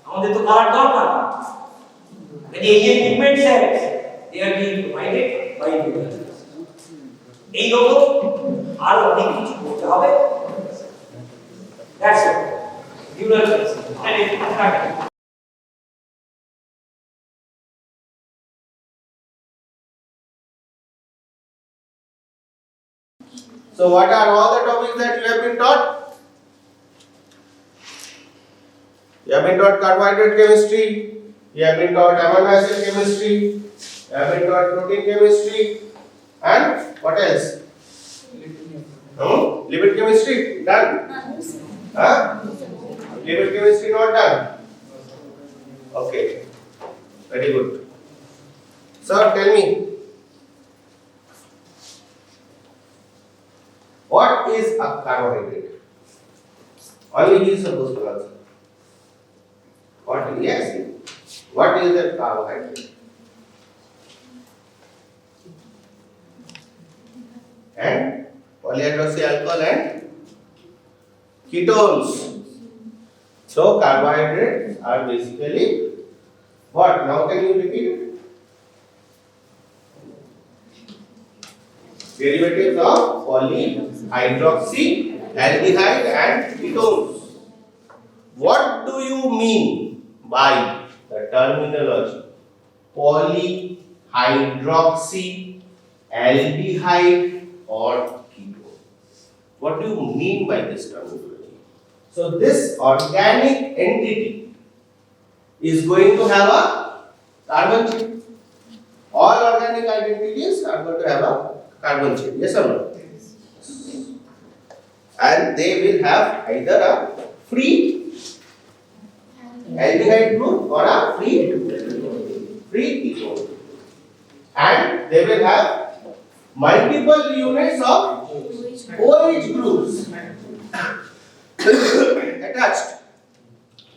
আমাদের তো কালার দরকার, কাজে এই যে pigment cells they are being provided by minerals। এই জন্য আরো অনেক কিছু করতে হবে। That's it. Neural plexus. So what are all the topics that you have been taught? You have been taught carbohydrate chemistry, you have been taught amino acid chemistry, you have been taught protein chemistry, and what else? Lipid chemistry done? Huh? Lipid chemistry not done? Okay, very good. Sir, tell me, what is a carbohydrate? Only he is supposed to answer. What? Yes. What is a carbohydrate? And polyhydroxy alcohol and ketones. So carbohydrates are basically what? Now can you repeat it? Derivatives of polyhydroxy aldehyde and ketones. What do you mean by the terminology polyhydroxy aldehyde or ketone? What do you mean by this terminology? So this organic entity is going to have a carbon chain. All organic identities are going to have a carbon chain. Yes or no? And they will have either a free aldehyde group or a free ketone. And they will have multiple units of OH groups attached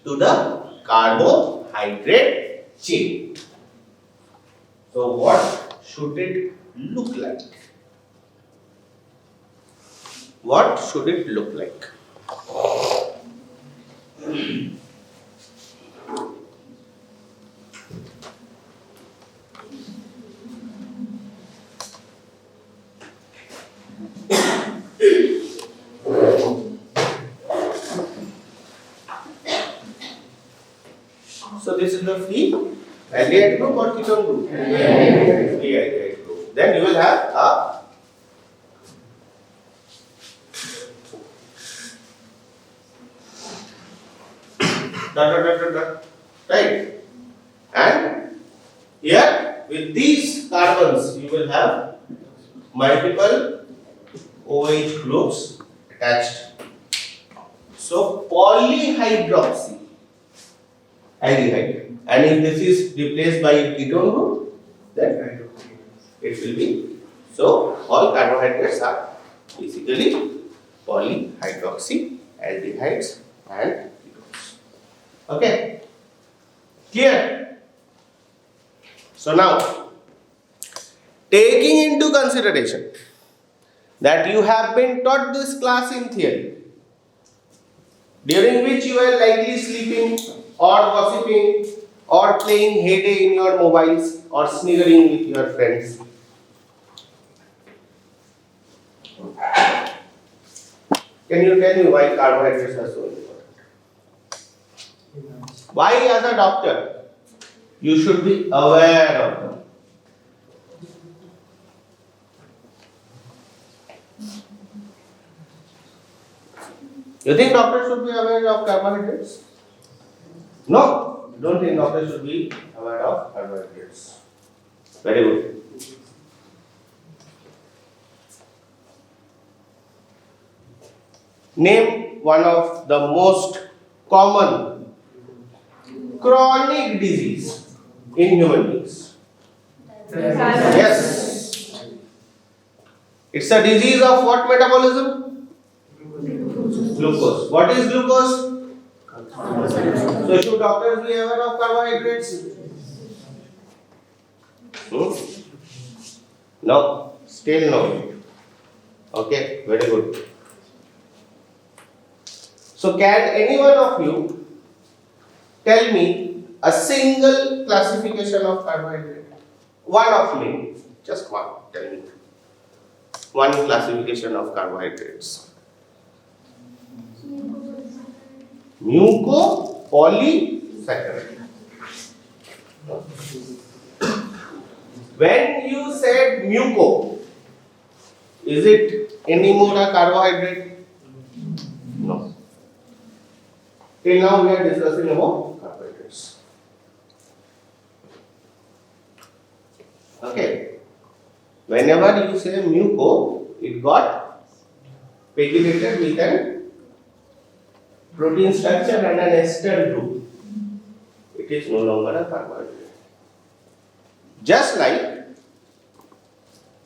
to the carbohydrate chain. So what should it look like? What should it look like? So this is the free aldehyde group or ketone group? Free aldehyde group. Then you will have a right? And here with these carbons you will have multiple OH groups attached. So polyhydroxy aldehyde, and if this is replaced by a ketone group, then it will be. So all carbohydrates are basically polyhydroxy aldehydes and ketones. Okay, clear? So now, taking into consideration that you have been taught this class in theory, during which you were likely sleeping or gossiping or playing heyday in your mobiles or sniggering with your friends. Can you tell me why carbohydrates are so important? Why, as a doctor, you should be aware of them? You think doctors should be aware of carbohydrates? No, don't think doctors should be aware of carbohydrates. Very good. Name one of the most common chronic disease in human beings. Yes. It's a disease of what metabolism? Glucose. What is glucose? So should doctors be aware of carbohydrates? No, still no. Okay, very good. So can any one of you tell me a single classification of carbohydrate? One of many, just one. Tell me. one classification of carbohydrates. Mucopolysaccharide. When you said muco, is it any more a carbohydrate? No. Till now we are discussing about carbohydrates. Okay. Whenever you say muco, it got pegylated with an protein structure and an ester group. It is no longer a carbohydrate. Just like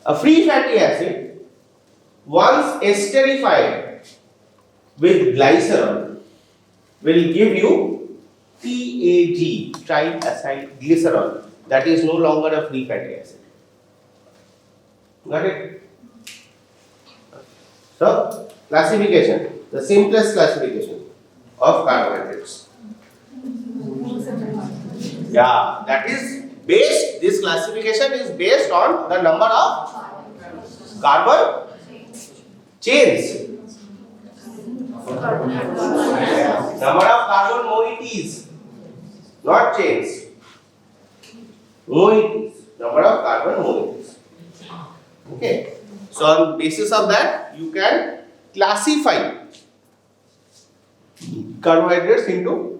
a free fatty acid, once esterified with glycerol, will give you TAG, triacylglycerol. That is no longer a free fatty acid. Got it? So, classification, the simplest classification of carbohydrates. Yeah, that is based, this classification is based on the number of carbon chains. Number of carbon moieties, not chains. Moieties, number of carbon moieties. Okay. So on basis of that, you can classify carbohydrates into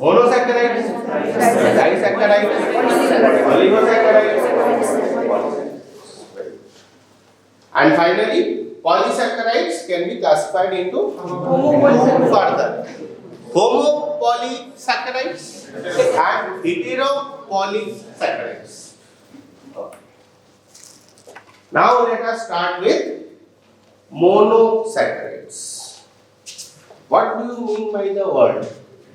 monosaccharides, disaccharides, oligosaccharides, and finally polysaccharides can be classified into further homopolysaccharides and heteropolysaccharides. Okay. Now let us start with monosaccharides. What do you mean by the word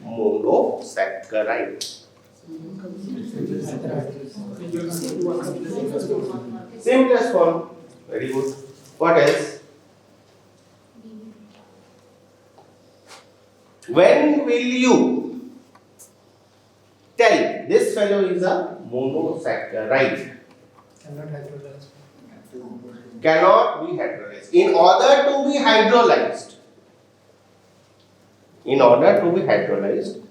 monosaccharide? Simplest form. Very good. What else? When will you tell this fellow is a monosaccharide? Cannot be hydrolyzed. In order to be hydrolyzed,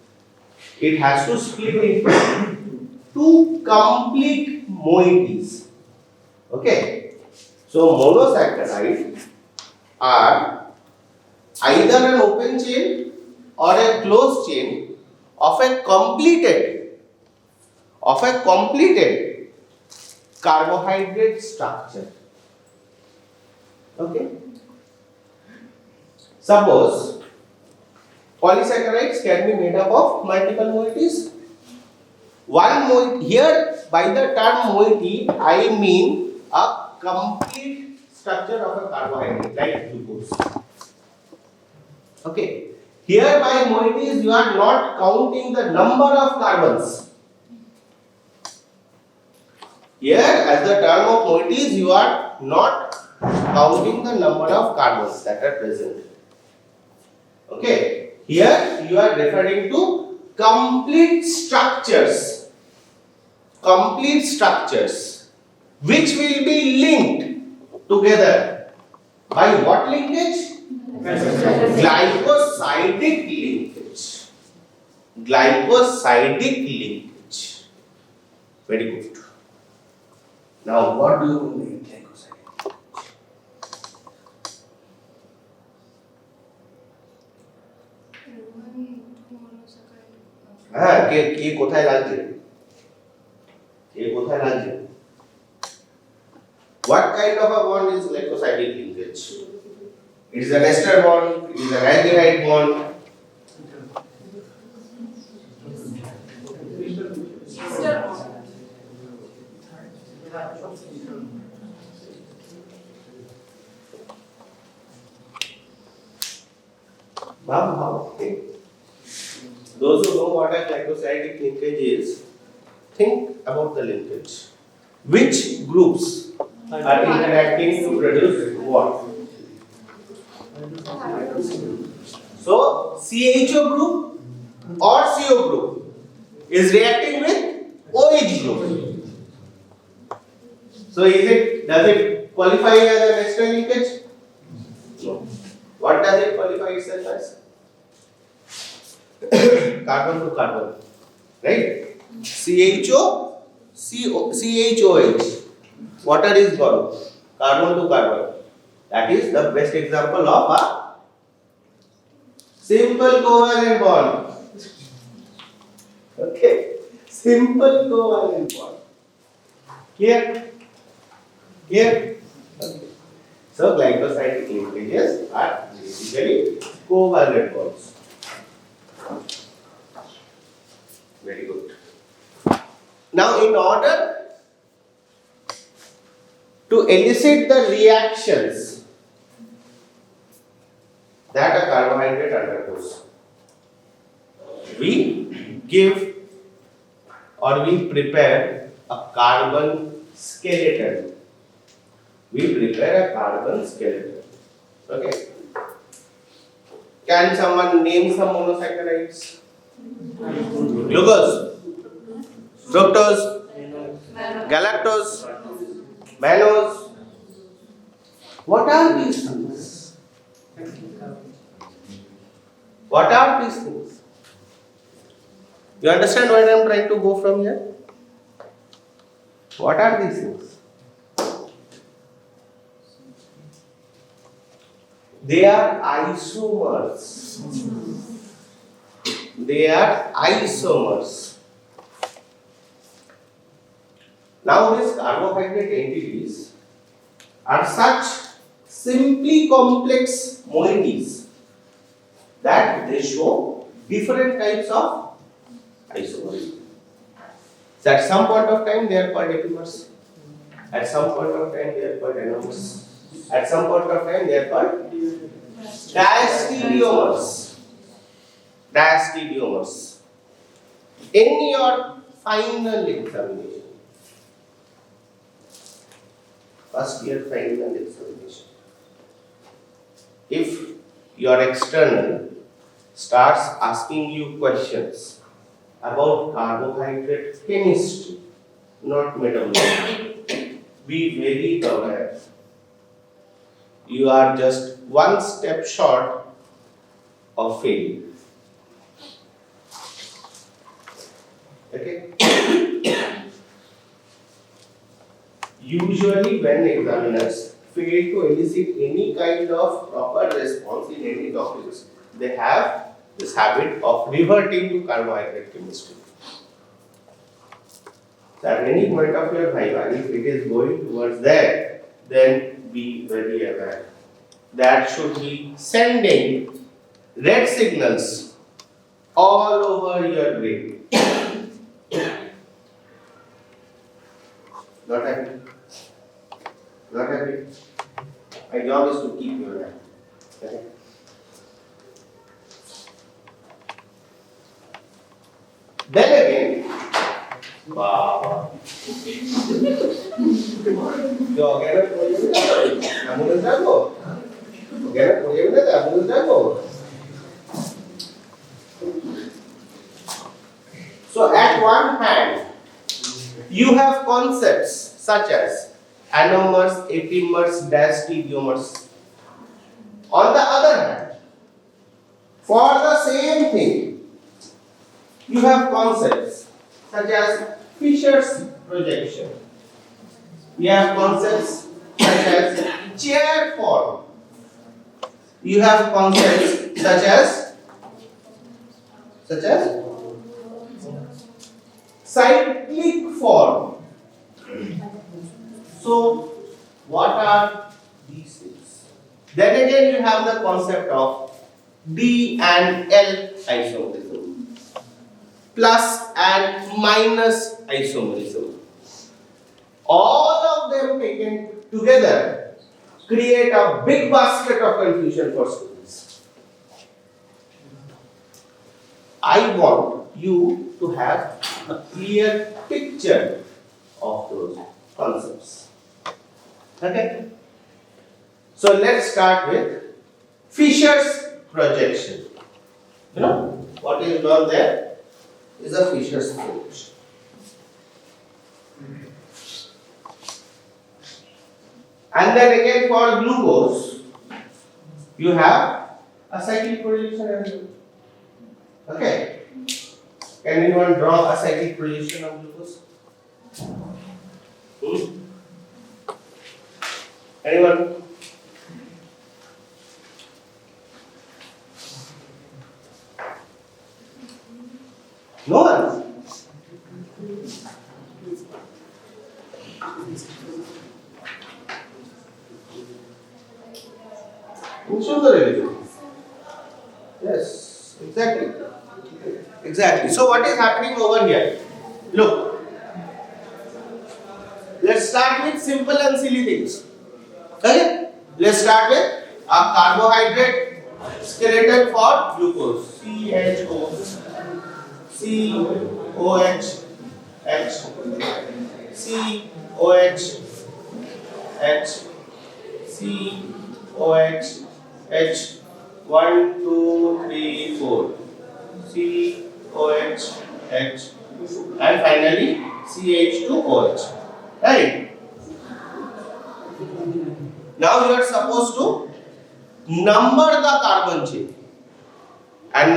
it has to split into two complete moieties. Okay. So monosaccharides are either an open chain or a closed chain of a completed carbohydrate structure. Okay. Suppose polysaccharides can be made up of multiple moieties. One moiety, here by the term moiety I mean a complete structure of a carbohydrate like glucose. Okay. Here by moieties you are not counting the number of carbons. Here as the term of moieties you are not counting the number of carbons that are present. Okay. Here you are referring to complete structures which will be linked together by what linkage? Glycosidic linkage. Very good. Now what do you mean glycosidic? কে কোথায় লাগছে? What kind of a bond is glycosidic linkage? It is an ester bond, it is an aldehyde bond. Okay. Those who know what a glycosidic linkage is, think about the linkage. Which groups are interacting to produce what? So, CHO group or CO group is reacting with OH group. So does it qualify as an external linkage? No. What does it qualify itself as? Carbon to carbon, right? CHOH. Water is gone. Carbon to carbon. That is the best example of a simple covalent bond. Okay. Simple covalent bond. Clear? Clear? Okay. So glycosidic linkages are basically covalent bonds. Very good. Now, in order to elicit the reactions that a carbohydrate undergoes, we give or we prepare a carbon skeleton. We prepare a carbon skeleton. Okay. Can someone name some monosaccharides? Glucose, fructose, galactose, mannose. What are these things? What are these things? You understand where I am trying to go from here? What are these things? They are isomers. They are isomers. Now these carbohydrate entities are such simply complex moieties that they show different types of isomers. So at some point of time they are called epimers. At some point of time they are called anomers. At some point of time they are called diastereomers. Diastereomers. In your final examination, first year final examination, if your external starts asking you questions about carbohydrate chemistry, not metabolism, be very aware. You are just one step short of failure. Okay? Usually when examiners fail to elicit any kind of proper response in any topics, they have this habit of reverting to carbohydrate chemistry. So at any point of your viva, if it is going towards that, then be very aware. That should be sending red signals all over your brain. Not happy? Not happy? My job is to keep you happy. Okay? Then again, wow. Yo, get up for you. I'm going to go. Get up for you. I'm going to go. So, at one hand, you have concepts such as anomers, epimers, diastereomers. On the other hand, for the same thing, you have concepts such as Fisher's projection. You have concepts such as chair form. You have concepts such as cyclic form. So, what are these things? Then again, you have the concept of D and L isomerism, plus and minus isomerism. All of them taken together create a big basket of confusion for students. I want you to have a clear picture of those concepts. Okay? So let's start with Fisher's projection. You know what is done there is a Fisher's projection. And then again for glucose, you have a cyclic projection as well. Okay. Can anyone draw a cyclic projection of glucose? Anyone? No one? Yes, exactly. Exactly. So what is happening over here? Look. Let's start with simple and silly things. Okay? Let's start with a carbohydrate skeleton for glucose. CHO. COH. H. COH. H. COH. H. 1, 2, 3, 4. COH. H. And finally CH2OH. Right? Now you are supposed to number the carbon chain. And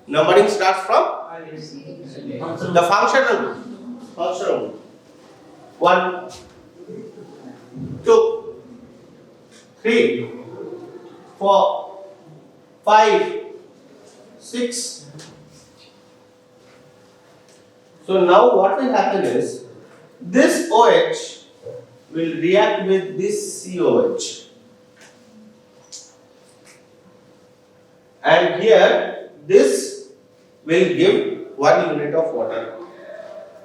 numbering starts from the functional group. Functional group. 1, 2, 3, 4, 5, 6. So now what will happen is this OH will react with this COH. And here this will give 1 unit of water.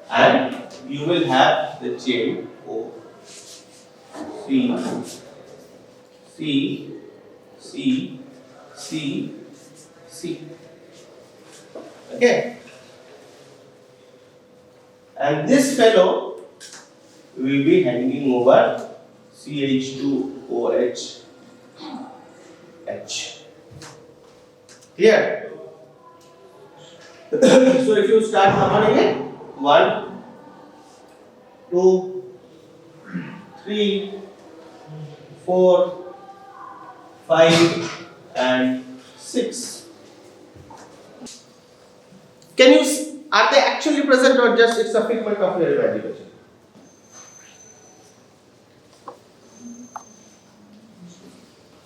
And you will have the chain O, C, C, C, C, C. Okay? And this fellow will be hanging over CH2OH H. Clear? So if you start numbering it, 1, 2, 3, 4, 5, and 6. Can you see, are they actually present or just it's a figment of your imagination?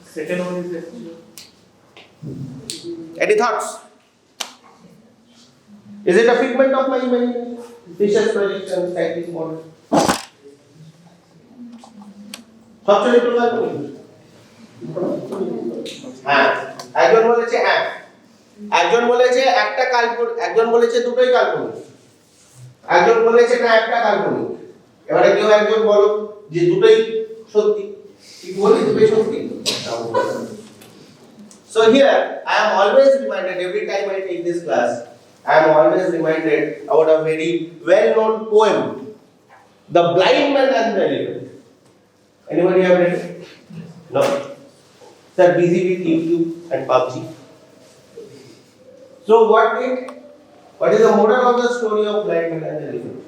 Second one is actually. Any thoughts? Is it a figment of my imagination? Fisher's projection, cyclic model. সবচেয়ে একটু লাগবে হ্যাঁ একজন বলেছে একজন বলেছে একটা কাল্পনিক একজন বলেছে দুটোই কাল্পনিক একজন বলেছে না একটা কাল্পনিক এবারে কেউ একজন বলো যে দুটোই সত্যি কি বলি দুটোই সত্যি So here I am always reminded every time I take this class I am always reminded about a very well known poem The Blind Man and the Elephant. Anybody have read it? No. They're busy with YouTube and PUBG. So what is the moral of the story of blind man and the elephant?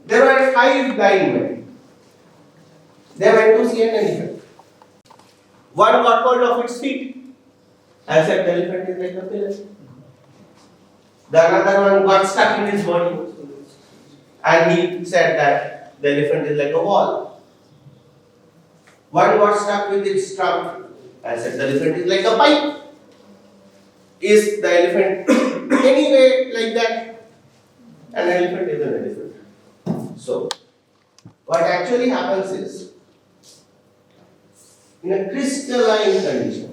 There were 5 blind men. They went to see an elephant. One got hold of its feet and said the elephant is like a pillar. The another one got stuck in his body and he said that the elephant is like a wall. One got stuck with its trunk and said the elephant is like a pipe. Is the elephant anyway like that? An elephant is an elephant. So, what actually happens is, in a crystalline condition,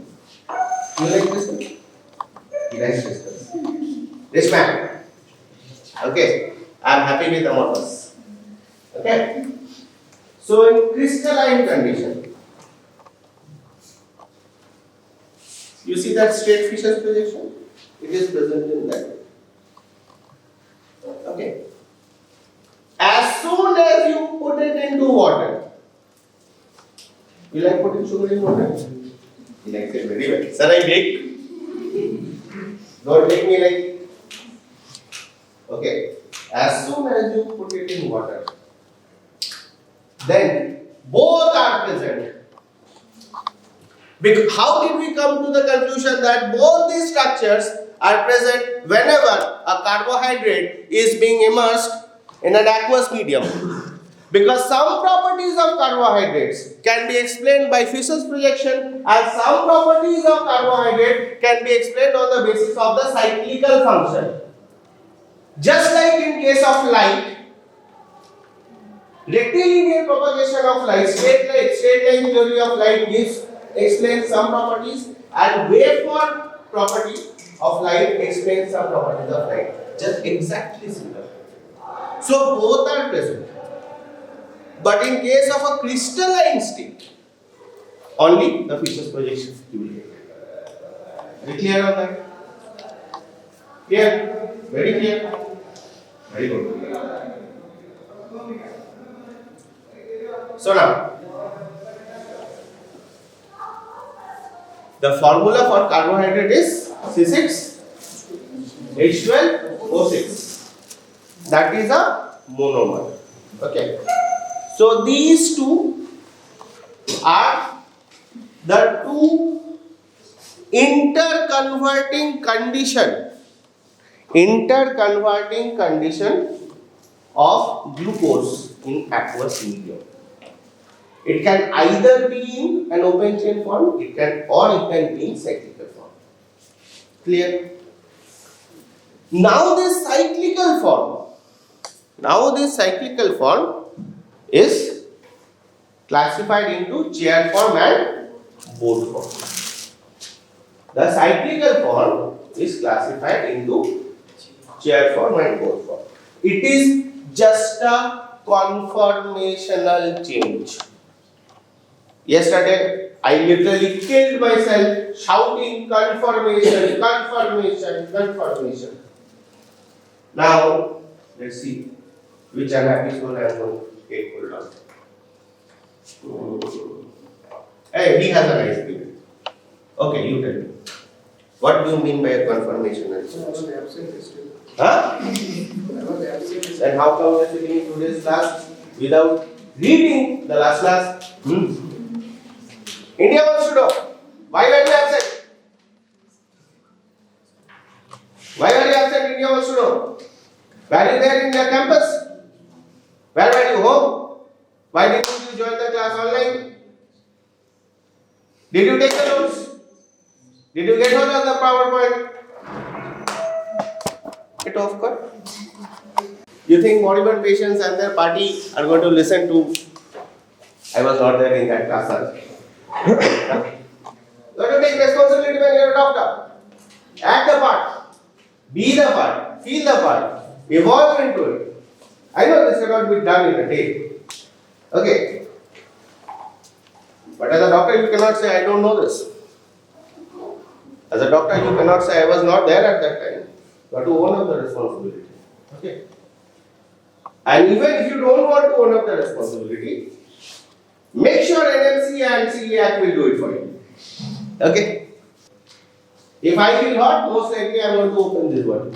you like crystal? He likes crystals. This man. Okay, I am happy with amorphous. Okay. So, in crystalline condition, you see that straight Fisher's projection? It is present in that way. Okay. As soon as you put it into water, you like putting sugar in water? He likes it very well. Sir, I bake. Don't make me like. Okay. As soon as you put it in water, then Both are present. How did we come to the conclusion that both these structures are present whenever a carbohydrate is being immersed in an aqueous medium? Because some properties of carbohydrates can be explained by Fisher's projection and some properties of carbohydrate can be explained on the basis of the cyclical function. Just like in case of light, rectilinear propagation of light, straight line theory of light explains some properties, and waveform property of light explains some properties of light. Just exactly similar. So both are present. But in case of a crystalline state, only the Fisher's projection you will get. Are you clear on that? Clear? Very clear? Very good. So now, the formula for carbohydrate is C6H12O6. That is a monomer. Okay. So these two are the two interconverting condition of glucose in aqueous medium. It can either be in an open chain form, or it can be in cyclical form. Clear? Now this cyclical form is classified into chair form and boat form. The cyclical form is classified into chair form and boat form. It is just a conformational change. Yesterday, I literally killed myself shouting conformation. Now, let's see which unhappy soul I am going to take hold of. Hey, he has a nice period. Okay, you tell me. What do you mean by a conformational change? I was absent yesterday. Huh? I was absent. Then how come you are sitting in today's class without reading the last class? India wants to know, why were you absent? Why were you absent? India wants to know. Were you there in the campus? Where were you home? Why didn't you join the class online? Did you take the notes? Did you get hold of the PowerPoint? Get off, course. You think moribund patients and their party are going to listen to? I was not there in that class. You have to take responsibility when you are a doctor. Act the part, be the part, feel the part, evolve into it. I know this cannot be done in a day. Okay. But as a doctor, you cannot say, I don't know this. As a doctor, you cannot say, I was not there at that time. You have to own up the responsibility. Okay. And even if you don't want to own up the responsibility, make sure NMC and CE Act will do it for you. Okay? If I feel hot, most likely I am going to open this button.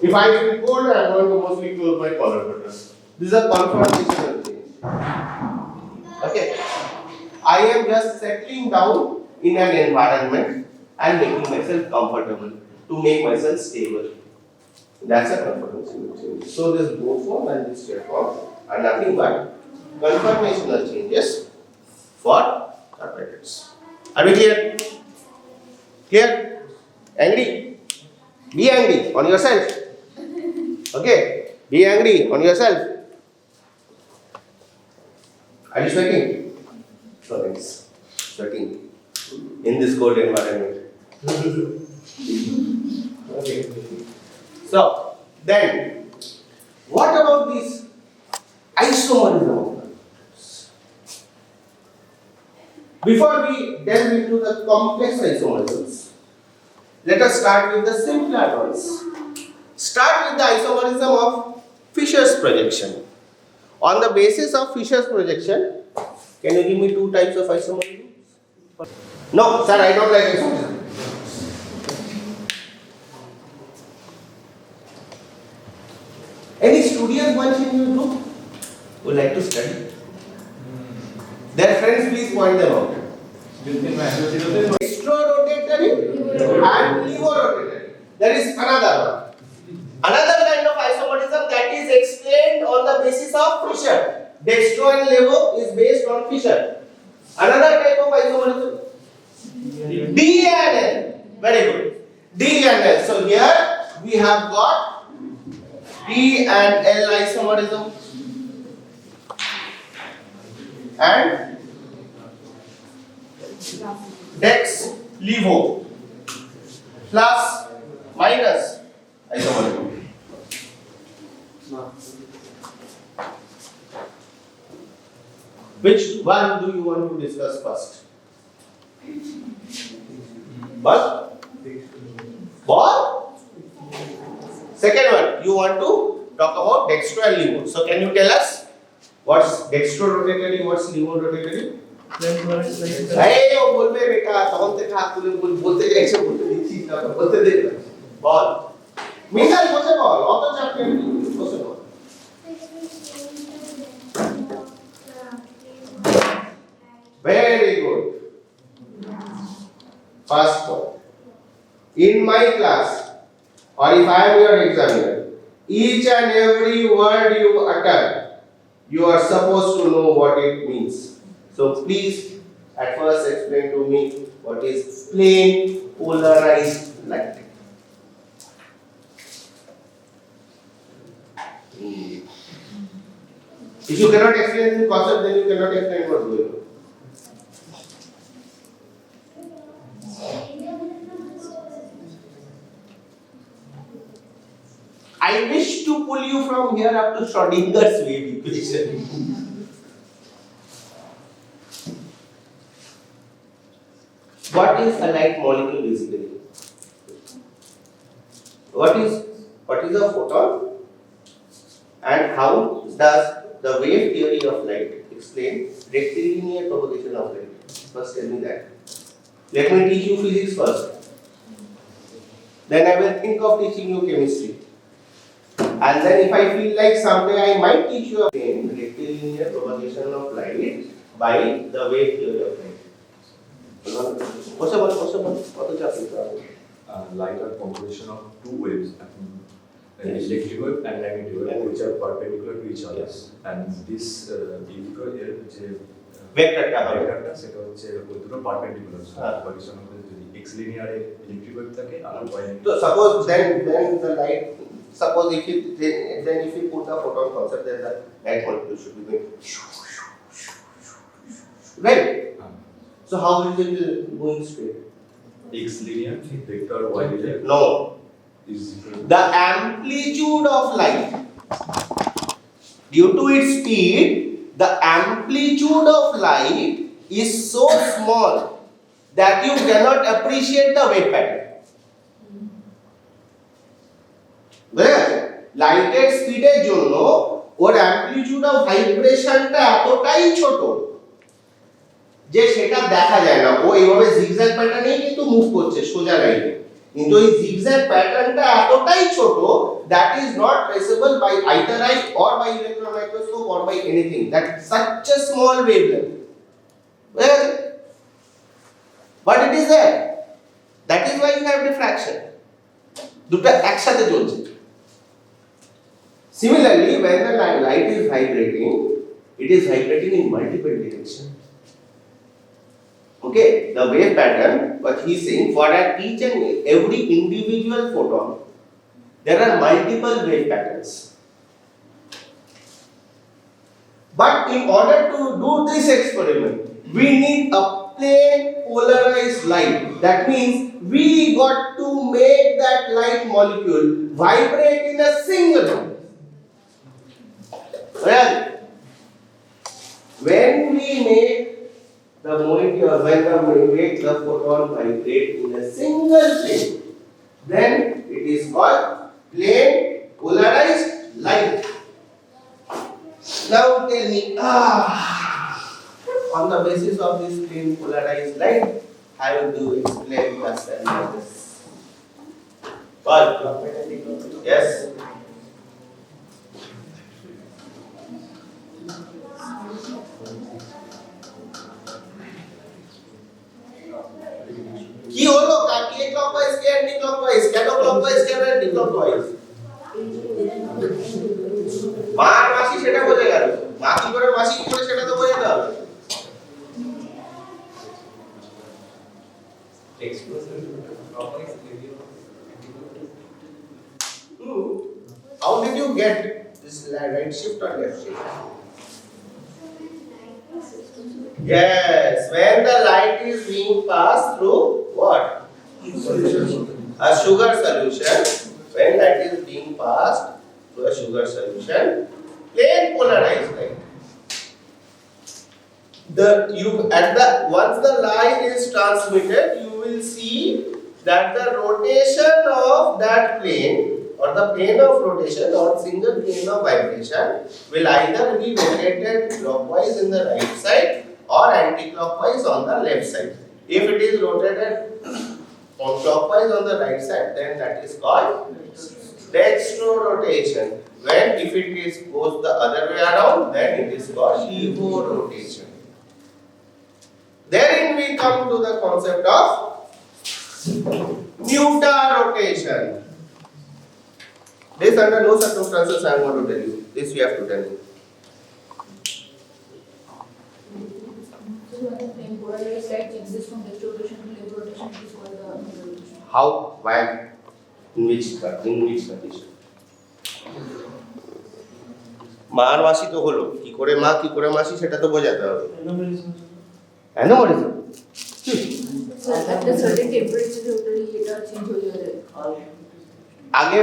If I feel cold, I am going to mostly close my collar button. This is a conformational change. Okay? I am just settling down in an environment and making myself comfortable to make myself stable. That's a conformational change. So this boat form and this chair form are nothing but conformational changes for carbohydrates. Are we clear? Clear? Angry? Be angry on yourself. Okay? Be angry on yourself. Are you sweating? So nice. Sweating in this cold environment. Okay. So then, what about this isomerism? Before we delve into the complex isomerisms, let us start with the simpler ones. Start with the isomerism of Fisher's projection. On the basis of Fisher's projection, can you give me two types of isomerisms? No, sir, I don't like isomerism. Any studious bunch in your group would like to study? Their friends, please point them out. Extrorotatory and levorotatory. There is another one. Another kind of isomerism that is explained on the basis of fissure. Dextro and levo is based on fissure. Another type of isomerism, D and L. Very good. D and L. So here we have got D and L isomerism and Dex levo plus minus isomerism. Which one do you want to discuss first? What? What? Second one, you want to talk about dextro and levo. So can you tell us what's dextro-rotatory, what's levo-rotatory? Hey, वो बोल बे बेटा, तौन ते खा तूने बोलते ऐसे बोलते दिखी ना बोलते दे बॉल मिसाल बोलते बॉल ऑटो चैंपियन बोलते ball very good first one in my class or if I am your examiner each and every word you utter you are supposed to know what it means. So please at first explain to me what is plain polarized light. If you cannot explain the concept, then you cannot explain what is going on. I wish to pull you from here up to Schrodinger's wave equation. What is a light molecule basically? What is a photon? And how does the wave theory of light explain rectilinear propagation of light? First tell me that. Let me teach you physics first. Then I will think of teaching you chemistry. And then if I feel like someday I might teach you a rectilinear propagation of light by the wave theory of light. What's about? Light are composition of two waves, electric wave and magnetic wave, which are perpendicular to each other. And this electrical vector সেটা হচ্ছে ওই দুটো perpendicular position হবে যদি x linear electric wave থাকে আর y so suppose then the light suppose if you put the photon concept then the light molecule should be going right. So how is it going straight? x linear vector y linear No, is the amplitude of light due to its speed, the amplitude of light is so small that you cannot appreciate the wave pattern. লাইটের স্পিডের জন্য ওর amplitude of ভাইব্রেশনটা এতটাই ছোট যে সেটা দেখা যায় না। ও এইভাবে জিগজ্যাগ প্যাটার্নেই কিন্তু মুভ করছে সোজা লাইনে, কিন্তু এই জিগজ্যাগ প্যাটার্নটা এতটাই ছোট that is not traceable by either eye or by electron microscope or by anything. That such a small wavelength. Well, but it is there. That is why you have diffraction. দুটো একসাথে চলছে। Similarly, when the light is vibrating, it is vibrating in multiple directions. Okay, the wave pattern, what he is saying, for each and every individual photon, there are multiple wave patterns. But in order to do this experiment, we need a plane polarized light. That means we got to make that light molecule vibrate in a single. Well, when we make the molecule, when we make the photon vibrate in a single plane, then it is called plane polarized light. Now tell me, on the basis of this plane polarized light, how do you explain plus and minus? What? Yes. K clockwise, K anti-clockwise, কেন clockwise, কেন anti-clockwise? মা আর মাসি সেটা বোঝা গেল, মা কি করে মাসি কি করে সেটা তো বোঝাতে হবে। How did you get this right shift or left shift? Yes, when the light is being passed through what? A sugar solution. When light is being passed through a sugar solution, plain polarized light. Once the light is transmitted, you will see that the rotation of that plane or the plane of rotation or single plane of vibration will either be rotated clockwise in the right side or anti-clockwise on the left side. If it is rotated clockwise on the right side, then that is called dextro-rotation. When if it is goes the other way around, then it is called levo-rotation. Then we come to the concept of nuta-rotation. This under no circumstances I am going to tell you. This you have to tell me. How? Why? In which condition? মার মাসি তো হলো, কি করে মা কি করে মাসি সেটা তো বোঝাতে হবে। Aneurysm. So at a certain temperature totally এটা চেঞ্জ হয়ে যাবে। আগে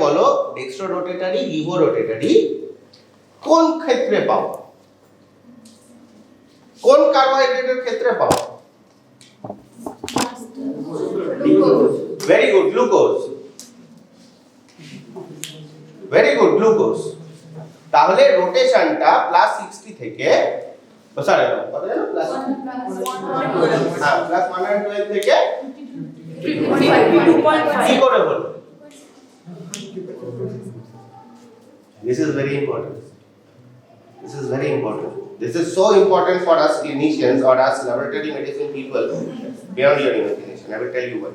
বলো ডেক্সট্রো-রোটেটরি, লিভো-রোটেটরি কোন ক্ষেত্রে পাও? কোন কার্বোহাইড্রেটের ক্ষেত্রে পাও? Very good, glucose. Very good, glucose. তাহলে রোটেশনটা +60 থেকে সরি কত জানো +112 থেকে 2.5 কি করে হলো? This is very important. This is so important for us clinicians or us laboratory medicine people beyond your imagination. I will tell you why.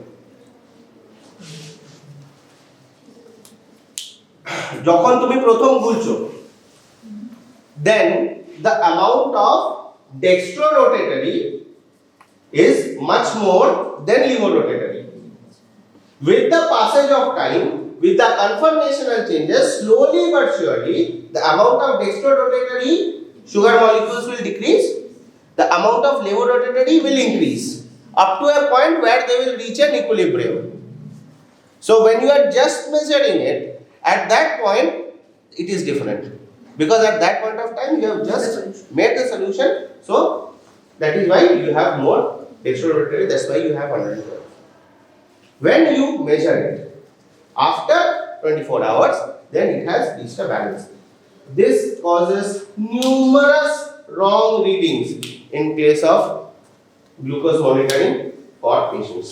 যখন তুমি প্রথম গুলছো, then the amount of dextro-rotatory is much more than levo-rotatory. With the passage of time, with the conformational changes, slowly but surely, the amount of dextro-rotatory sugar molecules will decrease, the amount of levo-rotatory will increase, up to a point where they will reach an equilibrium. So when you are just measuring it, at that point, it is different. Because at that point of time, you have just made the solution, so that is why you have more dextro-rotatory, that's why you have 112. When you measure it after 24 hours, then it has reached a balance. This causes numerous wrong readings in case of glucose monitoring for patients.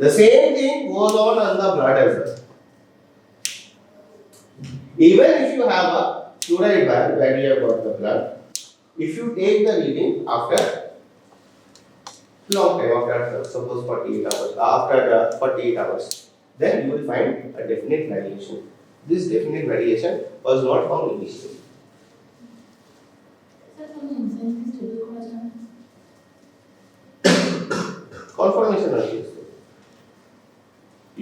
The same thing goes on the blood as well. Even if you have a fluoride band where you have got the blood, if you take the reading after long time, after suppose 48 hours, after 48 hours, then you will find a definite variation. This definite variation was not found initially. Conformational case.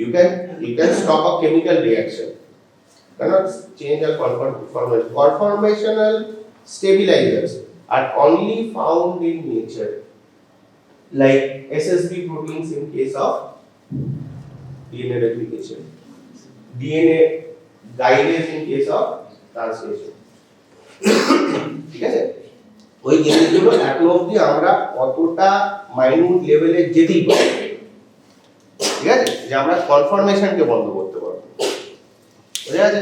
You can stop a chemical reaction. Cannot change a conformation. Conformational stabilizers are only found in nature, like SSB proteins in case of DNA replication, DNA guidance in case of translation. ঠিক আছে, ওই জিনিসগুলো এখন অবধি আমরা কতটা minute লেভেলে যেতেই পারি, ঠিক আছে, যে আমরা কনফর্মেশনকে বন্ধ করতে পারবো। বুঝা গেছে?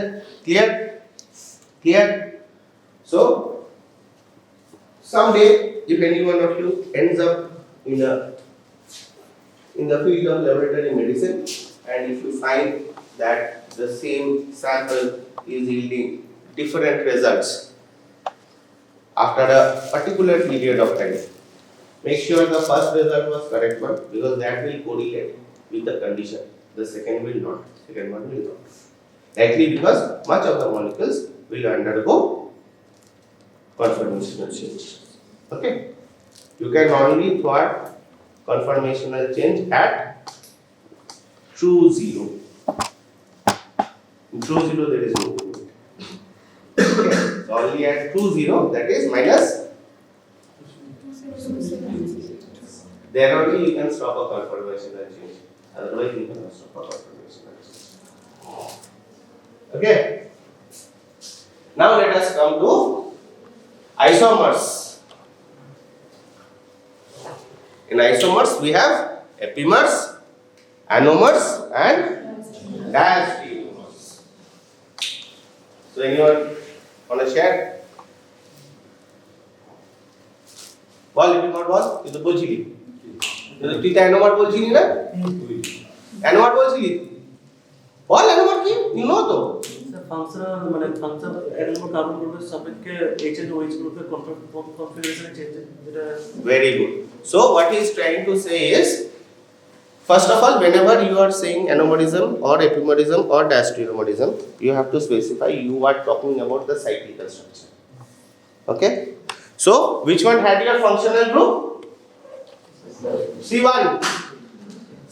Clear? So someday if any one of you ends up in the field of laboratory medicine, and if you find that the same sample is yielding different results after a particular period of time. Make sure the first result was correct one because that will correlate with the condition. The second will not. Second one will not. Likely because much of the molecules will undergo conformational change. Okay. You can only plot conformational change at true zero. In true zero there is no movement. Okay. So only at true zero, that is minus. There only you can stop a conformational change. Otherwise you cannot stop a conformational change. Okay. Now let us come to isomers. In isomers we have epimers, anomers and diastereomers. So anyone want to share? Ball, epimer ball, you to bolchili. তুই তো অ্যানোমার বলছিলি না অ্যানোমার বলছিলি বল অ্যানোমার কি you know তো functional মানে function অ্যানোমার carbon গ্রুপের সাপেক্ষে এইচ এন্ড ওএইচ গ্রুপের কনফিগারেশনে চেঞ্জ যেটা very good. So what he is trying to say is, first of all, whenever you are saying anomerism or epimerism or diastereomerism, you have to specify you are talking about the cyclical structure. Okay, so which one had your functional group? C1.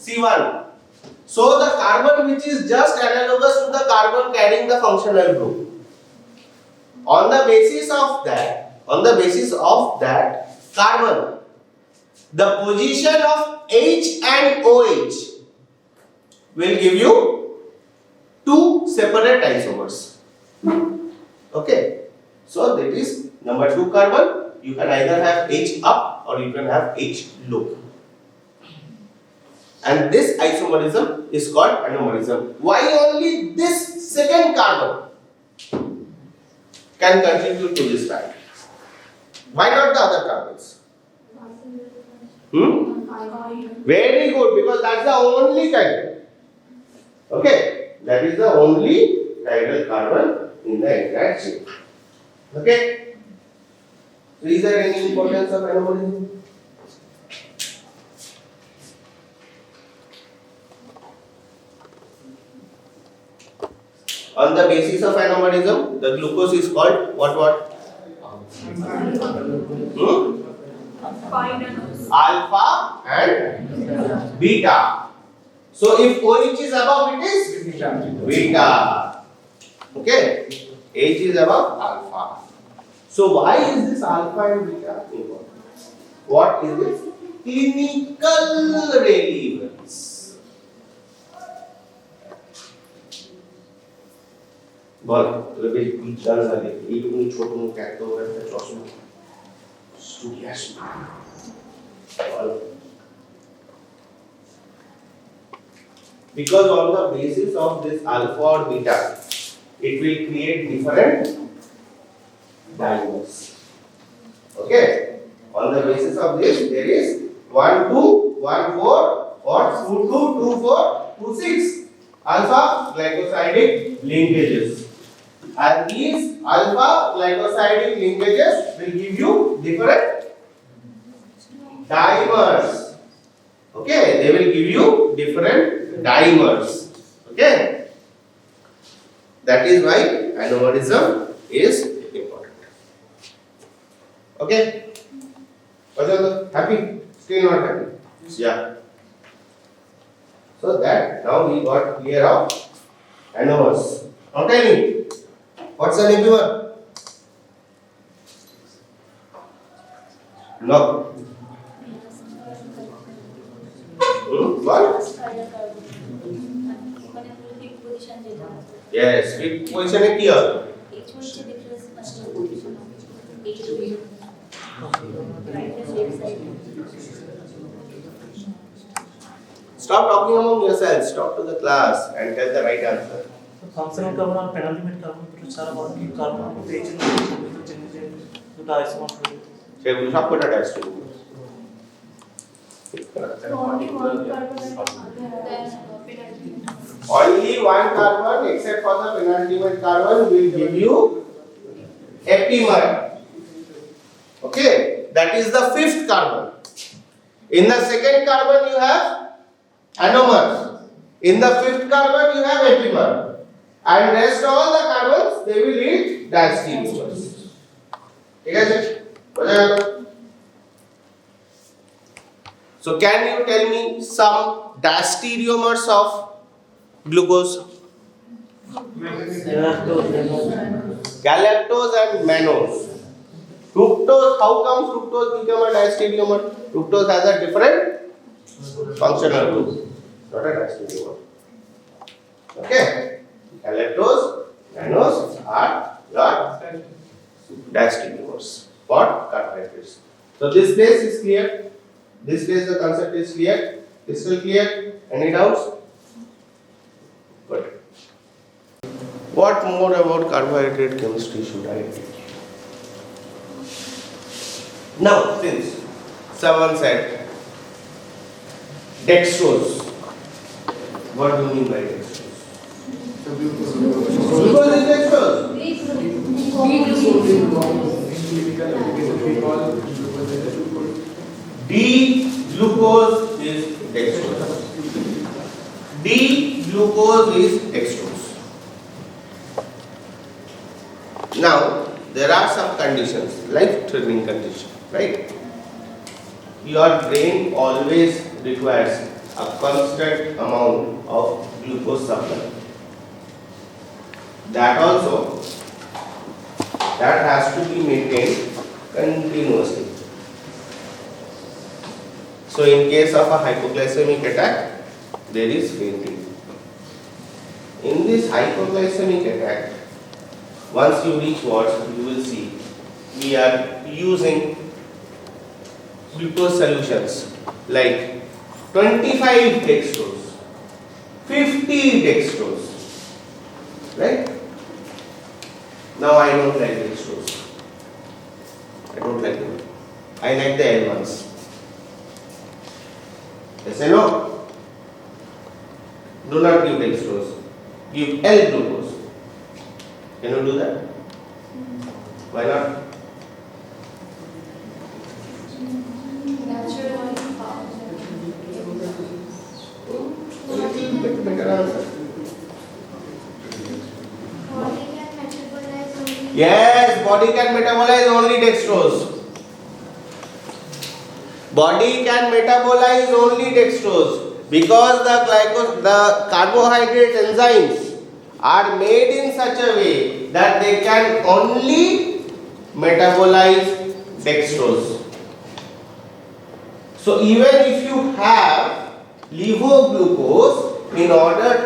C1. So the carbon which is just analogous to the carbon carrying the functional group. On the basis of that carbon, the position of H and OH will give you two separate isomers. Okay. So that is number 2 carbon. You can either have H up or you can have H low. And this isomerism is called anomerism. Why only this second carbon can contribute to this fact? Why not the other carbons? Very good, because that's the only chiral. Okay, that is the only chiral carbon in the entire chain. Okay. So is there any importance of anomerism? On the basis of anomerism, the glucose is called what? Alpha and beta. So if OH is above, it is beta. Okay, H is above alpha. So why is this alpha and beta important? What is this? Clinical relevance. বল তোকে বেশ বিজ্ঞান লাগে এইটুকুনি ছোট মুখ এত বড় একটা চশমা স্টুডিও আসবে বল because on the basis of this alpha or beta it will create different dimers. Okay, on the basis of this there is 1 2 1 4 or 2 2 2 4 2 6 alpha glycosidic linkages. And these alpha glycosidic linkages will give you different dimers. Okay, they will give you different dimers. Okay, that is why anomerism is important. Okay, happy? Still not happy? Yeah. So that now we got clear of anomers. Now tell me, what's an epimer? No. What? Yes, which position is here? Stop talking among yourselves. Talk to the class and tell the right answer. Functional carbon আর penultimate carbon দুটো ছাড়া বাকি carbon মধ্যে H and OH গ্রুপের চেঞ্জে দুটো isomer হয়ে গেছে সেগুলো সব কটা ডায়াস্টেরিক only one carbon except for the penultimate carbon will give you epimer. Okay, that is the fifth carbon. In the second carbon you have anomers. In the fifth carbon you have epimer. And rest all the carbons they will eat diastereomers. ठीक है जी? हो जाएगा? So can you tell me some diastereomers of glucose? Galactose and mannose. Fructose, how come fructose become a diastereomer? Fructose has a different functional group, not a diastereomer. Okay? Galactose, mannose are your diastereomers for carbohydrates. So this base is clear. This base the concept is clear. Crystal clear? Any doubts? Good. What more about carbohydrate chemistry should I teach? Now, since someone said dextrose, what do you mean by dextrose? Glucose is dextrose. D-glucose is dextrose. D-glucose is dextrose. Now, there are some conditions, life-threatening conditions, right? Your brain always requires a constant amount of glucose supply. That also, that has to be maintained continuously. So, in case of a hypoglycemic attack, there is fainting. In this hypoglycemic attack, once you reach wards, you will see we are using glucose solutions like 25 dextrose, 50 dextrose, right? Now I don't like dextrose. I don't like them. I like the L ones. Yes or no? Do not give dextrose. Give L-glucose. Can you do that? Why not? A little bit better answer. Yes, body can metabolize only dextrose. Body can metabolize only dextrose because the carbohydrate enzymes are made in such a way that they can only metabolize dextrose. So even if you have levoglucose, in order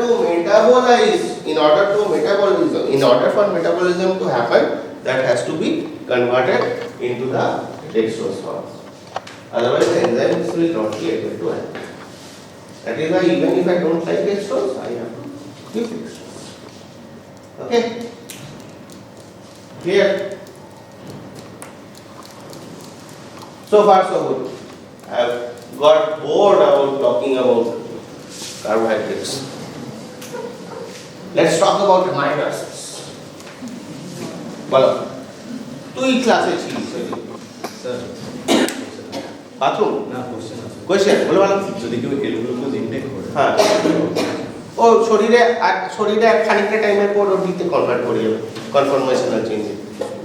for metabolism to happen, that has to be converted into the dextrose form. Otherwise the enzymes will not be able to happen. That is why even if I don't like dextrose, I have to give dextrose. Okay? Clear? So far so good. I have got bored about talking about carbohydrates. Let's talk about amino acids. Follow. Two classes Sir, bathroom. না question আছে। Question. বলো ভালো। যদি কেউ এলগ্লুকোজ intact করে হ্যাঁ ও শরীরে খানিকটা টাইমের পর ও ডিতে কনভার্ট করে যাবে কনফরমেশনাল চেঞ্জ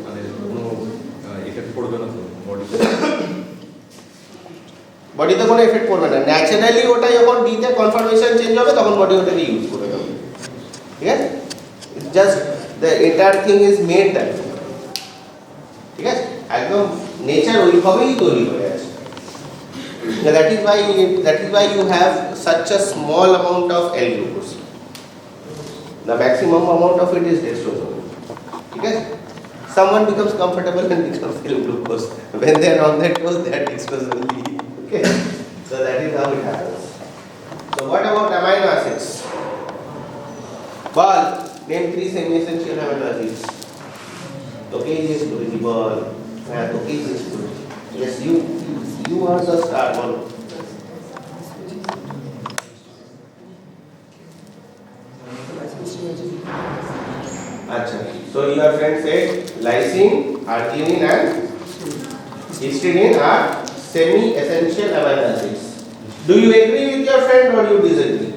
মানে কোনো এফেক্ট পড়বে না তো বডিতে কোনো এফেক্ট পড়বে না ন্যাচারালি ওটা যখন ডিতে কনফরমেশন চেঞ্জ হবে তখন বডি ওটাকে ইউজ করে দেবে ঠিক আছে just the entire thing is made that ঠিক আছে একদম নেচার ওইভাবেই তৈরি হয়ে আছে that is why you have such a small amount of L-glucose. The maximum amount of it is dextrose. Okay? Someone becomes comfortable and becomes L-glucose. When they are on that dose, they are dextrose only. Okay? So that is how it happens. So what about amino acids? Well, name 3 semi-essential amino acids. Tokase is visible. Tokase is good. Yes, you are the star one. Achha. So your friend said lysine, arginine and Histidine are semi-essential amino acids. Do you agree with your friend or you disagree?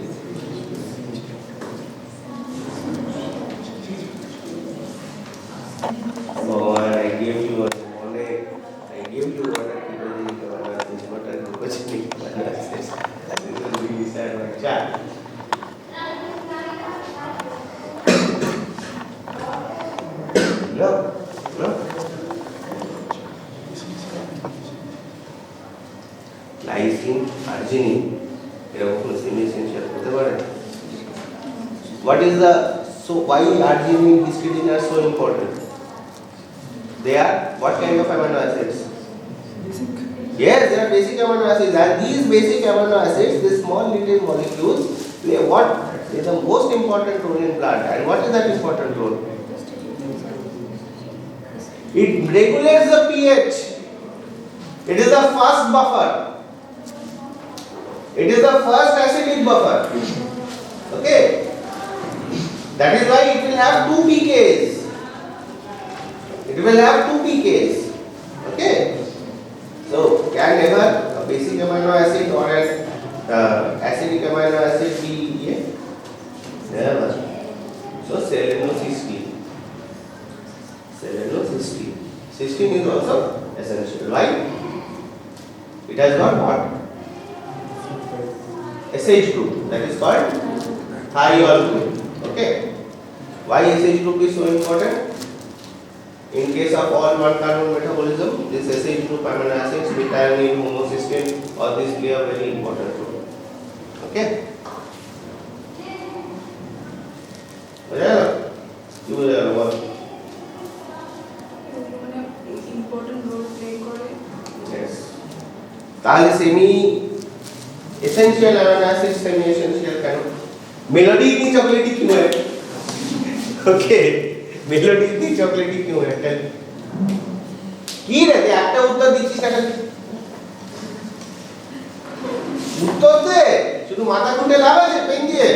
Oh, I gave you one day. I gave you one ketogenic amino acids, not a glucogenic amino acids. This will be sad one. Chat. Look, look. Lysine, arginine, এরকম semi-essential হতে পারে। What is the so why arginine and histidine are so important? They are what kind of amino acids? Yes, they are basic amino acids, and these basic amino acids, these small little molecules, play what is the most important role in blood. And what is that important role? It regulates the pH. It is the first buffer. It is the first acidic buffer. Okay. That is why it will have 2 pKs. It will have 2 pKs. Okay. So can never a basic amino acid or an acidic amino acid be a never. So selenocystine. Selenocystine. Cysteine is also essential. Why? It has got what? SH group, that is called thiol group. Okay. Why SH group is so important? In case of all one-carbon metabolism, this SH group amino acids, methionine, homocysteine, all these play a very important role. Okay. You will what? Important role play করে Yes. তাহলে semi essential amino acid semi essential কেন melody इतनी चॉकलेटी क्यों है okay melody इतनी चॉकलेटी क्यों है टेल কি রে একটা উত্তর দিচ্ছিস না উত্তর দে শুধু মাথা খুঁটে লাভ আছে পেন দিয়ে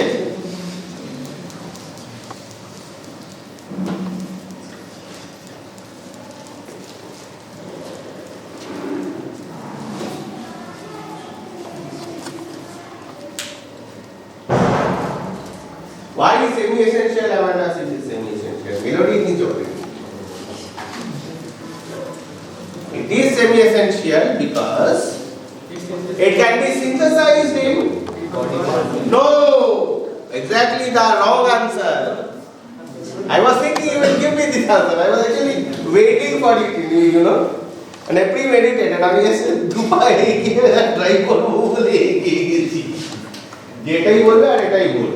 Why is semi-essential amino acid is semi-essential? Melody is chocolate. It is semi-essential because it can be synthesized in no, exactly the wrong answer. I was thinking you will give me this answer. I was actually waiting for it, you know. And I premeditated. I just Dubai try করব বলে এগিয়ে গেছি যেটাই বলবে আর এটাই বলবে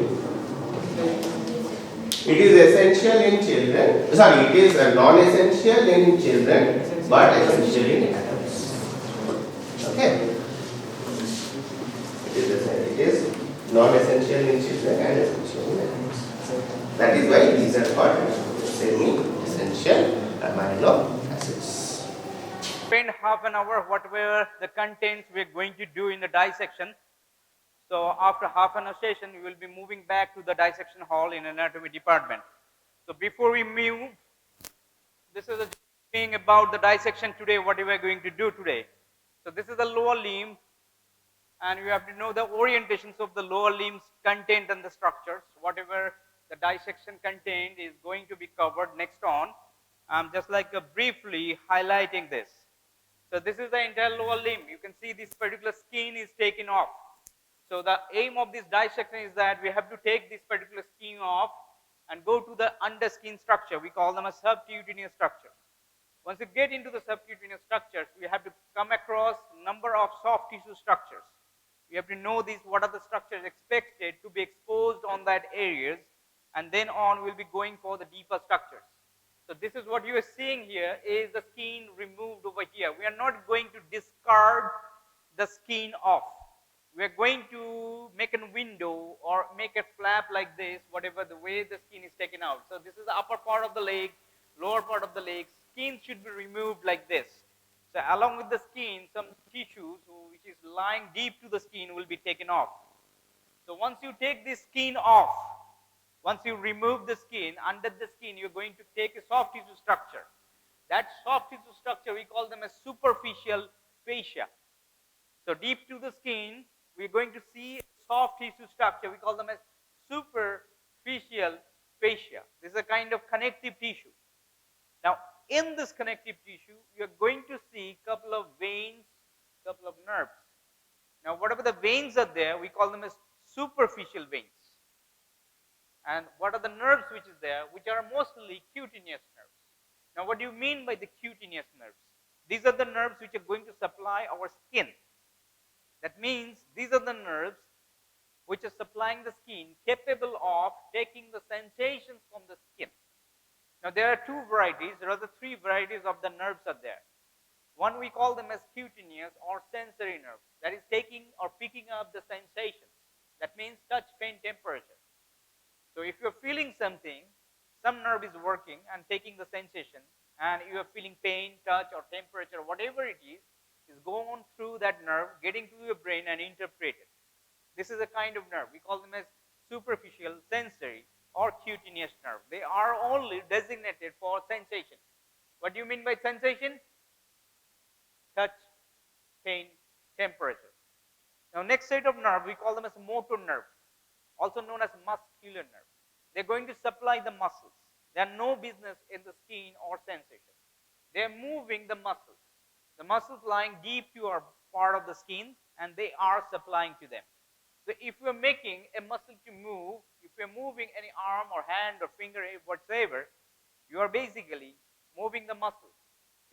It is essential in children. Sorry, it is non-essential in children, but essential in adults. Okay. It is non-essential in children and essential in adults. That is why these are called semi-essential amino acids. Spend half an hour whatever the contents we are going to do in the dissection. So after half an hour session, we will be moving back to the dissection hall in anatomy department. So before we move, this is a thing about the dissection today, what we are going to do today. So this is the lower limb, and you have to know the orientations of the lower limbs content and the structures. Whatever the dissection content is going to be covered next on. I'm just like briefly highlighting this. So this is the entire lower limb. You can see this particular skin is taken off. So the aim of this dissection is that we have to take this particular skin off and go to the under skin structure. We call them a subcutaneous structure. Once you get into the subcutaneous structures, we have to come across number of soft tissue structures. We have to know these, what are the structures expected to be exposed on that areas, and then on we'll be going for the deeper structures. So this is what you are seeing here is the skin removed over here. We are not going to discard the skin off. We are going to make a window or make a flap like this, whatever the way the skin is taken out. So this is the upper part of the leg, lower part of the leg. Skin should be removed like this. So along with the skin, some tissues which is lying deep to the skin will be taken off. So once you take this skin off, once you remove the skin, under the skin, you're going to take a soft tissue structure. That soft tissue structure, we call them as superficial fascia. So deep to the skin, we're going to see soft tissue structure. We call them as superficial fascia. This is a kind of connective tissue. Now, in this connective tissue, you're going to see a couple of veins, couple of nerves. Now, whatever the veins are there, we call them as superficial veins. And what are the nerves which is there, which are mostly cutaneous nerves. Now, what do you mean by the cutaneous nerves? These are the nerves which are going to supply our skin. That means these are the nerves which are supplying the skin, capable of taking the sensations from the skin. Now, there are two varieties, there are the three varieties of the nerves are there. One we call them as cutaneous or sensory nerves, that is taking or picking up the sensations. That means touch, pain, temperature. So if you're feeling something, some nerve is working and taking the sensation, and you are feeling pain, touch, or temperature, whatever it is going through that nerve, getting to your brain and interpreted. This is a kind of nerve. We call them as superficial, sensory, or cutaneous nerve. They are only designated for sensation. What do you mean by sensation? Touch, pain, temperature. Now, next set of nerve, we call them as motor nerve, also known as muscular nerve. They're going to supply the muscles. They have no business in the skin or sensation. They're moving the muscles. The muscles lying deep to our part of the skin, and they are supplying to them. So if you're making a muscle to move, if you're moving any arm or hand or finger, whatsoever, you are basically moving the muscles.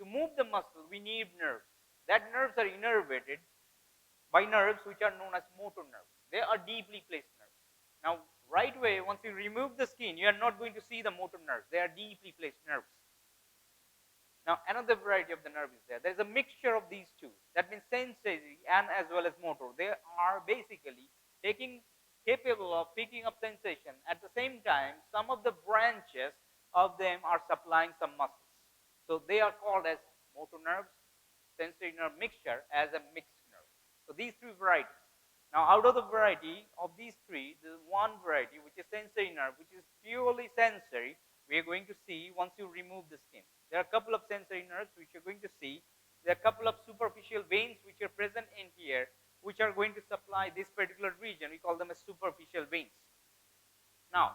To move the muscle, we need nerves. That nerves are innervated by nerves which are known as motor nerves. They are deeply placed nerves. Now, right away, once you remove the skin, you are not going to see the motor nerves. They are deeply placed nerves. Now, another variety of the nerve is there. There is a mixture of these two. That means sensory and as well as motor. They are basically capable of picking up sensation. At the same time, some of the branches of them are supplying some muscles. So they are called as motor nerves, sensory nerve mixture, as a mixed nerve. So these three varieties. Now, out of the variety of these three, there is one variety which is sensory nerve, which is purely sensory. We are going to see once you remove the skin. There are a couple of sensory nerves which you're going to see. There are a couple of superficial veins which are present in here, which are going to supply this particular region. We call them as superficial veins. Now,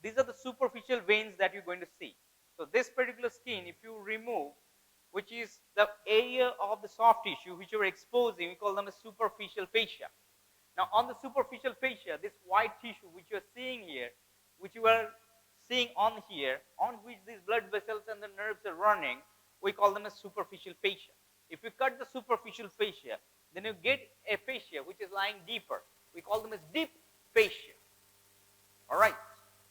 these are the superficial veins that you're going to see. So this particular skin, if you remove, which is the area of the soft tissue which you're exposing, we call them as superficial fascia. Now, on the superficial fascia, this white tissue which you're seeing here, which you are seeing on here, on which these blood vessels and the nerves are running, we call them as superficial fascia. If you cut the superficial fascia, then you get a fascia which is lying deeper. We call them as deep fascia. All right.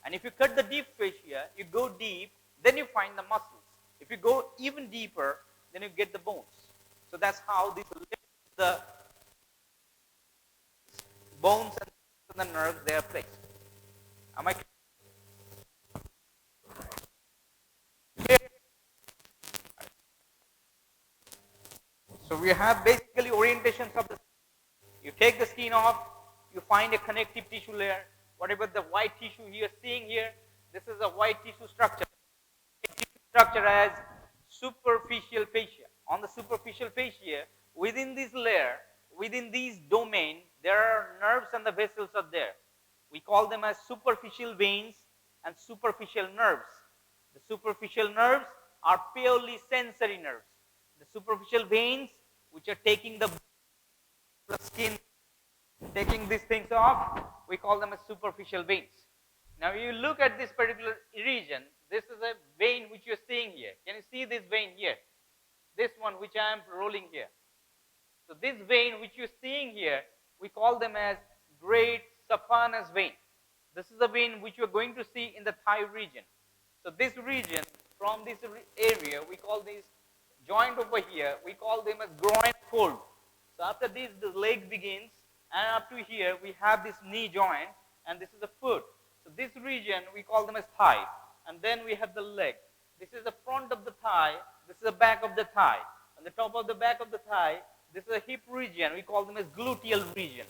And if you cut the deep fascia, you go deep, then you find the muscles. If you go even deeper, then you get the bones. So that's how the bones and the nerves, they are placed. Am I clear? So we have basically orientations of the skin. You take the skin off, you find a connective tissue layer. Whatever the white tissue you are seeing here, this is a white tissue structure. Structure as superficial fascia. On the superficial fascia, within this layer, within these domain, there are nerves and the vessels are there. We call them as superficial veins and superficial nerves. The superficial nerves are purely sensory nerves. The superficial veins, which are taking the skin, taking these things off, we call them as superficial veins. Now, you look at this particular region, this is a vein which you're seeing here. Can you see this vein here? This one which I am rolling here. So this vein which you're seeing here, we call them as great saphenous vein. This is the vein which you're going to see in the thigh region. So this region, from this area, we call this joint over here, we call them as groin fold. So after this, the leg begins, and up to here, we have this knee joint, and this is the foot. So this region, we call them as thigh. And then we have the leg. This is the front of the thigh. This is the back of the thigh. On the top of the back of the thigh, this is a hip region. We call them as gluteal region.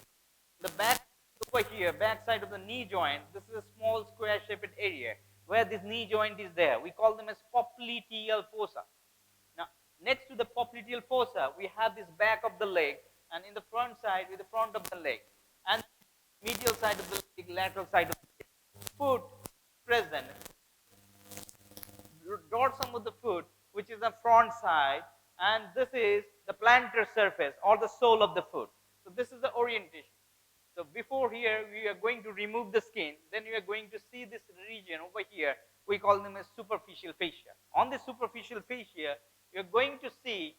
The back over here, back side of the knee joint, this is a small square-shaped area. where this knee joint is there. We call them as popliteal fossa. Now, next to the popliteal fossa, we have this back of the leg, and in the front side, with the front of the leg, and medial side of the leg, lateral side of the leg. Foot present, dorsum of the foot, which is the front side, and this is the plantar surface or the sole of the foot. So this is the orientation. So before here, we are going to remove the skin. Then you are going to see this region over here. We call them as superficial fascia. On the superficial fascia, you are going to see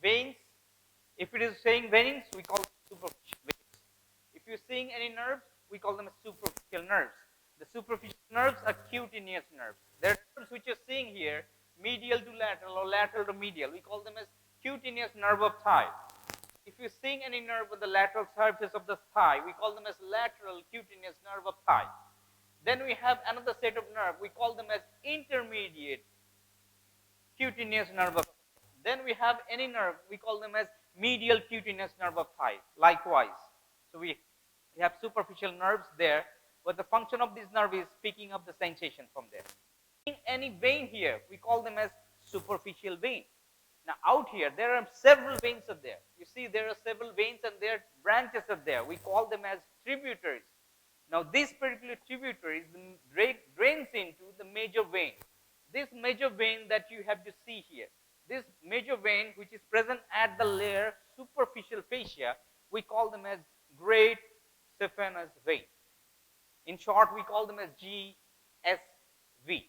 veins. If it is saying veins, we call them superficial veins. If you're seeing any nerves, we call them as superficial nerves. The superficial nerves are cutaneous nerves. There are nerves which you're seeing here, medial to lateral or lateral to medial. We call them as cutaneous nerve of thigh. If you're seeing any nerve on the lateral surface of the thigh, we call them as lateral cutaneous nerve of thigh. Then we have another set of nerve. We call them as intermediate cutaneous nerve of thigh. Then we have any nerve. We call them as medial cutaneous nerve of thigh. Likewise. So we have superficial nerves there, but the function of this nerve is picking up the sensation from there. In any vein here, we call them as superficial vein. Now out here, there are several veins are there. You see there are several veins and their branches are there. We call them as tributaries. Now these particular tributaries drains into the major vein. This major vein that you have to see here, this major vein which is present at the layer superficial fascia, we call them as great saphenous vein. In short, we call them as GSV.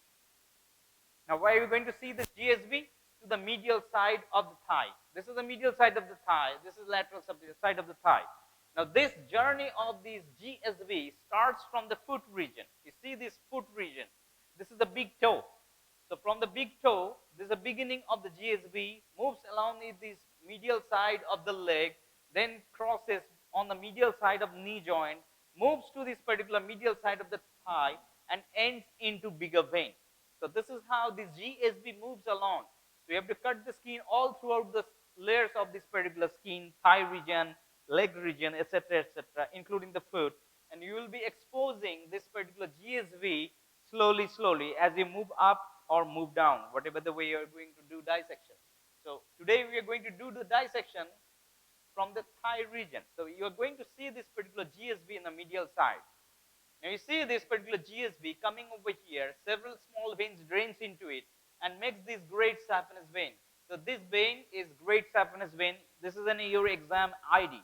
Now why are we going to see this GSV? To the medial side of the thigh. This is the medial side of the thigh. This is lateral side of the thigh. Now this journey of these GSV starts from the foot region. You see this foot region. This is the big toe. So from the big toe, this is the beginning of the GSV, moves along this medial side of the leg, then crosses on the medial side of knee joint, moves to this particular medial side of the thigh, and ends into bigger vein. So this is how this GSV moves along. So you have to cut the skin all throughout the layers of this particular skin, thigh region, leg region, etc., including the foot. And you will be exposing this particular GSV slowly as you move up or move down, whatever the way you're going to do dissection. So today we are going to do the dissection from the thigh region. So you are going to see this particular GSV in the medial side. Now you see this particular GSV coming over here, several small veins drains into it and makes this great saphenous vein. So this vein is great saphenous vein. This is in your exam ID.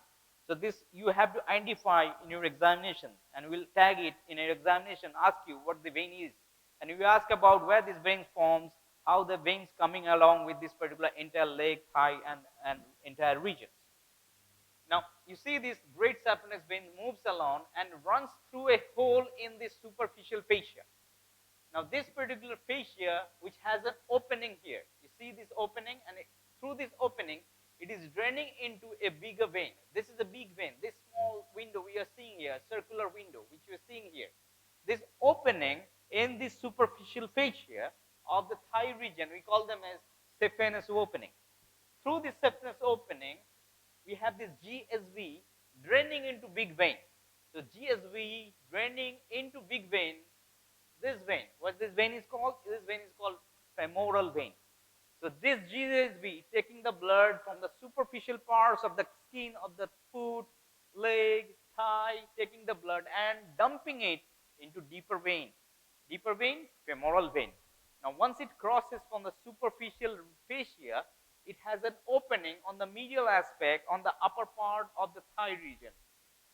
So this you have to identify in your examination, and we'll tag it in your examination, ask you what the vein is. And if you ask about where this vein forms, how the veins coming along with this particular entire leg, thigh, and entire regions. Now, you see this great saphenous vein moves along and runs through a hole in this superficial fascia. Now, this particular fascia, which has an opening here, you see this opening, and through this opening, it is draining into a bigger vein. This is a big vein. This small window we are seeing here, circular window, which you are seeing here. This opening in this superficial fascia of the thigh region, we call them as saphenous opening. Through this saphenous opening, we have this GSV draining into big vein. So GSV draining into big vein. This vein, what this vein is called? This vein is called femoral vein. So this GSV taking the blood from the superficial parts of the skin of the foot, leg, thigh, taking the blood and dumping it into deeper vein. Deeper vein, femoral vein. Now once it crosses from the superficial fascia, it has an opening on the medial aspect on the upper part of the thigh region.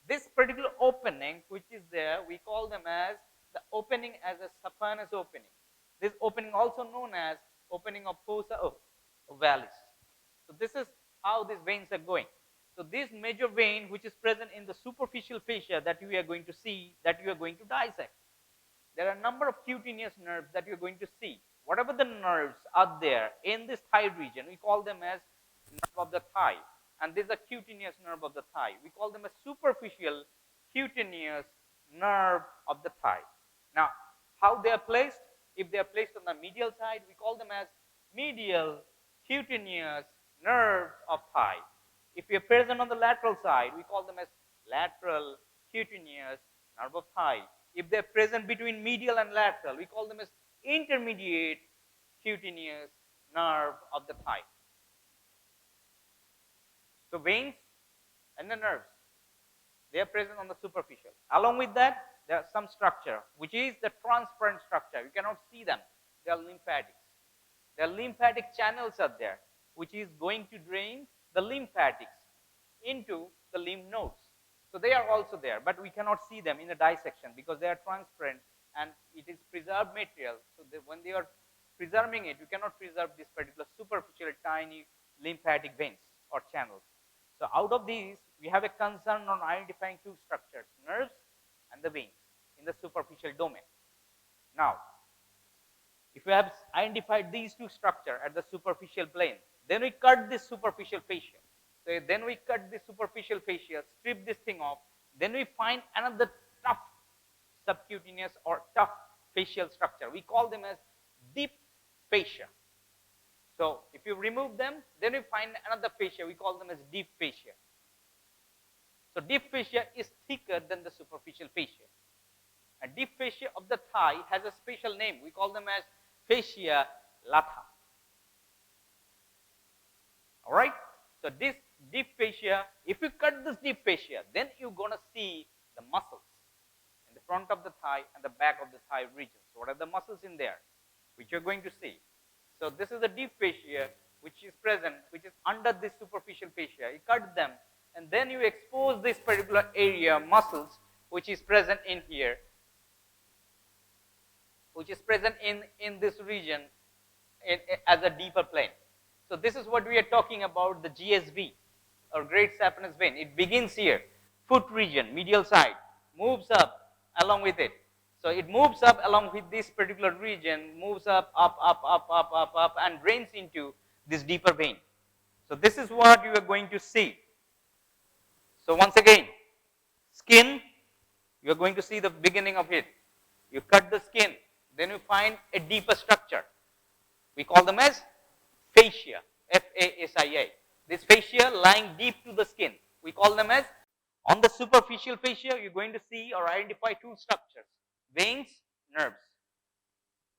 This particular opening which is there, we call them as the opening as a saphenous opening. This opening also known as opening of fossa ovalis. So this is how these veins are going. So this major vein which is present in the superficial fascia that we are going to see, that you are going to dissect. There are a number of cutaneous nerves that you're going to see. Whatever the nerves are there in this thigh region, we call them as nerve of the thigh. And this is a cutaneous nerve of the thigh. We call them a superficial cutaneous nerve of the thigh. Now, how they are placed? If they are placed on the medial side, we call them as medial cutaneous nerve of thigh. If they are present on the lateral side, we call them as lateral cutaneous nerve of thigh. If they're present between medial and lateral, we call them as intermediate cutaneous nerve of the thigh. So veins and the nerves, they are present on the superficial. Along with that, there are some structure, which is the transparent structure. You cannot see them. They are lymphatics. There are lymphatic channels are there, which is going to drain the lymphatics into the lymph nodes. So they are also there, but we cannot see them in the dissection because they are transparent and it is preserved material. So when they are preserving it, you cannot preserve this particular superficial tiny lymphatic veins or channels. So out of these, we have a concern on identifying two structures, nerves and the veins in the superficial domain. Now, if we have identified these two structures at the superficial plane, then we cut this superficial fascia. So then we cut this superficial fascia, strip this thing off, then we find another tough subcutaneous or tough facial structure. We call them as deep fascia. So if you remove them, then we find another fascia. We call them as deep fascia. So deep fascia is thicker than the superficial fascia. And deep fascia of the thigh has a special name. We call them as fascia lata. All right. So this deep fascia, if you cut this deep fascia, then you're going to see the muscles in the front of the thigh and the back of the thigh region. So what are the muscles in there, which you're going to see? So this is the deep fascia, which is present, which is under this superficial fascia. You cut them, and then you expose this particular area, muscles, which is present in here, which is present in this region as a deeper plane. So this is what we are talking about, the GSV or great saphenous vein. It begins here, foot region, medial side, moves up along with it. So it moves up along with this particular region, moves up, and drains into this deeper vein. So this is what you are going to see. So once again, skin, you are going to see the beginning of it. You cut the skin, then you find a deeper structure. We call them as fascia, F-A-S-I-A. This fascia lying deep to the skin. We call them as, on the superficial fascia, you're going to see or identify two structures, veins, nerves.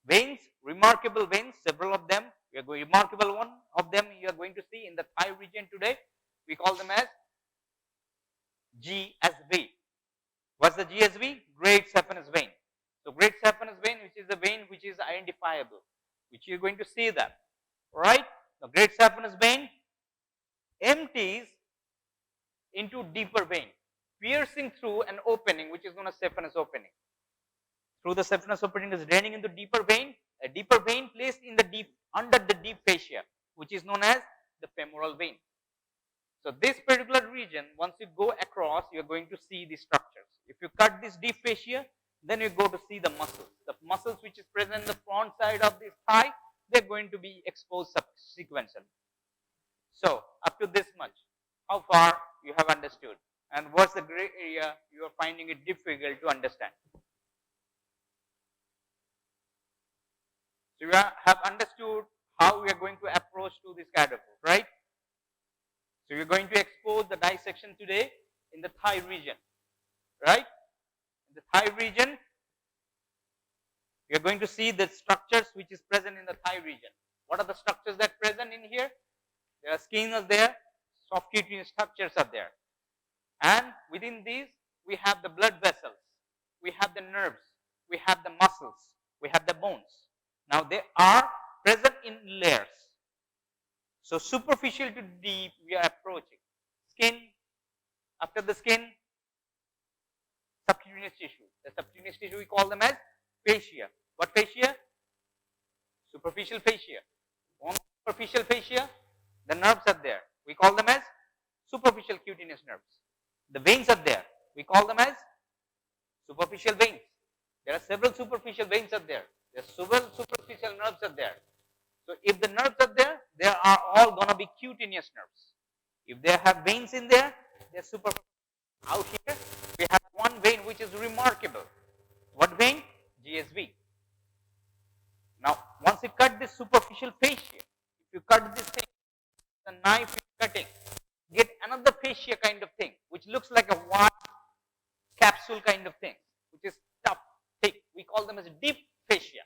Veins, remarkable veins, several of them. Remarkable one of them you are going to see in the thigh region today. We call them as GSV. What's the GSV? Great saphenous vein. So great saphenous vein, which is the vein which is identifiable, which you're going to see that. Right? The great saphenous vein empties into deeper vein, piercing through an opening, which is known as saphenous opening. Through the saphenous opening is draining into deeper vein, a deeper vein placed in the deep, under the deep fascia, which is known as the femoral vein. So this particular region, once you go across, you are going to see the structures. If you cut this deep fascia, then you go to see the muscles. The muscles which is present in the front side of this thigh, they're going to be exposed sequentially. So up to this much, how far you have understood, and what's the gray area you are finding it difficult to understand? So you have understood how we are going to approach to this catapult, right? So you're going to expose the dissection today in the thigh region, right? In the thigh region, you're going to see the structures which is present in the thigh region. What are the structures that are present in here? There are skin are there, soft cutaneous structures are there. And within these, we have the blood vessels, we have the nerves, we have the muscles, we have the bones. Now they are present in layers. So superficial to deep, we are approaching. Skin, after the skin, subcutaneous tissue. The subcutaneous tissue we call them as fascia. What fascia? Superficial fascia. On superficial fascia, the nerves are there. We call them as superficial cutaneous nerves. The veins are there. We call them as superficial veins. There are several superficial veins are there. There are several superficial nerves are there. So if the nerves are there, they are all going to be cutaneous nerves. If they have veins in there, they are superficial. Out here, we have one vein which is remarkable. What vein? GSV. Now, once you cut this superficial fascia, if you cut this thing, the knife you're cutting, get another fascia kind of thing, which looks like a wide capsule kind of thing, which is tough. call them as deep fascia.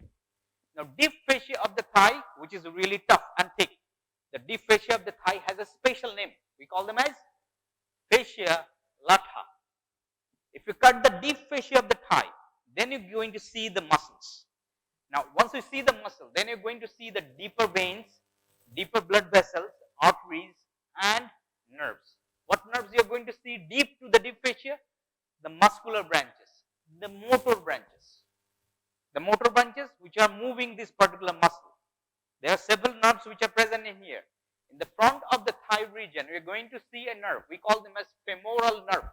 Now, deep fascia of the thigh, which is really tough and thick. The deep fascia of the thigh has a special name. We call them as fascia lata. If you cut the deep fascia of the thigh, then you're going to see the muscles. Now, once you see the muscle, then you're going to see the deeper veins, deeper blood vessels, arteries, and nerves. What nerves you're going to see deep to the deep fascia? The muscular branches, the motor branches. The motor branches which are moving this particular muscle. There are several nerves which are present in here. In the front of the thigh region, we are going to see a nerve. We call them as femoral nerve.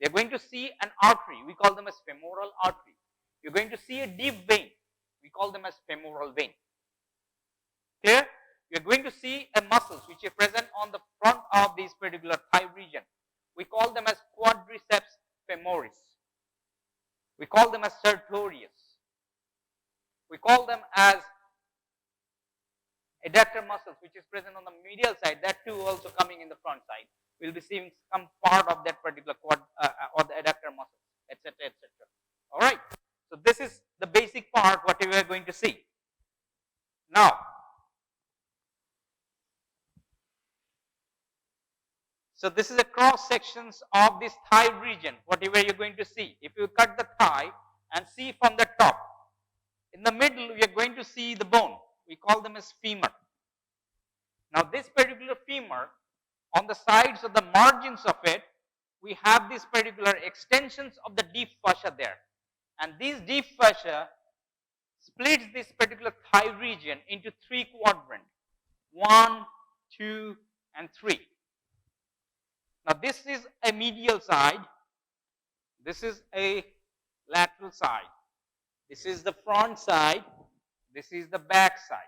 We are going to see an artery. We call them as femoral artery. You're going to see a deep vein. We call them as femoral vein. Here, you're going to see a muscles which are present on the front of this particular thigh region. We call them as quadriceps femoris. We call them as sartorius. We call them as adductor muscles, which is present on the medial side. That too also coming in the front side. We'll be seeing some part of that particular quad or the adductor muscles, etc., etc. All right. So this is the basic part what we are going to see. Now, so this is a cross sections of this thigh region. Whatever you're going to see, if you cut the thigh and see from the top, in the middle we are going to see the bone. We call them as femur. Now, this particular femur, on the sides of the margins of it, we have these particular extensions of the deep fascia there. And these deep fascia splits this particular thigh region into 3 quadrants. 1, 2, and 3. Now, this is a medial side. This is a lateral side. This is the front side. This is the back side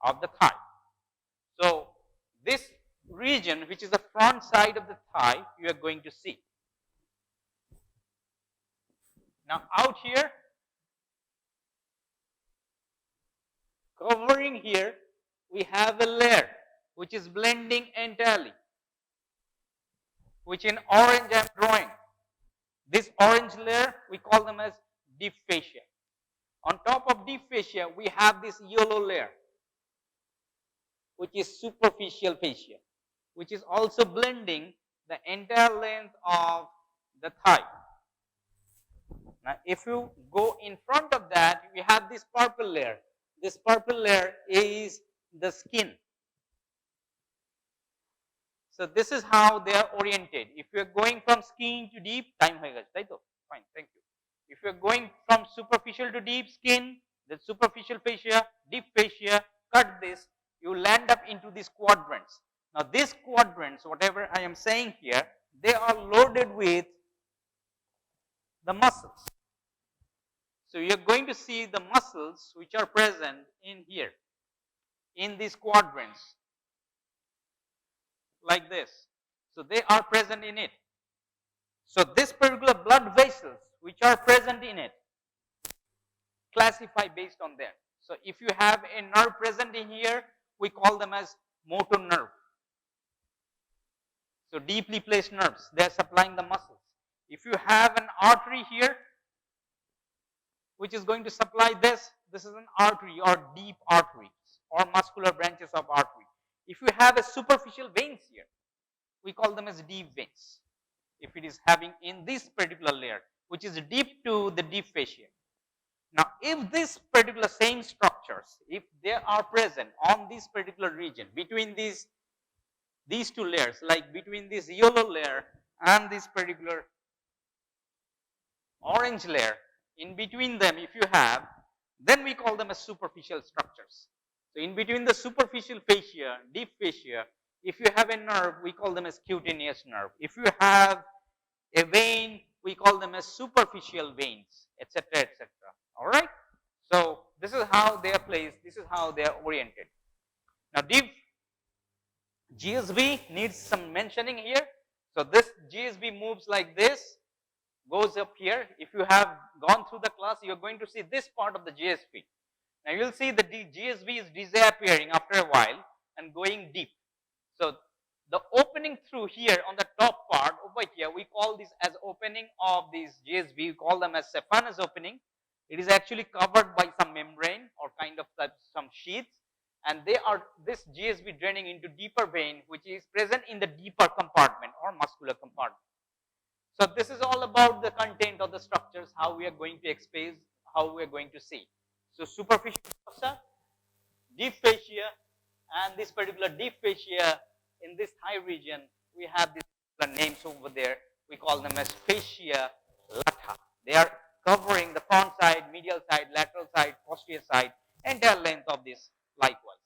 of the thigh. So, this region, which is the front side of the thigh, you are going to see. Now, out here, covering here, we have a layer which is blending entirely, which in orange I am drawing. This orange layer, we call them as deep fascia. On top of deep fascia, we have this yellow layer, which is superficial fascia, which is also blending the entire length of the thigh. Now, if you go in front of that, we have this purple layer. This purple layer is the skin. So, this is how they are oriented. If you are going from skin to deep, time hoye geche, tai to? Fine, thank you. If you are going from superficial to deep skin, the superficial fascia, deep fascia, cut this, you land up into these quadrants. Now, these quadrants, whatever I am saying here, they are loaded with the muscles. So, you are going to see the muscles which are present in here, in these quadrants, like this. So, they are present in it. So, this particular blood vessels which are present in it, classify based on that. So, if you have a nerve present in here, we call them as motor nerve. So, deeply placed nerves, they are supplying the muscles. If you have an artery here, which is going to supply this, this is an artery or deep arteries or muscular branches of artery. If you have a superficial veins here, we call them as deep veins. If it is having in this particular layer, which is deep to the deep fascia. Now, if this particular same structures, if they are present on this particular region, between these 2 layers, like between this yellow layer and this particular orange layer, in between them if you have, then we call them as superficial structures. So, in between the superficial fascia, deep fascia, if you have a nerve, we call them as cutaneous nerve. If you have a vein, we call them as superficial veins, etc., etc. All right. So, this is how they are placed. This is how they are oriented. Now, deep GSB needs some mentioning here. So, this GSB moves like this, goes up here. If you have gone through the class, you are going to see this part of the GSB. Now, you will see the GSB is disappearing after a while and going deep. So, the opening through here on the top part, over over here, we call this as opening of these GSV, we call them as saphenous opening. It is actually covered by some membrane or kind of some sheaths, and this GSV draining into deeper vein, which is present in the deeper compartment or muscular compartment. So this is all about the content of the structures, how we are going to expose, how we are going to see. So superficial fossa, deep fascia, and this particular deep fascia in this thigh region, we have these names over there. We call them as fascia lata. They are covering the front side, medial side, lateral side, posterior side, entire length of this likewise.